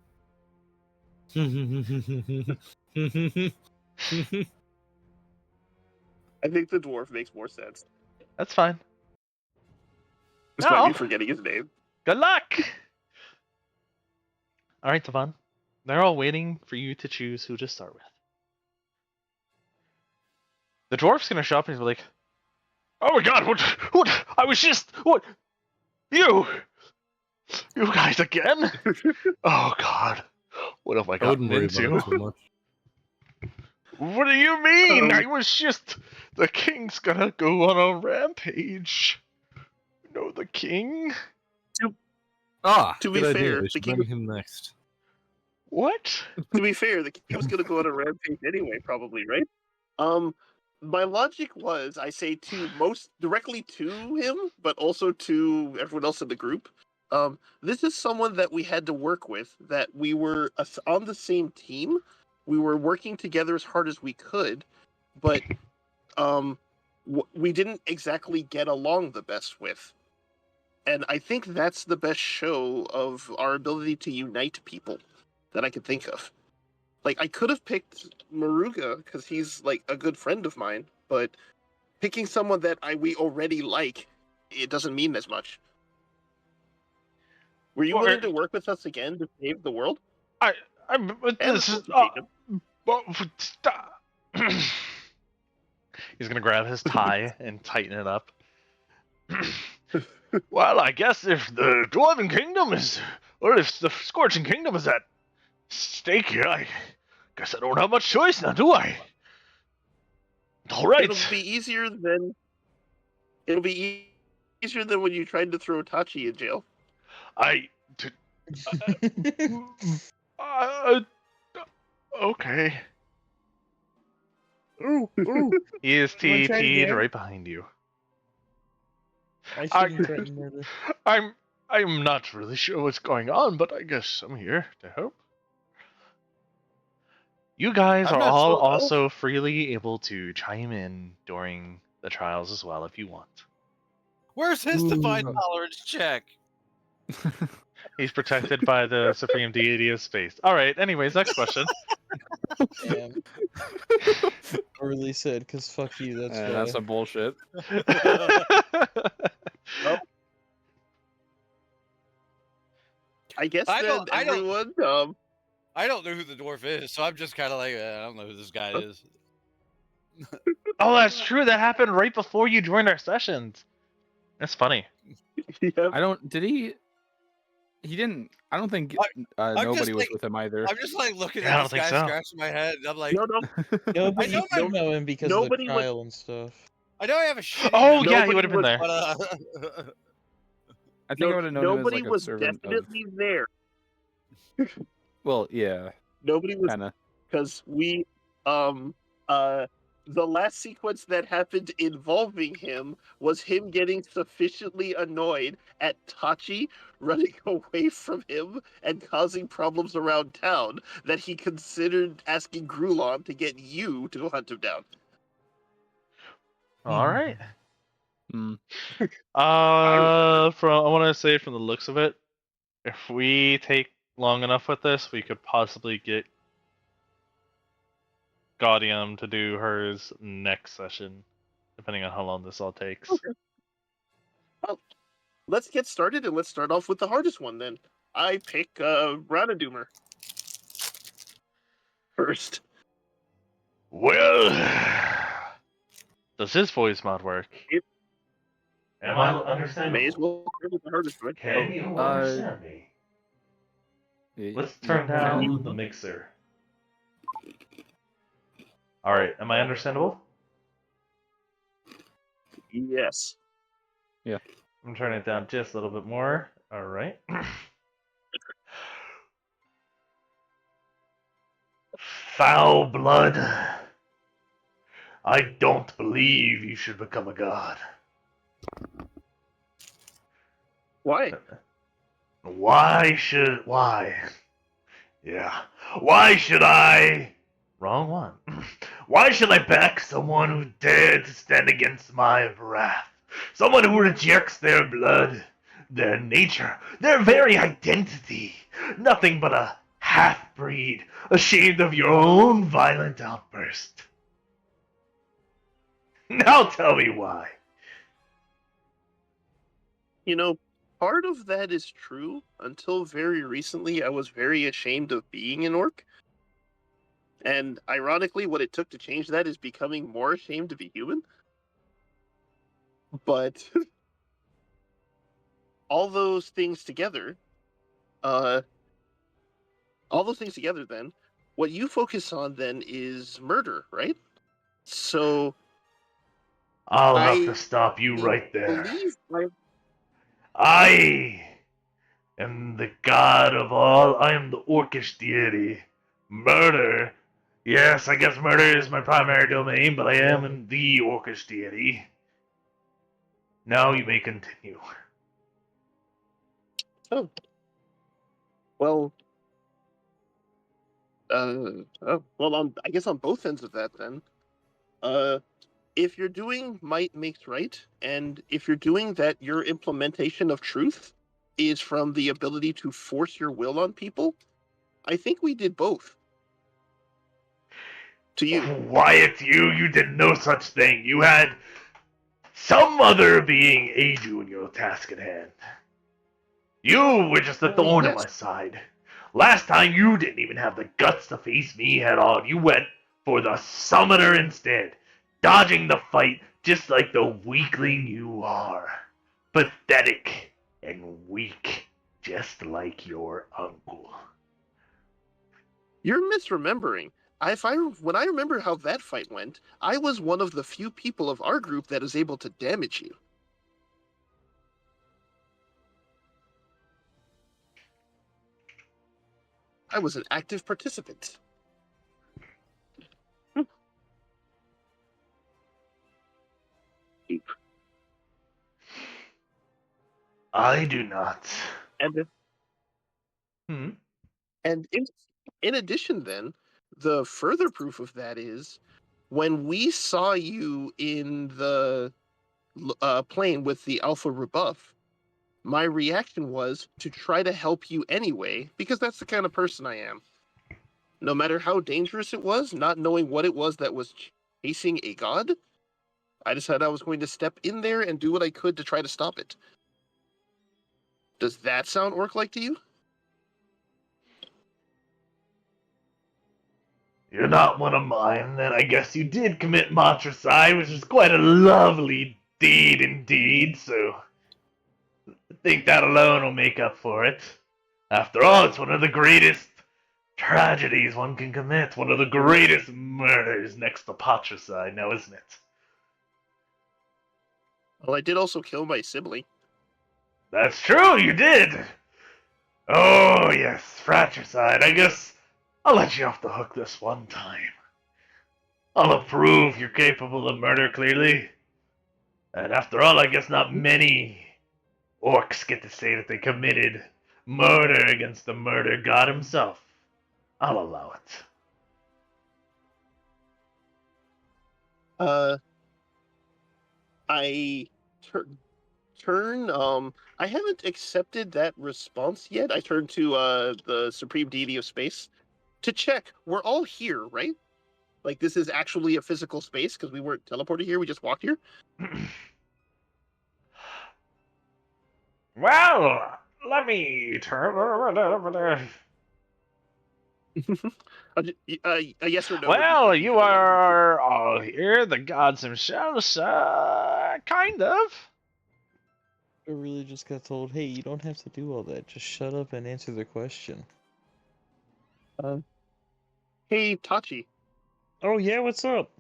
S5: I think the dwarf makes more sense.
S1: That's fine.
S5: Despite me forgetting his name.
S1: Good luck! Alright, Tavan. They're all waiting for you to choose who to start with. The dwarf's gonna show up and he's like, oh my god, what, I was just, what, you guys again? Oh god, what have I gotten into? What do you mean?
S5: Um,
S1: I was just... The king's gonna go on a rampage. No, the king?
S2: Ah,
S5: To
S2: good
S5: be
S2: idea.
S5: fair,
S2: We
S5: the
S2: should
S5: king.
S2: bring him next.
S1: What?
S5: To be fair, the king was going to go on a rampage anyway, probably, right? My logic was I say to most directly to him, but also to everyone else in the group. This is someone that we had to work with. That we were on the same team. We were working together as hard as we could, but we didn't exactly get along the best with. And I think that's the best show of our ability to unite people that I could think of. Like, I could have picked Maruga because he's like a good friend of mine, but picking someone that we already like, it doesn't mean as much. Were you willing to work with us again to save the world?
S1: I'm.
S5: And
S1: This
S5: of
S1: is.
S5: course,
S1: Stop. He's gonna grab his tie and tighten it up. Well, I guess if the Dwarven Kingdom is, or if the Scorching Kingdom is at stake here, I guess I don't have much choice now, do I? All right.
S5: It'll be easier than when you tried to throw Tachi in jail.
S1: Okay.
S6: Ooh.
S1: He is
S6: Wanna try
S1: TP'd
S6: again?
S1: right behind you.
S6: I shouldn't threaten murder.
S1: I'm not really sure what's going on, but I guess I'm here to help. You guys
S3: I'm
S1: are
S3: not
S1: all
S3: sure, though.
S1: also freely able to chime in during the trials as well if you want.
S3: Where's his divine tolerance check?
S1: He's protected by the supreme deity of space. All right. Anyways, next question.
S9: Damn. Early said, because fuck you, that's why.
S4: That's some bullshit.
S5: Well, I guess
S3: I
S5: then everyone.
S3: I don't know who the dwarf is, so I'm just kind of like, I don't know who this guy is.
S1: Oh, that's true. That happened right before you joined our sessions. That's funny.
S5: Yep.
S4: I don't. Did he? He didn't. I don't think nobody was with him either.
S3: I'm just like looking
S1: Yeah, I
S3: at
S1: don't
S3: this
S1: think
S3: guy,
S1: so.
S3: scratching my head, and I'm like,
S5: No.
S9: No, but
S3: I
S9: you
S3: know
S9: do know him because of the
S5: nobody was-
S9: trial and stuff.
S3: I know I have a shitty
S1: Oh,
S3: memory,
S1: yeah, he would have been there.
S3: but
S4: I think I would have known him as
S5: Nobody
S4: like a
S5: was
S4: servant
S5: definitely there.
S4: Well, yeah,
S5: Nobody was
S4: kind of.
S5: because we the last sequence that happened involving him was him getting sufficiently annoyed at Tachi running away from him and causing problems around town that he considered asking Grulon to get you to hunt him down.
S1: All right.
S4: Mm.
S1: I want to say from the looks of it, if we take long enough with this, we could possibly get Gaudium to do hers next session, depending on how long this all takes.
S5: Okay. Well, let's get started and let's start off with the hardest one then. I pick Ranadoomer first.
S1: Well, does his voice mod work? Am I understandable?
S5: May as well start with the hardest one.
S1: Can you understand me? Let's turn down the mixer. Alright, am I understandable?
S5: Yes.
S4: Yeah.
S1: I'm turning it down just a little bit more. Alright. Foul blood. I don't believe you should become a god.
S5: Why?
S1: Why? Yeah. Why should I? Wrong one. Why should I back someone who dared to stand against my wrath? Someone who rejects their blood, their nature, their very identity. Nothing but a half-breed, ashamed of your own violent outburst. Now tell me why.
S5: You know, part of that is true. Until very recently, I was very ashamed of being an orc. And ironically, what it took to change that is becoming more ashamed to be human. But all those things together then, what you focus on then is murder, right? So
S12: I'll have
S5: I
S12: to stop you right there.
S5: believe
S12: I am the god of all. I am the orcish deity. Murder. Yes, I guess murder is my primary domain, but I am the orcish deity. Now you may continue.
S5: Oh. Well, I guess on both ends of that then. If you're doing might makes right, and if you're doing that, your implementation of truth is from the ability to force your will on people, I think we did both. To you.
S12: Quiet, you did no such thing. You had some other being aid you in your task at hand. You were just a thorn in my side. Last time you didn't even have the guts to face me head on. You went for the summoner instead, dodging the fight just like the weakling you are. Pathetic and weak, just like your uncle.
S5: You're misremembering. When I remember how that fight went, I was one of the few people of our group that is able to damage you. I was an active participant.
S12: I do not.
S5: And in addition, then, the further proof of that is when we saw you in the plane with the Alpha rebuff, my reaction was to try to help you anyway, because that's the kind of person I am. No matter how dangerous it was, not knowing what it was that was chasing a god, I decided I was going to step in there and do what I could to try to stop it. Does that sound orc-like to you?
S12: You're not one of mine, then I guess you did commit matricide, which is quite a lovely deed indeed, so I think that alone will make up for it. After all, it's one of the greatest tragedies one can commit, one of the greatest murders next to patricide, now isn't it?
S5: Well, I did also kill my sibling.
S12: That's true, you did! Oh, yes, fratricide. I guess I'll let you off the hook this one time. I'll approve you're capable of murder, clearly. And after all, I guess not many orcs get to say that they committed murder against the murder god himself. I'll allow it.
S5: I turn. I haven't accepted that response yet. I turn to the Supreme Deity of Space to check. We're all here, right? Like this is actually a physical space because we weren't teleported here. We just walked here.
S12: Well, let me turn over there.
S5: Yes or no?
S12: Well, you are all here, the gods themselves, kind of.
S9: I really just got told, hey, you don't have to do all that. Just shut up and answer the question.
S5: Hey, Tachi.
S6: Oh, yeah, what's up?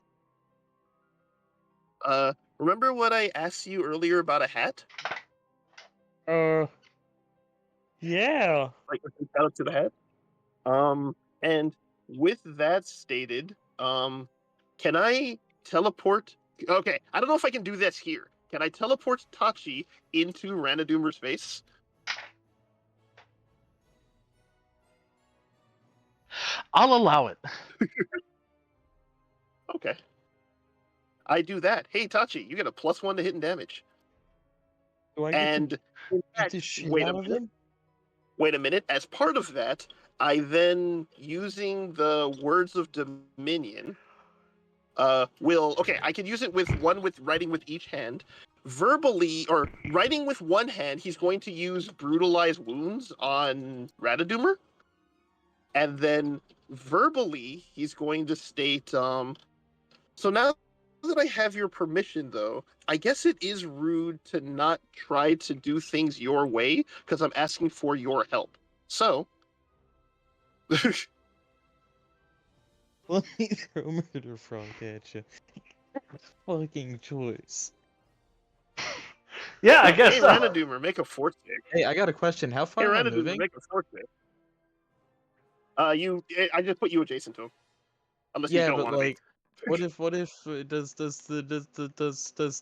S5: Remember what I asked you earlier about a hat?
S6: Yeah.
S5: Like, shout out to the hat. And with that stated, can I teleport? Okay, I don't know if I can do this here. Can I teleport Tachi into Ranadoomer space?
S1: I'll allow it.
S5: Okay. I do that. Hey, Tachi, you get a +1 to hit and damage.
S9: Do I
S5: and in fact, wait a minute. As part of that, I then, using the words of Dominion, I can use it with writing with each hand. Verbally, or writing with one hand, he's going to use Brutalize Wounds on Radadoomer. And then verbally, he's going to state, so now that I have your permission, though, I guess it is rude to not try to do things your way, because I'm asking for your help. So,
S9: Let me throw Murder Frog at you. Fucking choice.
S12: Yeah, I guess
S5: Hey,
S12: so.
S5: Ranadoomer, make a fort save.
S9: Hey, I got a question. How
S5: Hey,
S9: far am I
S5: Ranadoomer,
S9: moving?
S5: make a fort save. I just put you adjacent to him. Unless you
S9: Yeah,
S5: don't
S9: but
S5: want to
S9: like, what if does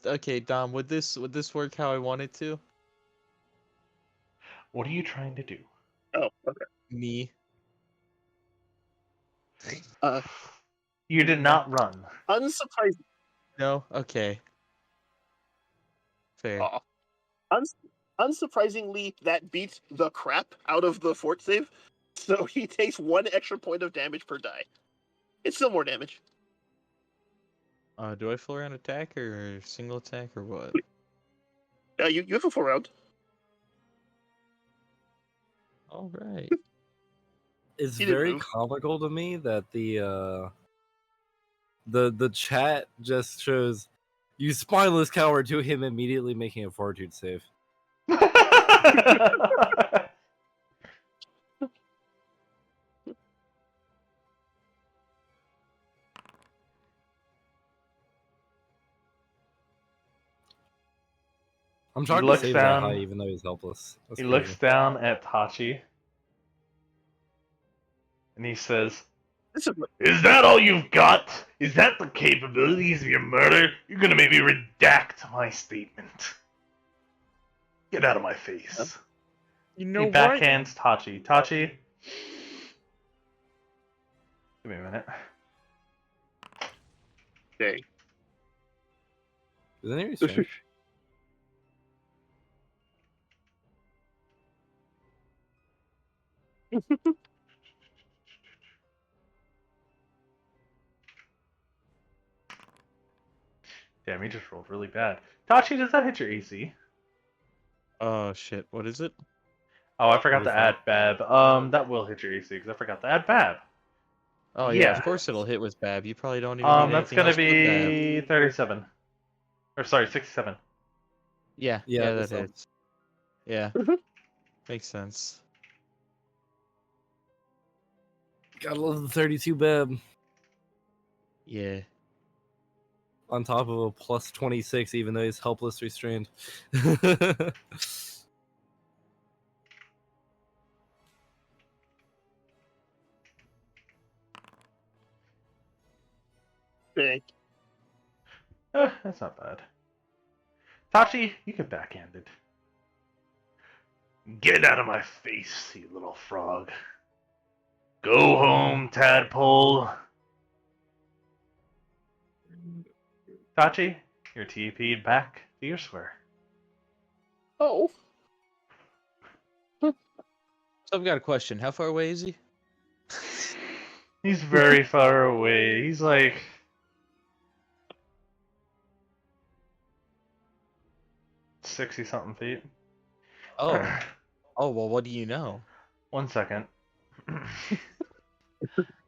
S9: okay, Dom, would this work how I want it to?
S12: What are you trying to do?
S5: be. Oh, okay.
S9: Me.
S12: You did not run.
S5: Unsurprising.
S9: No? Okay. Fair.
S5: Aw. Unsurprisingly, that beats the crap out of the fort save, so he takes 1 extra point of damage per die. It's still more damage.
S9: Do I full round attack or single attack or what?
S5: You have a full round.
S9: All right.
S2: It's
S5: He didn't
S2: very
S5: move.
S2: comical to me that the chat just shows you spineless coward to him immediately making a fortitude save. I'm trying to
S12: looks
S2: save
S12: down-
S2: that high even though he's helpless. That's
S12: He
S2: crazy.
S12: looks down at Tachi. And he says, Is that all you've got? Is that the capabilities of your murder? You're gonna make me redact my statement. Get out of my face.
S6: You know
S12: He
S6: what?
S12: backhands Tachi. Tachi? Give me a minute.
S5: Okay.
S2: Is any strange?
S12: Damn, he just rolled really bad. Tachi, does that hit your AC?
S9: Oh shit, what is it?
S12: Oh, I forgot to add Bab. That will hit your AC because I forgot to add Bab.
S9: Oh yeah, of course it'll hit with Bab. You probably don't even need
S12: That's
S9: anything
S12: gonna
S9: else but Bab.
S12: be 37. Or sorry, 67.
S9: Yeah,
S2: Yeah,
S9: that
S2: that's all.
S9: hits. Yeah. Makes sense.
S2: Gotta love the 32 Beb.
S9: Yeah.
S2: On top of a plus 26, even though he's helpless restrained.
S5: Okay.
S12: That's not bad. Tachi, you get backhanded. Get out of my face, you little frog. Go home, tadpole. Tachi, you're TP'd back to your square.
S5: Oh.
S9: So I've got a question. How far away is he?
S12: He's very far away. He's like 60-something feet.
S9: Oh. Oh, well, what do you know?
S12: 1 second.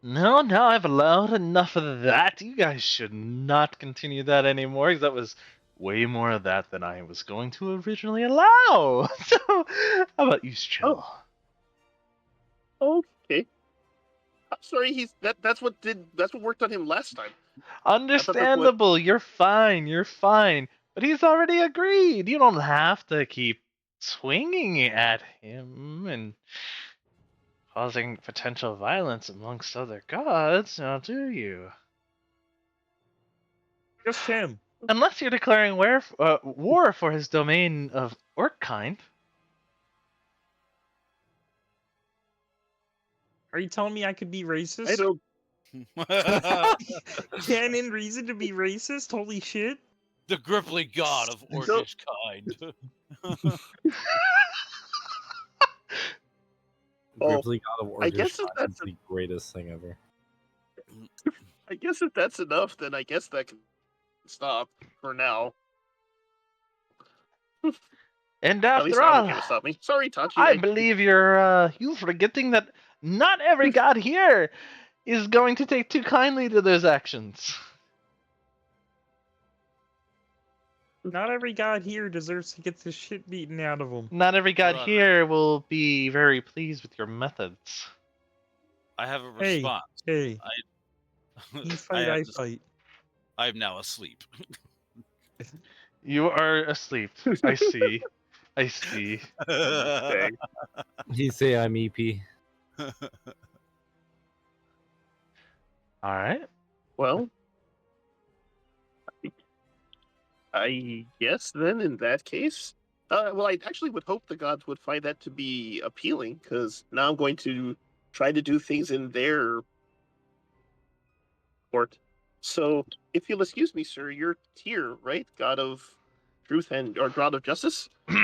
S1: No, I've allowed enough of that. You guys should not continue that anymore, because that was way more of that than I was going to originally allow. So, how about you chill?
S5: Okay. I'm sorry, that's what worked on him last time.
S1: Understandable. You're fine. But he's already agreed. You don't have to keep swinging at him and causing potential violence amongst other gods, now do you?
S6: Just him.
S1: Unless you're declaring war for his domain of orc kind.
S6: Are you telling me I could be racist?
S5: I don't.
S6: Canon reason to be racist? Holy shit.
S3: The Gripply god of orcish kind.
S2: Gripply God of
S5: I guess
S2: Orcish
S5: if
S2: Kind
S5: that's
S2: is the greatest thing ever.
S5: I guess if that's enough, then I guess that can stop for now.
S1: And
S5: At least
S1: after
S5: I'm
S1: all,
S5: okay to stop me. Sorry, Tachi.
S1: I believe you're forgetting that not every god here is going to take too kindly to those actions.
S6: Not every god here deserves to get the shit beaten out of him.
S1: Not every god here will be very pleased with your methods.
S3: I have a
S6: Hey,
S3: response.
S6: hey. You fight, I fight.
S3: I'm now asleep.
S1: You are asleep. I see. I see.
S5: Dang.
S2: He say I'm EP.
S1: All right.
S5: Well, I guess then in that case, well, I actually would hope the gods would find that to be appealing, because now I'm going to try to do things in their court. So, if you'll excuse me, sir, you're Tyr, right? God of truth or God of justice?
S6: I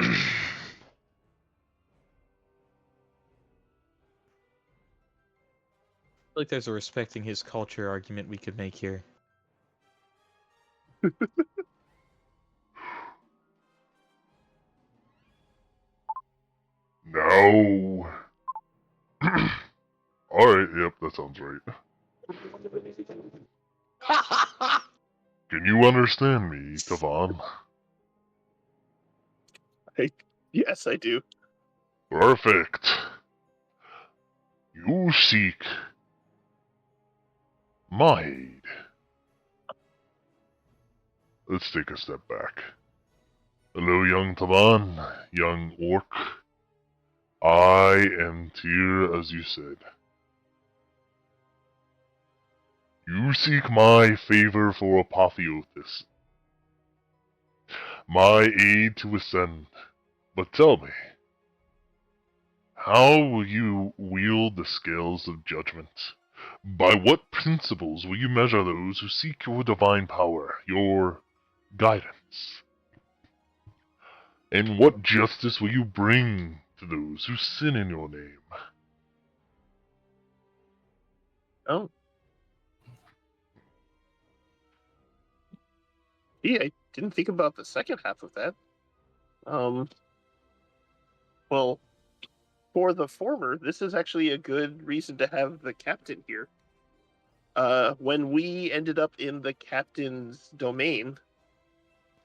S6: feel like there's a respecting his culture argument we could make here.
S8: No. Alright, yep, that sounds right. Can you understand me, Tavan?
S5: Yes, I do.
S8: Perfect. You seek my aid. Let's take a step back. Hello, young Tavan, young orc. I am Tyr, as you said. You seek my favor for Apotheosis. My aid to ascend. But tell me, how will you wield the scales of judgment? By what principles will you measure those who seek your divine power, your guidance? And what justice will you bring to those who sin in your name?
S5: Oh. Yeah, I didn't think about the second half of that. Well, for the former, this is actually a good reason to have the captain here. When we ended up in the captain's domain,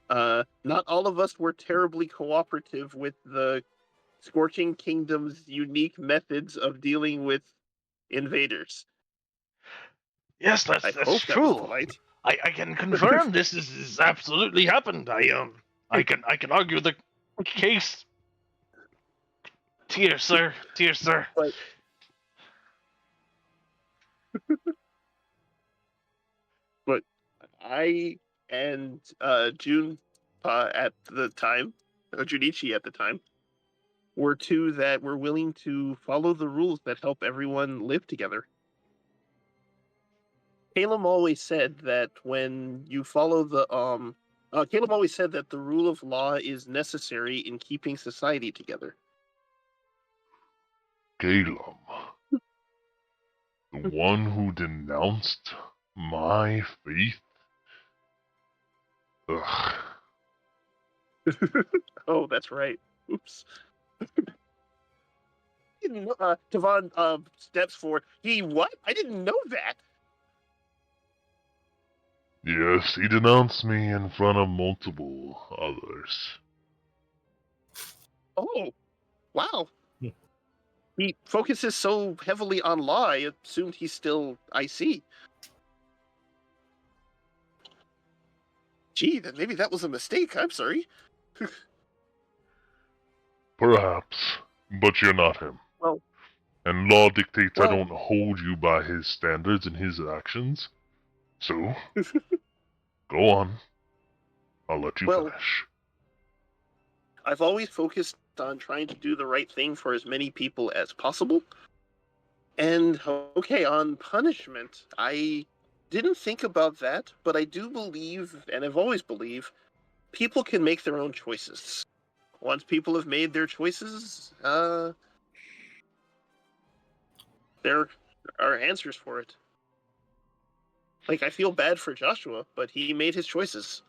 S5: not all of us were terribly cooperative with the Scorching Kingdom's unique methods of dealing with invaders.
S12: Yes, that's
S5: hope that
S12: true.
S5: was polite.
S12: I can confirm this is absolutely happened. I can argue the case. Tear, sir. Tear, sir.
S5: But but I and Jun at the time, Junichi at the time, were two that were willing to follow the rules that help everyone live together. Caleb always said that when you follow the Caleb always said that the rule of law is necessary in keeping society together.
S8: Caleb, the one who denounced my faith? Ugh.
S5: Oh, that's right. Oops. Tavan steps forward. He what? I didn't know that.
S8: Yes, he denounced me in front of multiple others.
S5: Oh, wow. He focuses so heavily on law, I assumed he's still IC. Gee, then maybe that was a mistake. I'm sorry.
S8: Perhaps, but you're not him.
S5: Well,
S8: And law dictates I
S5: well-
S8: don't hold you by his standards and his actions. So, go on. I'll let you finish.
S5: I've always focused on trying to do the right thing for as many people as possible. And, okay, on punishment, I didn't think about that, but I do believe, and I've always believed, people can make their own choices. Once people have made their choices, there are answers for it. Like, I feel bad for Joshua, but he made his choices.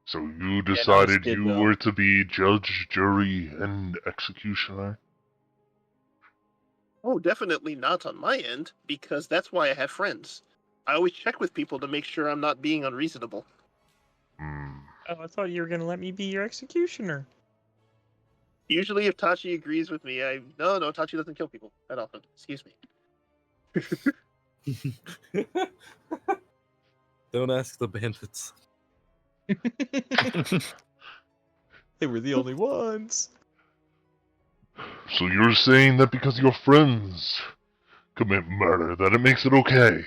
S8: So you decided you were to be judge, jury, and executioner?
S5: Oh, definitely not on my end, because that's why I have friends. I always check with people to make sure I'm not being unreasonable.
S6: Oh, I thought you were gonna let me be your executioner.
S5: Usually if Tachi agrees with me, No, Tachi doesn't kill people that often. Excuse me.
S2: Don't ask the bandits.
S9: They were the only ones.
S8: So you're saying that because your friends commit murder, that it makes it okay?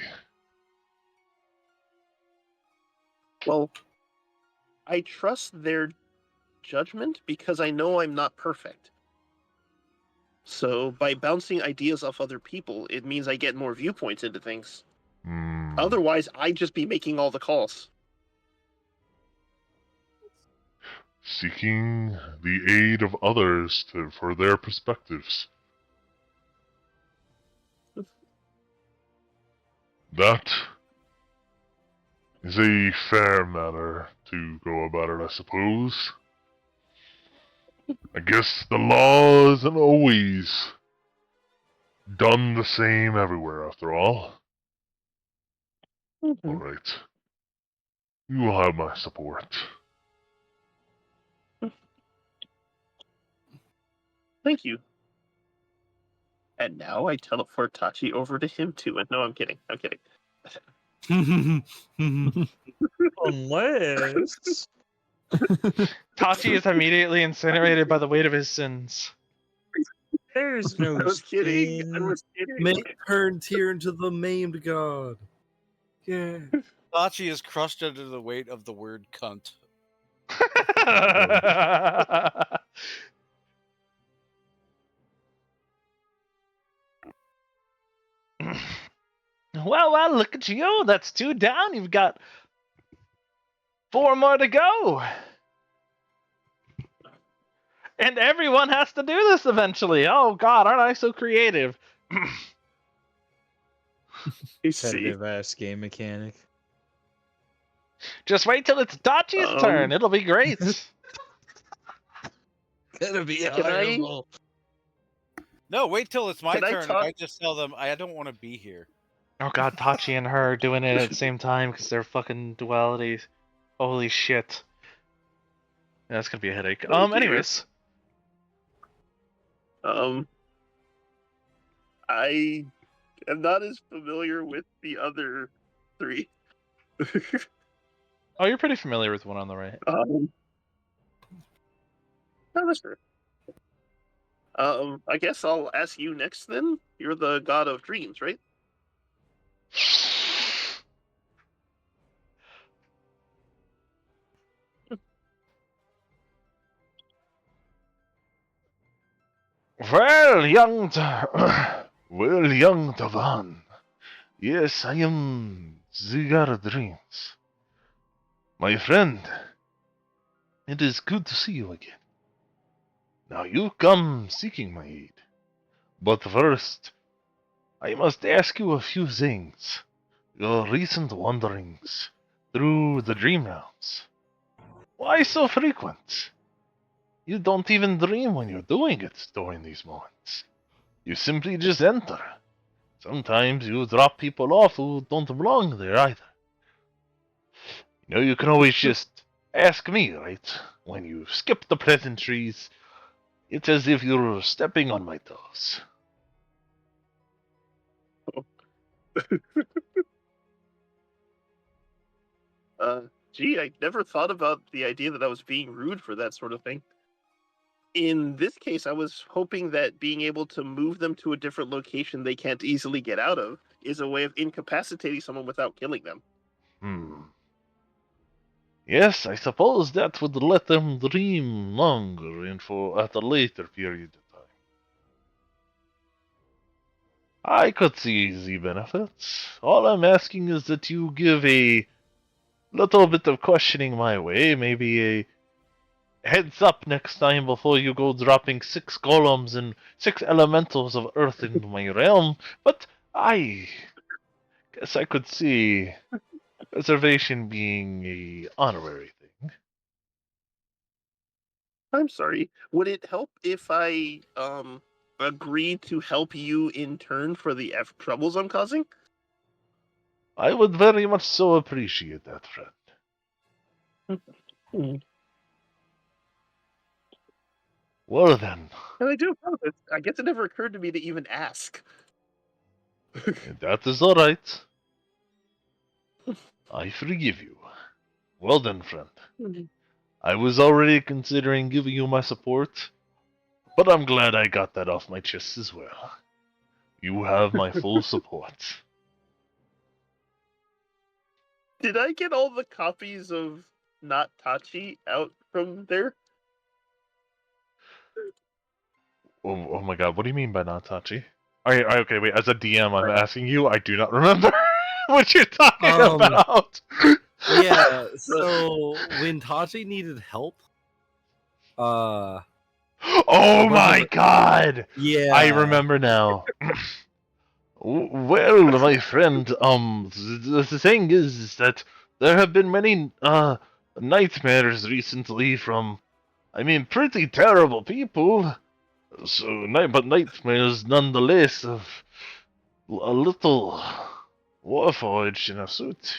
S5: Well, I trust their judgment because I know I'm not perfect. So by bouncing ideas off other people, it means I get more viewpoints into things. Otherwise, I'd just be making all the calls.
S8: Seeking the aid of others for their perspectives. That is a fair manner to go about it, I suppose. I guess the law isn't always done the same everywhere, after all. Alright. You will have my support.
S5: Thank you. And now I teleport Tachi over to him too. And no, I'm kidding. I'm kidding.
S6: Unless
S1: Tachi is immediately incinerated by the weight of his sins.
S6: there's no
S5: I was kidding. I
S6: sin.
S5: was kidding.
S2: Make turn Tyr into the maimed god. Yeah.
S3: Sachi is crushed under the weight of the word cunt.
S1: Well, look at you. That's 2 down. You've got 4 more to go. And everyone has to do this eventually. Oh, God, aren't I so creative?
S9: Competitive ass game mechanic.
S1: Just wait till it's Tachi's turn. It'll be great.
S9: Gonna be
S5: Can I-
S9: horrible.
S3: No, wait till it's my
S5: Can I
S3: turn.
S5: talk-
S3: If I just tell them I don't want to be here.
S1: Oh, God, Tachi and her doing it at the same time because they're fucking dualities. Holy shit. Yeah, that's gonna be a headache.
S5: Oh, dear.
S1: Anyways.
S5: I am not as familiar with the other 3.
S1: Oh, you're pretty familiar with the one on the right.
S5: No, that's fair. I guess I'll ask you next then. You're the god of dreams, right?
S8: Well, young Tavan. Yes, I am the god of dreams. My friend, it is good to see you again. Now you come seeking my aid. But first, I must ask you a few things. Your recent wanderings through the dream realms. Why so frequent? You don't even dream when you're doing it during these moments. You simply just enter. Sometimes you drop people off who don't belong there either. You know, you can always just ask me, right? When you skip the pleasantries, it's as if you're stepping on my toes.
S5: Gee, I never thought about the idea that I was being rude for that sort of thing. In this case, I was hoping that being able to move them to a different location they can't easily get out of is a way of incapacitating someone without killing them.
S8: Yes, I suppose that would let them dream longer and for at a later period of time. I could see the benefits. All I'm asking is that you give a little bit of questioning my way, maybe a heads up next time before you go dropping 6 golems and 6 elementals of earth into my realm, but I guess I could see preservation being a honorary thing.
S5: I'm sorry. Would it help if I agreed to help you in turn for the troubles I'm causing?
S8: I would very much so appreciate that, friend. Well then.
S5: And I do apologize. I guess it never occurred to me to even ask.
S8: That is all right. I forgive you. Well then, friend. I was already considering giving you my support, but I'm glad I got that off my chest as well. You have my full support.
S5: Did I get all the copies of Not Tachi out from there?
S8: Oh my god, what do you mean by not touchy? Okay, wait, as a DM, I'm asking you, I do not remember what you're talking about.
S2: Yeah, so when Tachi needed help,
S8: oh my god!
S2: Yeah.
S8: I remember now. Well, my friend, the thing is that there have been many, nightmares recently from, pretty terrible people. So, but nightmares nonetheless of a little warforged in a suit.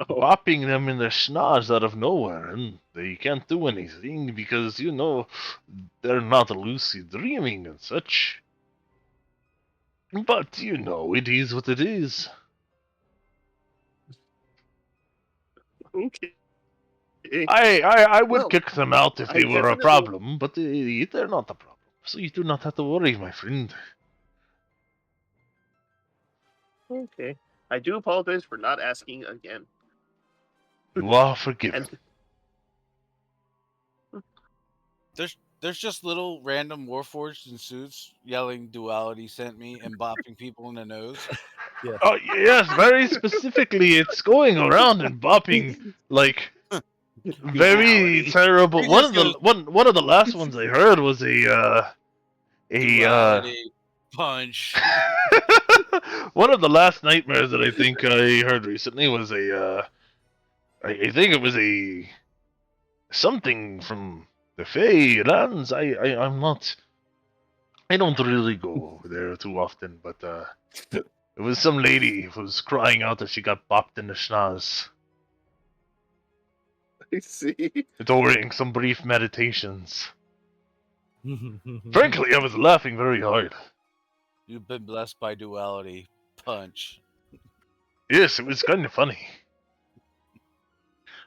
S8: Bopping them in their schnoz out of nowhere, and they can't do anything because, they're not lucid dreaming and such. But, it is what it is.
S5: Okay.
S8: I would
S5: Well,
S8: kick them out if
S5: I
S8: they were a
S5: definitely-
S8: problem, but they're not a problem. So you do not have to worry, my friend.
S5: Okay. I do apologize for not asking again.
S8: You are forgiven.
S3: There's just little random warforged in suits yelling "Duality sent me" and bopping people in the nose.
S2: Yeah.
S8: Oh yes, very specifically, it's going around and bopping like very terrible.
S3: He
S8: One
S3: just
S8: of the last ones I heard was
S3: Duality punch.
S8: one of the last nightmares that I think I heard recently was I think it was something from the Fey lands. I'm not. I don't really go over there too often, but it was some lady who was crying out that she got bopped in the schnoz
S5: I see.
S8: during some brief meditations. Frankly, I was laughing very hard.
S3: You've been blessed by duality. Punch.
S8: Yes, it was kind of funny.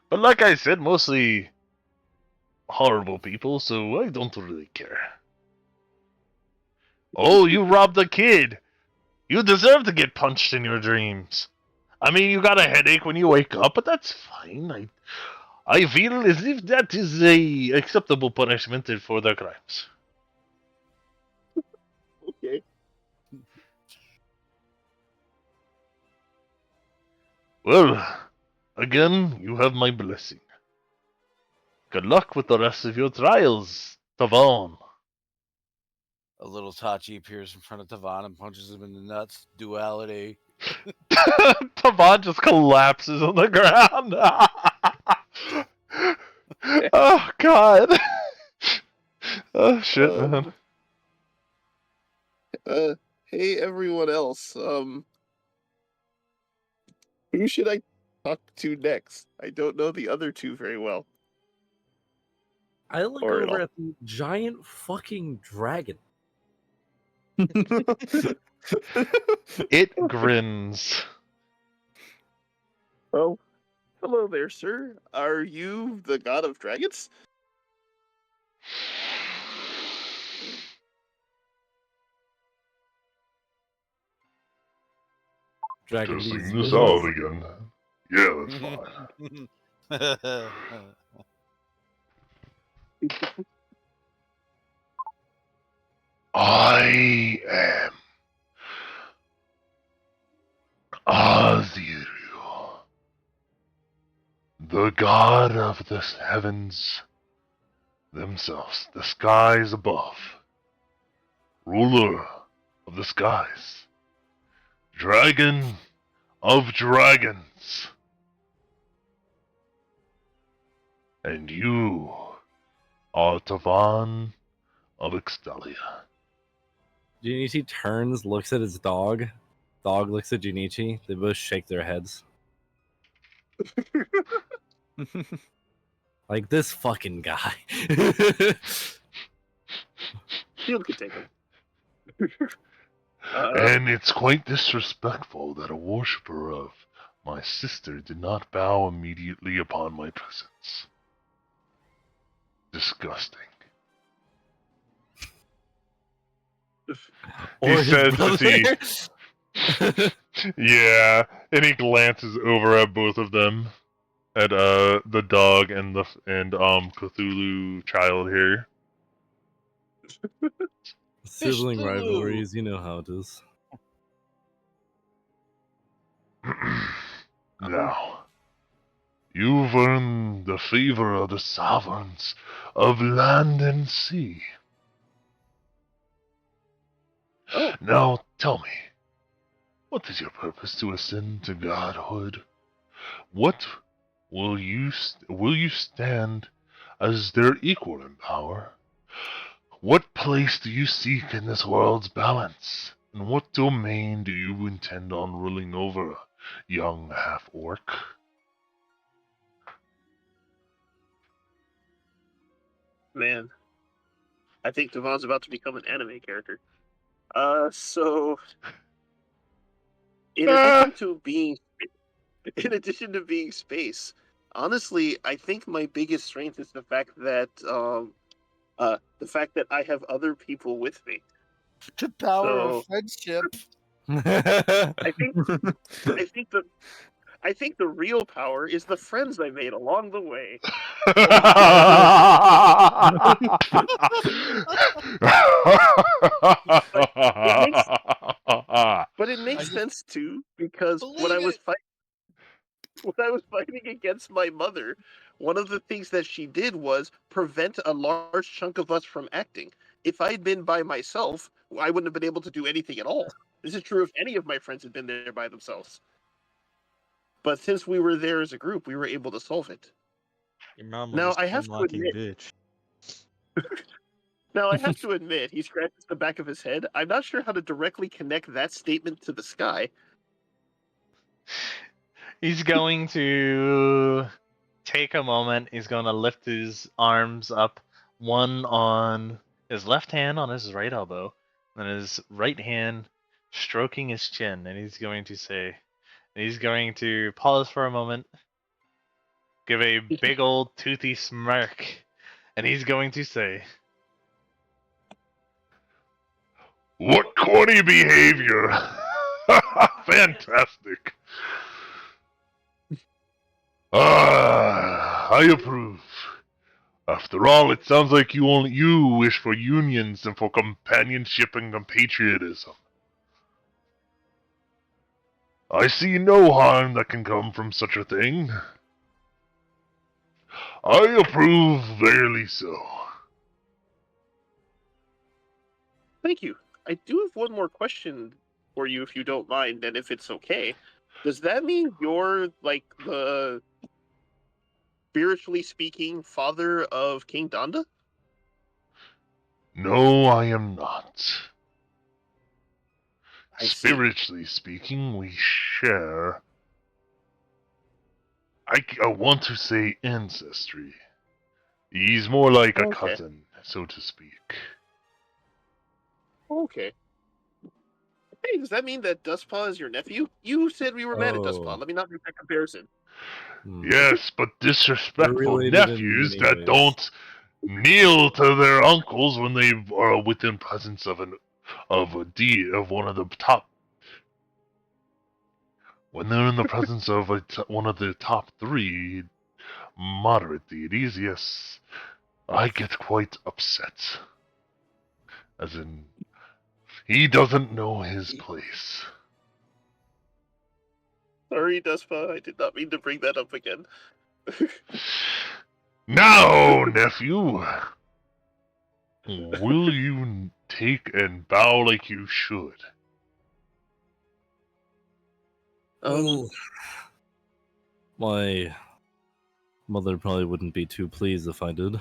S8: But like I said, mostly horrible people, so I don't really care. Oh, you robbed a kid! You deserve to get punched in your dreams. You got a headache when you wake up, but that's fine. I feel as if that is a acceptable punishment for their crimes.
S5: Okay.
S8: Well, again, you have my blessing. Good luck with the rest of your trials, Tavon.
S3: A little Tachi appears in front of Tavan and punches him in the nuts. Duality.
S8: Tavon just collapses on the ground. Oh, God. Oh, shit, man.
S5: Hey, everyone else. Who should I talk to next? I don't know the other two very well.
S2: I look
S5: Or at
S2: over
S5: all.
S2: at the giant fucking dragon.
S8: It grins.
S5: Oh, hello there, sir. Are you the god of dragons?
S2: Dragon
S8: Testing
S2: Beast.
S8: this out again. Yeah, that's fine. I am Aziru, the god of the heavens themselves, the skies above, ruler of the skies, dragon of dragons, and you are Tavan of Extalia.
S2: Junichi turns, looks at his dog. Dog looks at Junichi. They both shake their heads. Like this fucking guy.
S5: Field could take him.
S8: And it's quite disrespectful that a worshipper of my sister did not bow immediately upon my presence. Disgusting.
S2: Or
S8: He
S2: his
S8: says
S2: brother.
S8: as he... Yeah, and he glances over at both of them. At the dog and Cthulhu child here.
S2: Sibling rivalries, you know how it is.
S8: Now, you've earned the favor of the sovereigns of land and sea.
S5: Oh.
S8: Now tell me, what is your purpose to ascend to godhood? What will you stand as their equal in power? What place do you seek in this world's balance? And what domain do you intend on ruling over, young half-orc?
S5: Man, I think Devon's about to become an anime character. So in addition to being space, honestly, I think my biggest strength is the fact that I have other people with me.
S3: The power of friendship.
S5: I think the real power is the friends I made along the way. But it makes sense too, because when I was fighting against my mother, one of the things that she did was prevent a large chunk of us from acting. If I'd been by myself, I wouldn't have been able to do anything at all. This is true if any of my friends had been there by themselves. But since we were there as a group, we were able to solve it.
S9: Your mom
S5: Now
S9: was
S5: I have to
S9: unlocking
S5: admit,
S9: bitch.
S5: Now I have to admit, he scratches the back of his head. I'm not sure how to directly connect that statement to the sky.
S1: He's going to take a moment. He's going to lift his arms up, one on his left hand on his right elbow, and his right hand stroking his chin. And he's going to pause for a moment, give a big old toothy smirk, and he's going to say,
S8: "What corny behavior! Fantastic! I approve. After all, it sounds like you wish for unions and for companionship and compatriotism. I see no harm that can come from such a thing. I approve barely so."
S5: Thank you. I do have one more question for you, if you don't mind, and if it's okay. Does that mean you're, like, the, spiritually speaking, father of King Donda?
S8: No, I am not.
S5: I see.
S8: Spiritually speaking, we share... I want to say ancestry. He's more like a cousin, so to speak.
S5: Okay. Hey, does that mean that Dustpaw is your nephew? You said we were mad at Dustpaw. Let me not make that comparison.
S8: Yes, but disrespectful
S2: related in
S8: nephews
S2: many
S8: that
S2: ways.
S8: don't kneel to their uncles when they are within presence of one of the top. When they're in the presence of one of the top 3 moderate deities, yes, I get quite upset. As in, he doesn't know his place.
S5: Sorry, Dustpaw. I did not mean to bring that up again.
S8: Now, nephew, will you take and bow like you should?
S2: My mother probably wouldn't be too pleased if I did.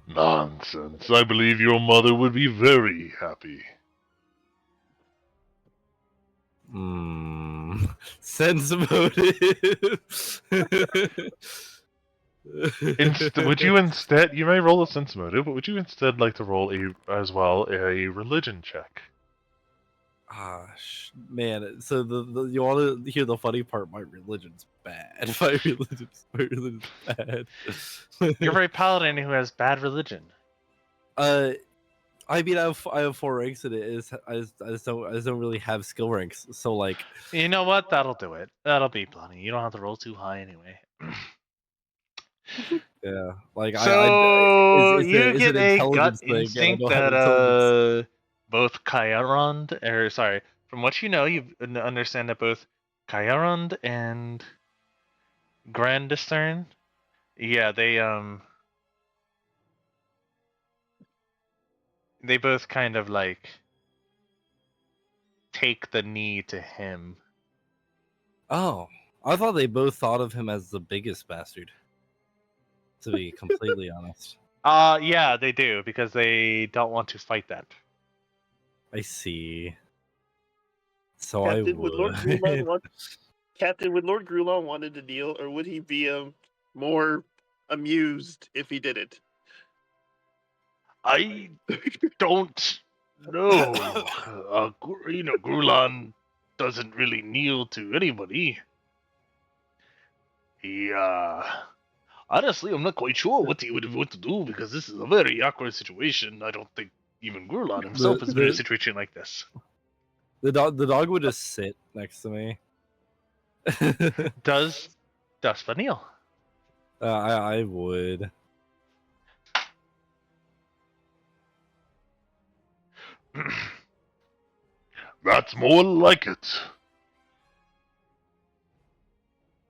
S8: Nonsense. I believe your mother would be very happy.
S2: Sense motive.
S8: Would you instead? You may roll a sense motive, but would you instead like to roll as well a religion check?
S2: Man. So you want to hear the funny part? My religion's bad. My religion's bad.
S1: You're very paladin who has bad religion.
S2: I mean, I have 4 ranks in it. I just don't really have skill ranks. So like,
S1: You know what? That'll do it. That'll be plenty. You don't have to roll too high anyway.
S2: yeah, like
S1: So you
S2: it's
S1: get
S2: an
S1: a gut
S2: intelligence thing, and I
S1: instinct
S2: don't have
S1: that
S2: intelligence.
S1: both Kyrond, or sorry, from what you know, you understand that both Kyrond and Grandistern, yeah, they both kind of like take the knee to him.
S2: Oh, I thought they both thought of him as the biggest bastard. To be completely honest.
S1: Yeah, they do because they don't want to fight that.
S2: I see. So
S5: Captain,
S2: I
S5: would Lord
S2: would.
S5: Grulon want? Captain, would Lord Grulon wanted to deal, or would he be more amused if he did it?
S8: I don't know. Grulon doesn't really kneel to anybody. He, honestly, I'm not quite sure what he would want to do because this is a very awkward situation. I don't think even Grulon himself has been in a situation like this.
S2: The dog would just sit next to me.
S1: Does Duspa kneel?
S2: I would.
S8: That's more like it.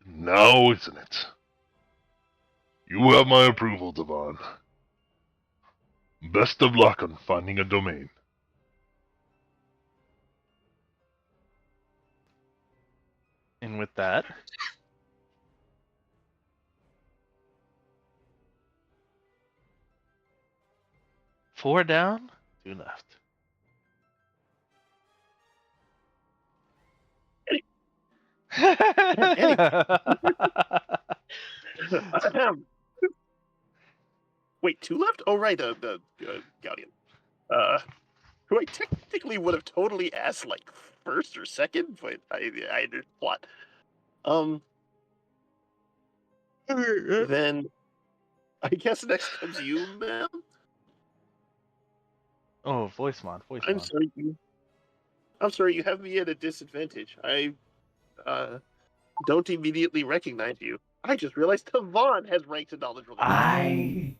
S8: Now, isn't it? You have my approval, Devon. Best of luck on finding a domain.
S1: And with that, four down, 2 left.
S5: Wait, 2 left? Oh, right, the Guardian. Who I technically would have totally asked like first or second, but I did plot. Then I guess next comes you, ma'am.
S1: Oh, voice mod.
S5: I'm sorry. I'm sorry. You have me at a disadvantage. I don't immediately recognize you. I just realized Tavon has ranks in knowledge religion.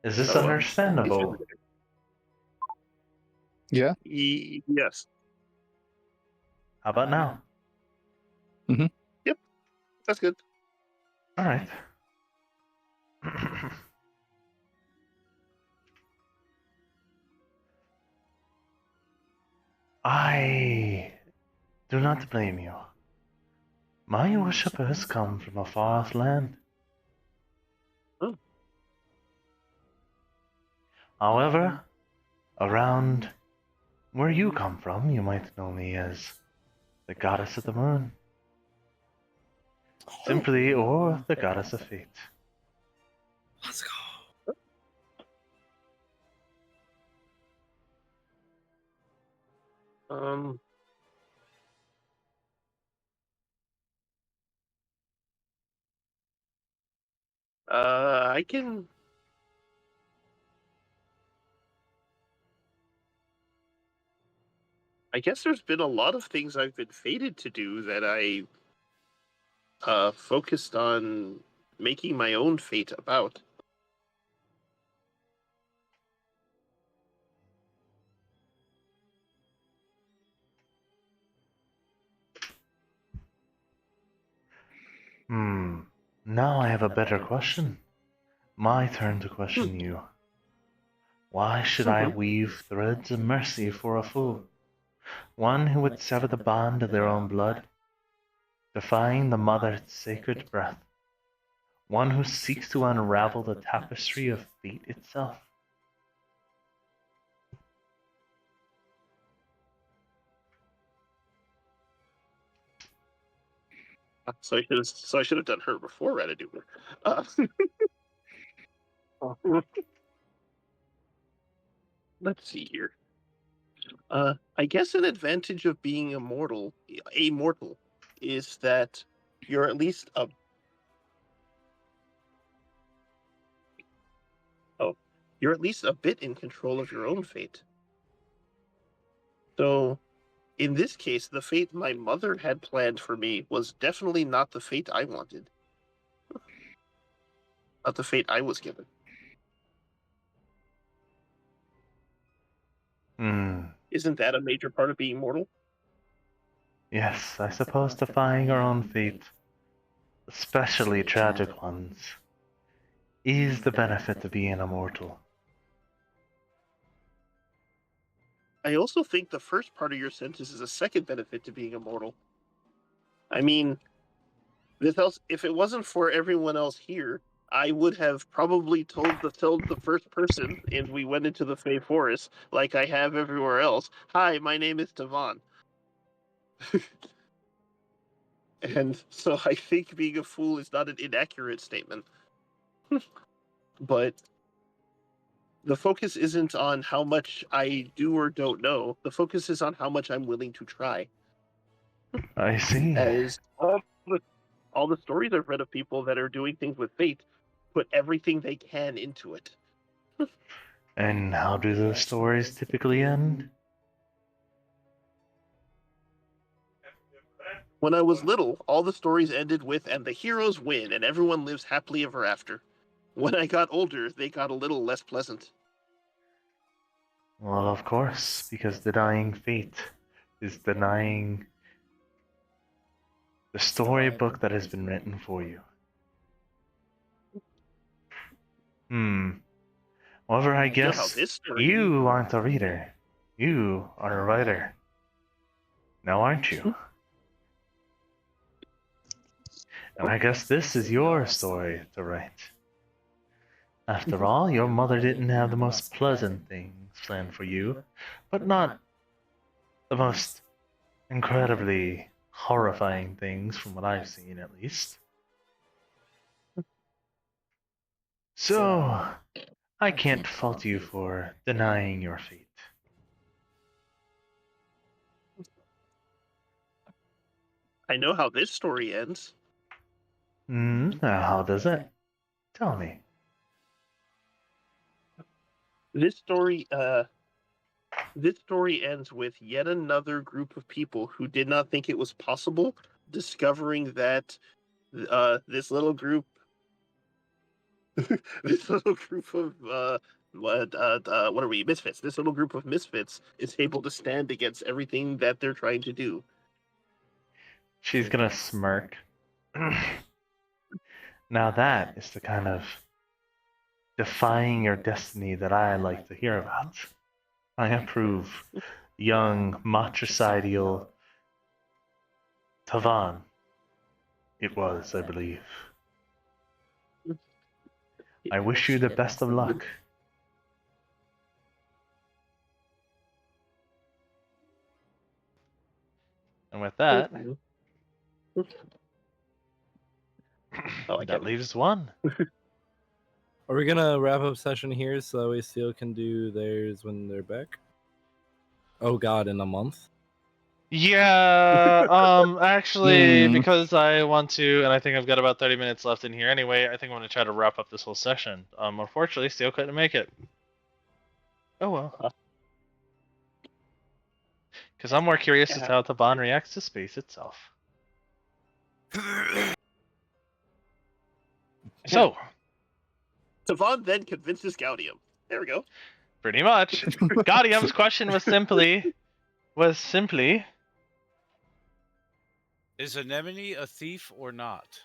S1: Is this understandable?
S4: Yeah.
S5: Yes.
S1: How about now?
S5: Yep. That's good.
S1: All right. I do not blame you. My worshippers come from a far-off land. However, around where you come from, you might know me as the goddess of the moon. Simply, or the goddess of fate.
S2: Let's go.
S5: I can. I guess there's been a lot of things I've been fated to do that I focused on making my own fate about.
S1: Now I have a better question. My turn to question you. Why should I weave threads of mercy for a fool? One who would sever the bond of their own blood, defying the mother's sacred breath. One who seeks to unravel the tapestry of fate itself.
S5: So I should have done her before Rataduber. Let's see here. I guess an advantage of being immortal is that you're at least you're at least a bit in control of your own fate. So, in this case, the fate my mother had planned for me was definitely not the fate I wanted. Not the fate I was given. Isn't that a major part of being mortal?
S8: Yes, I suppose defying our own fate, especially tragic ones, is the benefit of being immortal.
S5: I also think the first part of your sentence is a second benefit to being immortal. I mean, if it wasn't for everyone else here, I would have probably told the first person, and we went into the Fey Forest, like I have everywhere else. Hi, my name is Tavon. And so I think being a fool is not an inaccurate statement. But the focus isn't on how much I do or don't know. The focus is on how much I'm willing to try.
S8: I see.
S5: As all the stories I've read of people that are doing things with fate put everything they can into it.
S8: And how do those stories typically end?
S5: When I was little, all the stories ended with, and the heroes win, and everyone lives happily ever after. When I got older, they got a little less pleasant.
S8: Well, of course, because denying fate is denying the storybook that has been written for you. However, I guess you aren't a reader. You are a writer. Now, aren't you? And I guess this is your story to write. After all, your mother didn't have the most pleasant things planned for you, but not the most incredibly horrifying things from what I've seen, at least. So, I can't fault you for denying your fate.
S5: I know how this story ends.
S8: How does it? Tell me.
S5: This story ends with yet another group of people who did not think it was possible, discovering that this little group this little group of what are we, misfits? This little group of misfits is able to stand against everything that they're trying to do.
S8: She's gonna smirk. Now that is the kind of defying your destiny that I like to hear about. I approve, young matricidal Tavan. It was, I believe. I wish you the best of luck. And with that, that leaves one.
S2: Are we gonna wrap up session here so that way Seal can do theirs when they're back? Oh God, in a month?
S1: Yeah, actually, because I want to, and I think I've got about 30 minutes left in here anyway, I think I'm going to try to wrap up this whole session. Unfortunately, Steel couldn't make it. Oh well. Because I'm more curious as to how Taban reacts to space itself. So.
S5: Tavan then convinces Gaudium. There we go.
S1: Pretty much. Gaudium's question was simply...
S3: Is Anemone a thief or not?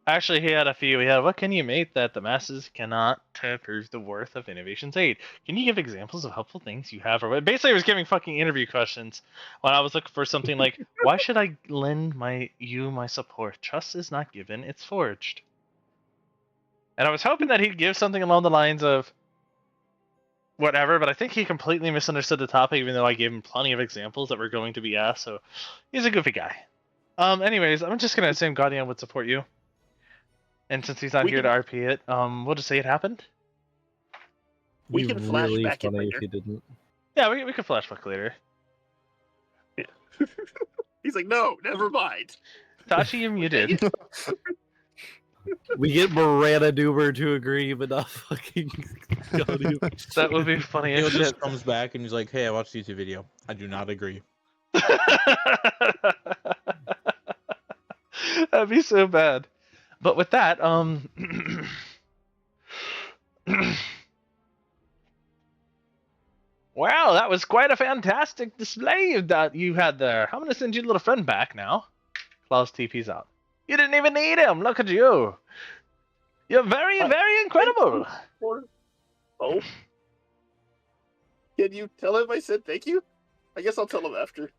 S1: Actually, he had a few. He had, what can you make that the masses cannot to prove the worth of innovation's aid? Can you give examples of helpful things you have? Or basically, he was giving fucking interview questions when I was looking for something like, why should I lend my support? Trust is not given, it's forged. And I was hoping that he'd give something along the lines of whatever, but I think he completely misunderstood the topic, even though I gave him plenty of examples that were going to be asked, so he's a goofy guy. Anyways, I'm just gonna assume Guardian would support you. And since he's not
S5: We
S1: here
S5: can-
S1: to RP it, we'll just say it happened.
S5: We
S2: Be
S5: can flash
S2: really
S5: back it
S2: funny
S5: later.
S2: if you didn't.
S1: Yeah, we could flashback later.
S5: He's like, no, never mind.
S1: Tachi, you're muted.
S2: We get Miranda Duber to agree, but not fucking Guardian.
S1: That would be funny
S9: Neil
S1: as shit.
S9: just comes back and he's like, "Hey, I watched the YouTube video. I do not agree."
S1: That'd be so bad. But with that, wow, that was quite a fantastic display that you had there. I'm gonna send your little friend back now. Klaus TP's out. You didn't even need him. Look at you. You're very, very incredible.
S5: Oh. Can you tell him I said thank you? I guess I'll tell him after.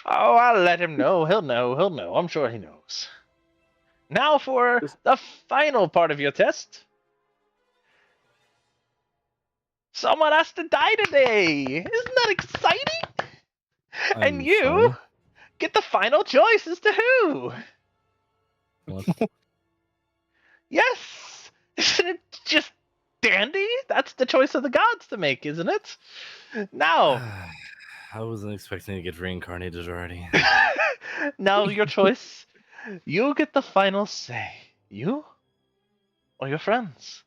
S1: Oh, I'll let him know. He'll know. He'll know. I'm sure he knows. Now for the final part of your test. Someone has to die today. Isn't that exciting? And you get the final choice as to who.
S2: What?
S1: Yes. Isn't it just dandy? That's the choice of the gods to make, isn't it? Now.
S2: I wasn't expecting to get reincarnated already.
S1: Now your choice. You get the final say. You or your friends?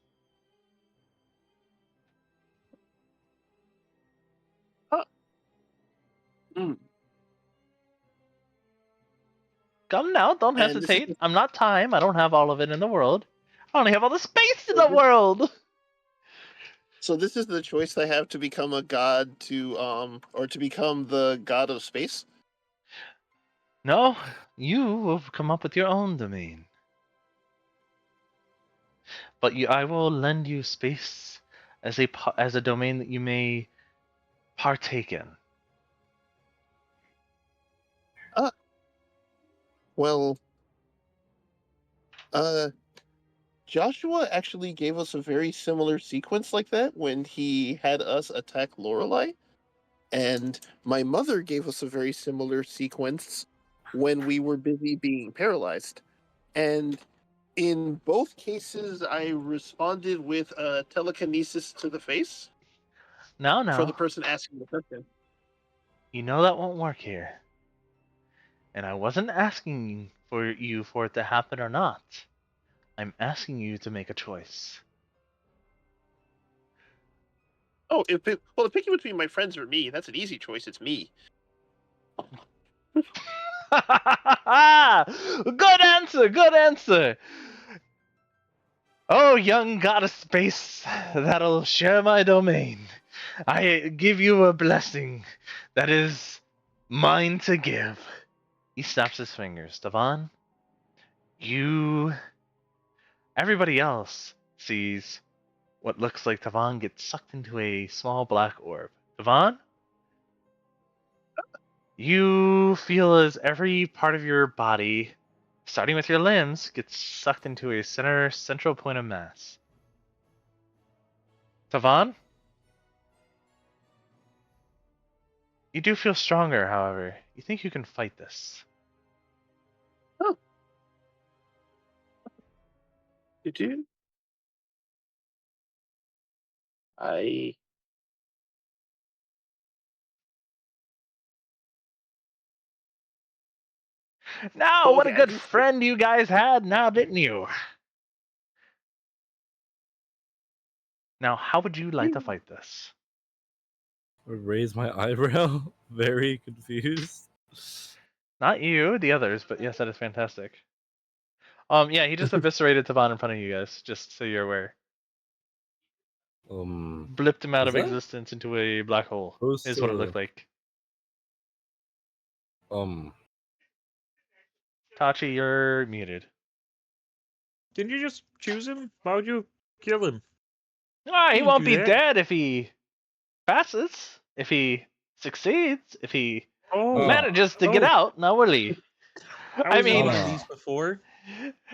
S1: Come now, don't
S5: And
S1: hesitate. I'm not time. I don't have all of it in the world. I only have all the space in the world.
S5: So this is the choice I have to become a god or to become the god of space?
S1: No, you will come up with your own domain. But I will lend you space as a domain that you may partake in.
S5: Well, Joshua actually gave us a very similar sequence like that when he had us attack Lorelei, and my mother gave us a very similar sequence when we were busy being paralyzed. And in both cases, I responded with telekinesis to the face.
S1: No.
S5: For the person asking the question.
S1: You know that won't work here. And I wasn't asking for it to happen or not. I'm asking you to make a choice.
S5: Oh, if picking between my friends or me, that's an easy choice. It's me.
S1: Good answer, good answer. Oh, young god of space, that'll share my domain. I give you a blessing that is mine to give. He snaps his fingers. Devon, everybody else sees what looks like Devon gets sucked into a small black orb. Devon, you feel as every part of your body, starting with your limbs, gets sucked into a central point of mass. Devon, you do feel stronger, however. You think you can fight this.
S5: Oh. You do?
S1: Now, what a good friend you guys had now, didn't you? Now, how would you like to fight this?
S2: I raise my eyebrow, very confused.
S1: Not you, the others, but yes, that is fantastic. Yeah, he just eviscerated Tavon in front of you guys, just so you're aware. Blipped him out of existence into a black hole. Is what it looked like. Tachi, you're muted.
S6: Didn't you just choose him? Why would you kill him?
S1: Ah, he won't be dead if he passes. If he succeeds. If he manages to get out. Now, will he? I mean,
S6: one of these before.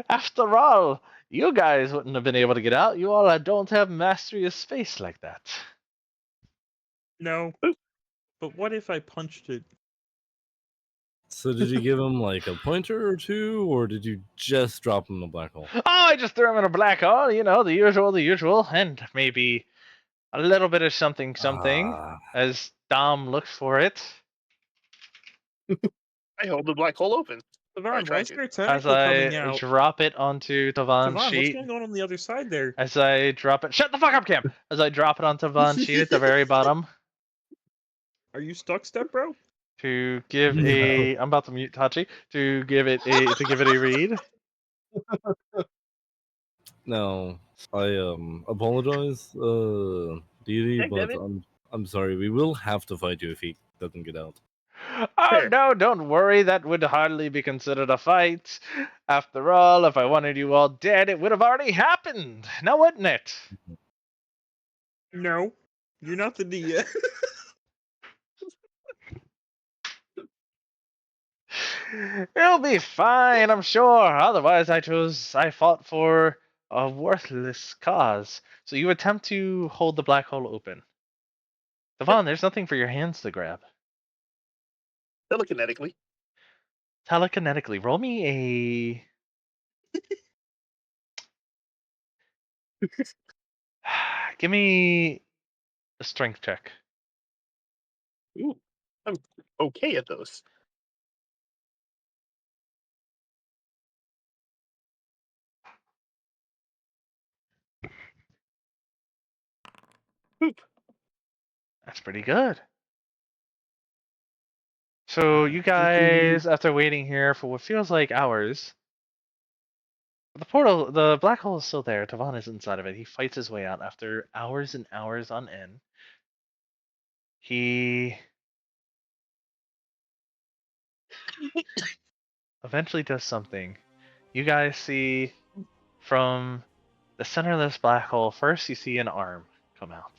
S1: After all, you guys wouldn't have been able to get out. You all don't have mastery of space like that.
S6: No. But what if I punched it?
S2: So did you give him like a pointer or two, or did you just drop him in a black hole?
S1: Oh, I just threw him in a black hole, you know, the usual, and maybe a little bit of something as Dom looks for it.
S5: I hold the black hole open.
S6: Tavon, why is there a
S1: As
S6: tentacle coming
S1: I
S6: out?
S1: drop it onto Tavon's
S6: Tavon, what's
S1: sheet.
S6: going on the other side there?
S1: As I drop it, shut the fuck up, Cam. As I drop it on Tavon's sheet at the very bottom.
S6: Are you stuck, step bro?
S1: To give I'm about to mute Tachi to give it a read.
S2: No, I apologize, deity,
S5: Hey,
S2: but
S5: Devin.
S2: I'm sorry. We will have to fight you if he doesn't get out.
S1: Oh
S5: Fair.
S1: no, don't worry, that would hardly be considered a fight. After all, if I wanted you all dead, it would have already happened. Now wouldn't it?
S6: No, you're not the DM.
S1: It'll be fine, I'm sure. Otherwise, I fought for a worthless cause. So you attempt to hold the black hole open. Devon, there's nothing for your hands to grab.
S5: Telekinetically.
S1: Telekinetically, roll me give me a strength check.
S5: Ooh, I'm okay at those. Poop.
S1: That's pretty good. So you guys, after waiting here for what feels like hours, the black hole is still there. Tavon is inside of it. He fights his way out after hours and hours on end. He eventually does something. You guys see from the center of this black hole, first you see an arm come out.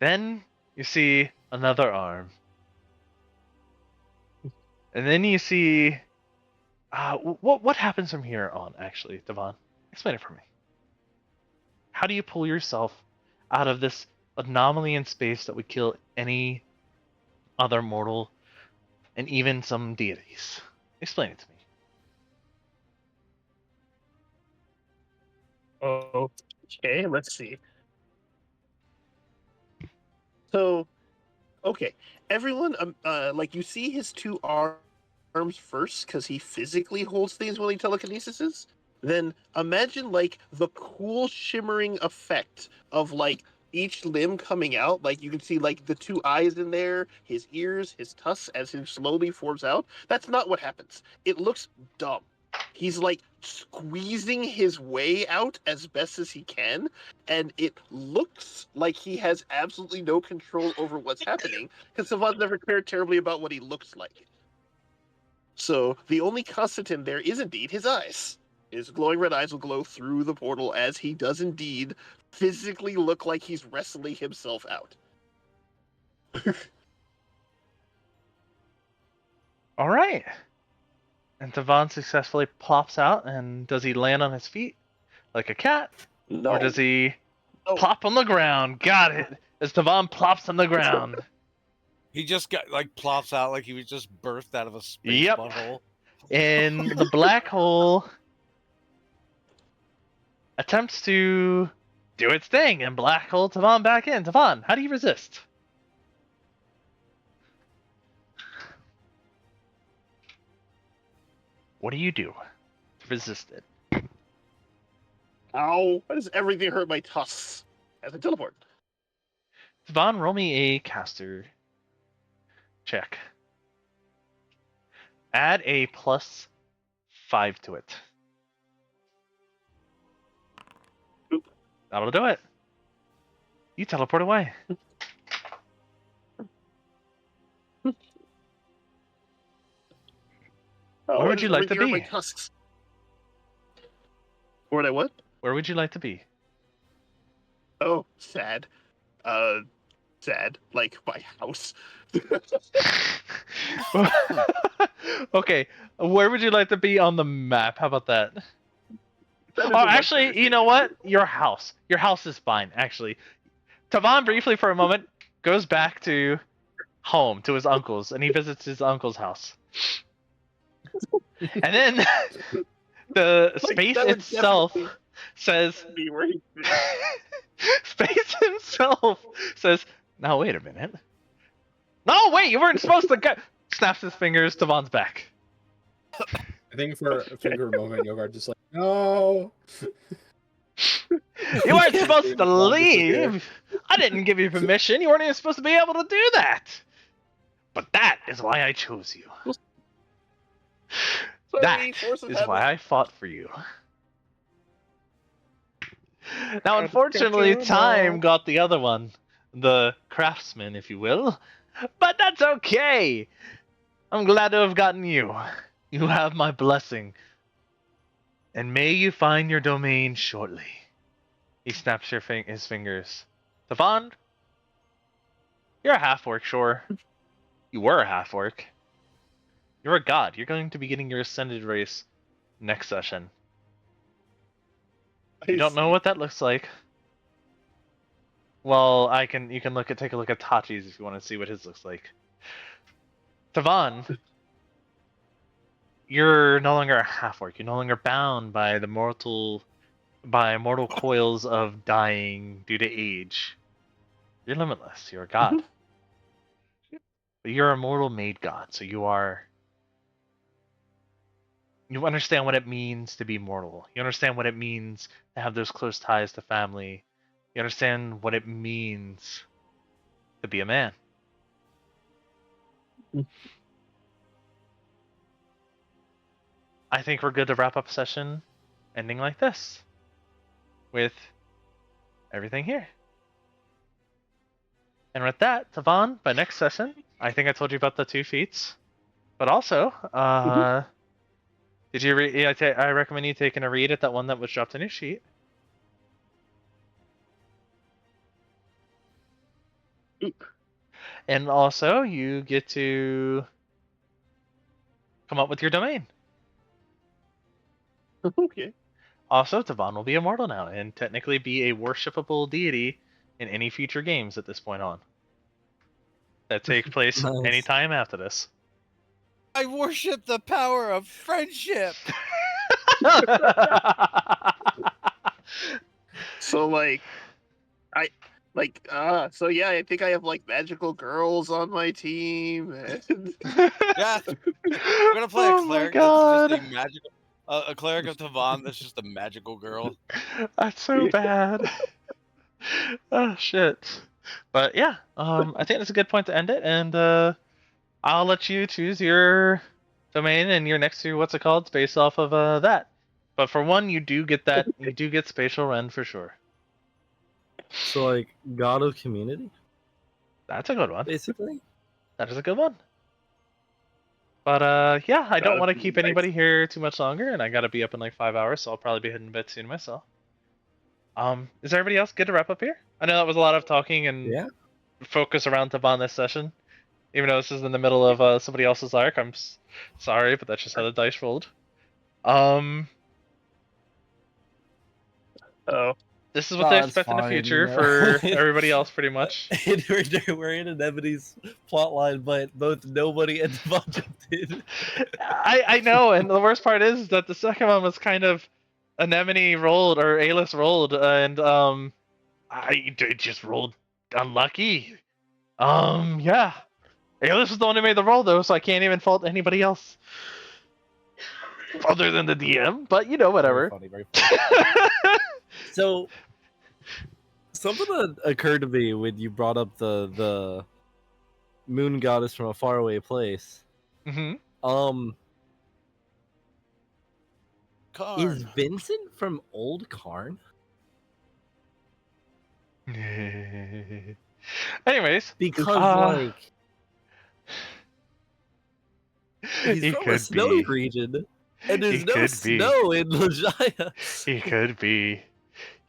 S1: Then you see another arm. And then you see what happens from here on, actually, Devon? Explain it for me. How do you pull yourself out of this anomaly in space that would kill any other mortal and even some deities? Explain it to me.
S5: Okay, let's see. So, okay, everyone, like you see his two arms first because he physically holds things while he telekinesis. Then imagine like the cool shimmering effect of like each limb coming out. Like you can see like the two eyes in there, his ears, his tusks as he slowly forms out. That's not what happens. It looks dumb. He's like squeezing his way out as best as he can, and it looks like he has absolutely no control over what's happening because Savant's never cared terribly about what he looks like. So the only constant in there is indeed his eyes. His glowing red eyes will glow through the portal as he does indeed physically look like he's wrestling himself out.
S1: All right. And Devon successfully plops out, and does he land on his feet like a cat?
S5: No.
S1: Or does he
S5: No.
S1: plop on the ground? Got it. As Devon plops on the ground.
S3: He just got like plops out like he was just birthed out of a space
S1: Yep.
S3: butthole.
S1: And the black hole attempts to do its thing, and black hole Tavon back in. Tavon, how do you resist? What do you do to resist it?
S5: Ow! Why does everything hurt my tusks? As I teleport.
S1: Tavon, roll me a caster check. Add a +5 to it.
S5: Oop.
S1: That'll do it. You teleport away.
S5: Oh,
S1: Where would you like to
S5: everything hurt
S1: be?
S5: my tusks. Where would I what?
S1: Where would you like to be?
S5: Oh, sad. Sad. Like my house.
S1: Okay, where would you like to be on the map? How about that?
S5: That is
S1: Oh,
S5: a much
S1: actually,
S5: better
S1: you know what? Your house. Your house is fine, actually. Tavon, briefly for a moment, goes back to home to his uncle's, and he visits his uncle's house. And then the space
S5: that would
S1: itself
S5: definitely
S1: says,
S5: be where he
S1: space himself says, "Now wait a minute. No, wait, you weren't supposed to go." Snaps his fingers to Vaughn's back.
S13: I think for a moment, Yogard just like, no.
S1: You weren't supposed to leave. I didn't give you permission. You weren't even supposed to be able to do that. But that is why I chose you. That is why I fought for you. Now, unfortunately, time got the other one. The craftsman, if you will. But that's okay. I'm glad to have gotten you. You have my blessing. And may you find your domain shortly. He snaps his fingers. Tavon, you're a half-orc, sure. You were a half-orc. You're a god. You're going to be getting your ascended race next session. You don't know what that looks like. Well, you can take a look at Tachi's if you want to see what his looks like. Tavon, you're no longer a half-orc. You're no longer bound by mortal coils of dying due to age. You're limitless. You're a god. But you're a mortal made god, so you understand what it means to be mortal. You understand what it means to have those close ties to family. You understand what it means to be a man. I think we're good to wrap up session ending like this. With everything here. And with that, Tavon, by next session, I think I told you about the 2 feats. But also, did you read? Yeah, I recommend you taking a read at that one that was dropped in your sheet. And also, you get to come up with your domain.
S5: Okay.
S1: Also, Tavon will be immortal now, and technically be a worshipable deity in any future games at this point on. That take place
S2: Nice.
S1: anytime after this.
S3: I worship the power of friendship.
S5: So so yeah, I think I have like magical girls on my team. And...
S3: Yeah, we're gonna play a cleric that's just a magical, a cleric of Tavon that's just a magical girl.
S1: That's so bad. Oh shit. But yeah, I think that's a good point to end it, and I'll let you choose your domain and your next to what's it called based off of that. But for one, you do get that. You do get spatial rend for sure.
S2: So like God of Community,
S1: That's a good one.
S2: basically.
S1: That is a good one. But yeah, I don't want to keep anybody here too much longer, and I gotta be up in like 5 hours, so I'll probably be heading to bed soon myself. Is everybody else good to wrap up here? I know that was a lot of talking and focus around Tavon this session. Even though this is in the middle of somebody else's arc, I'm sorry, but that's just how the dice rolled. This is what they expect in the future for everybody else, pretty much.
S2: We're in Anemone's plotline, but both nobody and Devon jumped in.
S1: I know, and the worst part is that the second one was kind of Anemone rolled, or Alis rolled, and I just rolled unlucky. Yeah. Alis was the one who made the roll, though, so I can't even fault anybody else. Other than the DM, but you know, whatever.
S2: Very funny. So, something that occurred to me when you brought up the moon goddess from a faraway place.
S1: Mm-hmm.
S2: Is Vincent from Old Karn?
S1: Anyways,
S2: because like he's
S1: he
S2: from
S1: could
S2: a snowy
S1: be.
S2: region, and there's
S1: He
S2: no
S1: could
S2: snow in Lajaya.
S1: He could be.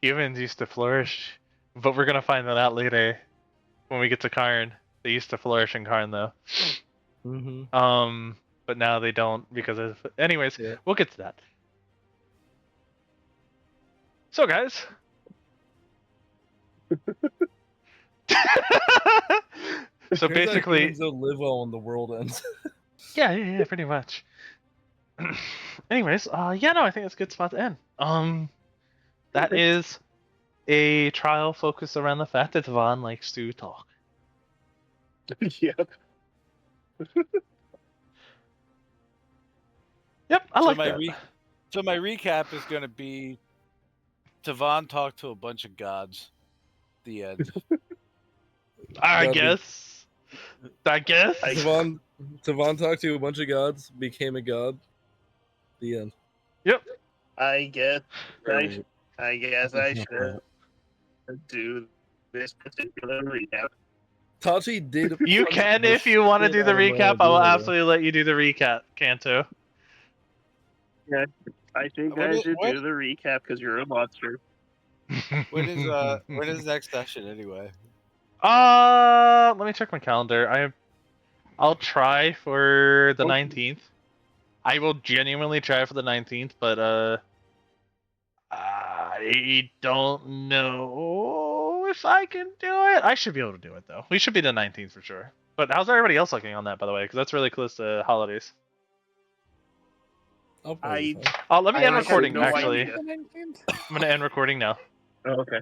S1: Humans used to flourish, but we're gonna find that out later when we get to Karn. They used to flourish in Karn, though.
S2: Mm-hmm.
S1: But now they don't because of. Anyways, we'll get to that. So, guys. So basically,
S2: humans don't live well when the world ends.
S1: yeah, pretty much. Anyways, yeah, no, I think that's a good spot to end. That is a trial focused around the fact that Devon likes to talk.
S5: Yep.
S1: Yep, I
S3: so
S1: like
S3: my
S1: that.
S3: So my recap is going to be Tavon talked to a bunch of gods. The end.
S1: I guess.
S2: Tavon talked to a bunch of gods, became a god. The end.
S1: Yep.
S5: I guess I should do this particular recap.
S2: Tachi did.
S1: You can if you want to do the recap. I will absolutely let you do the recap, Kanto.
S5: Yeah, I think I should do the recap because you're a monster.
S3: When is next session anyway?
S1: Let me check my calendar. I'll try for the 19th. I will genuinely try for the 19th, but I don't know if I can do it. I should be able to do it though. We should be the 19th for sure. But how's everybody else looking on that, by the way? Because that's really close to holidays.
S2: Let me
S1: end recording.
S5: no
S1: Actually,
S5: idea.
S1: I'm gonna end recording now.
S5: Oh, okay.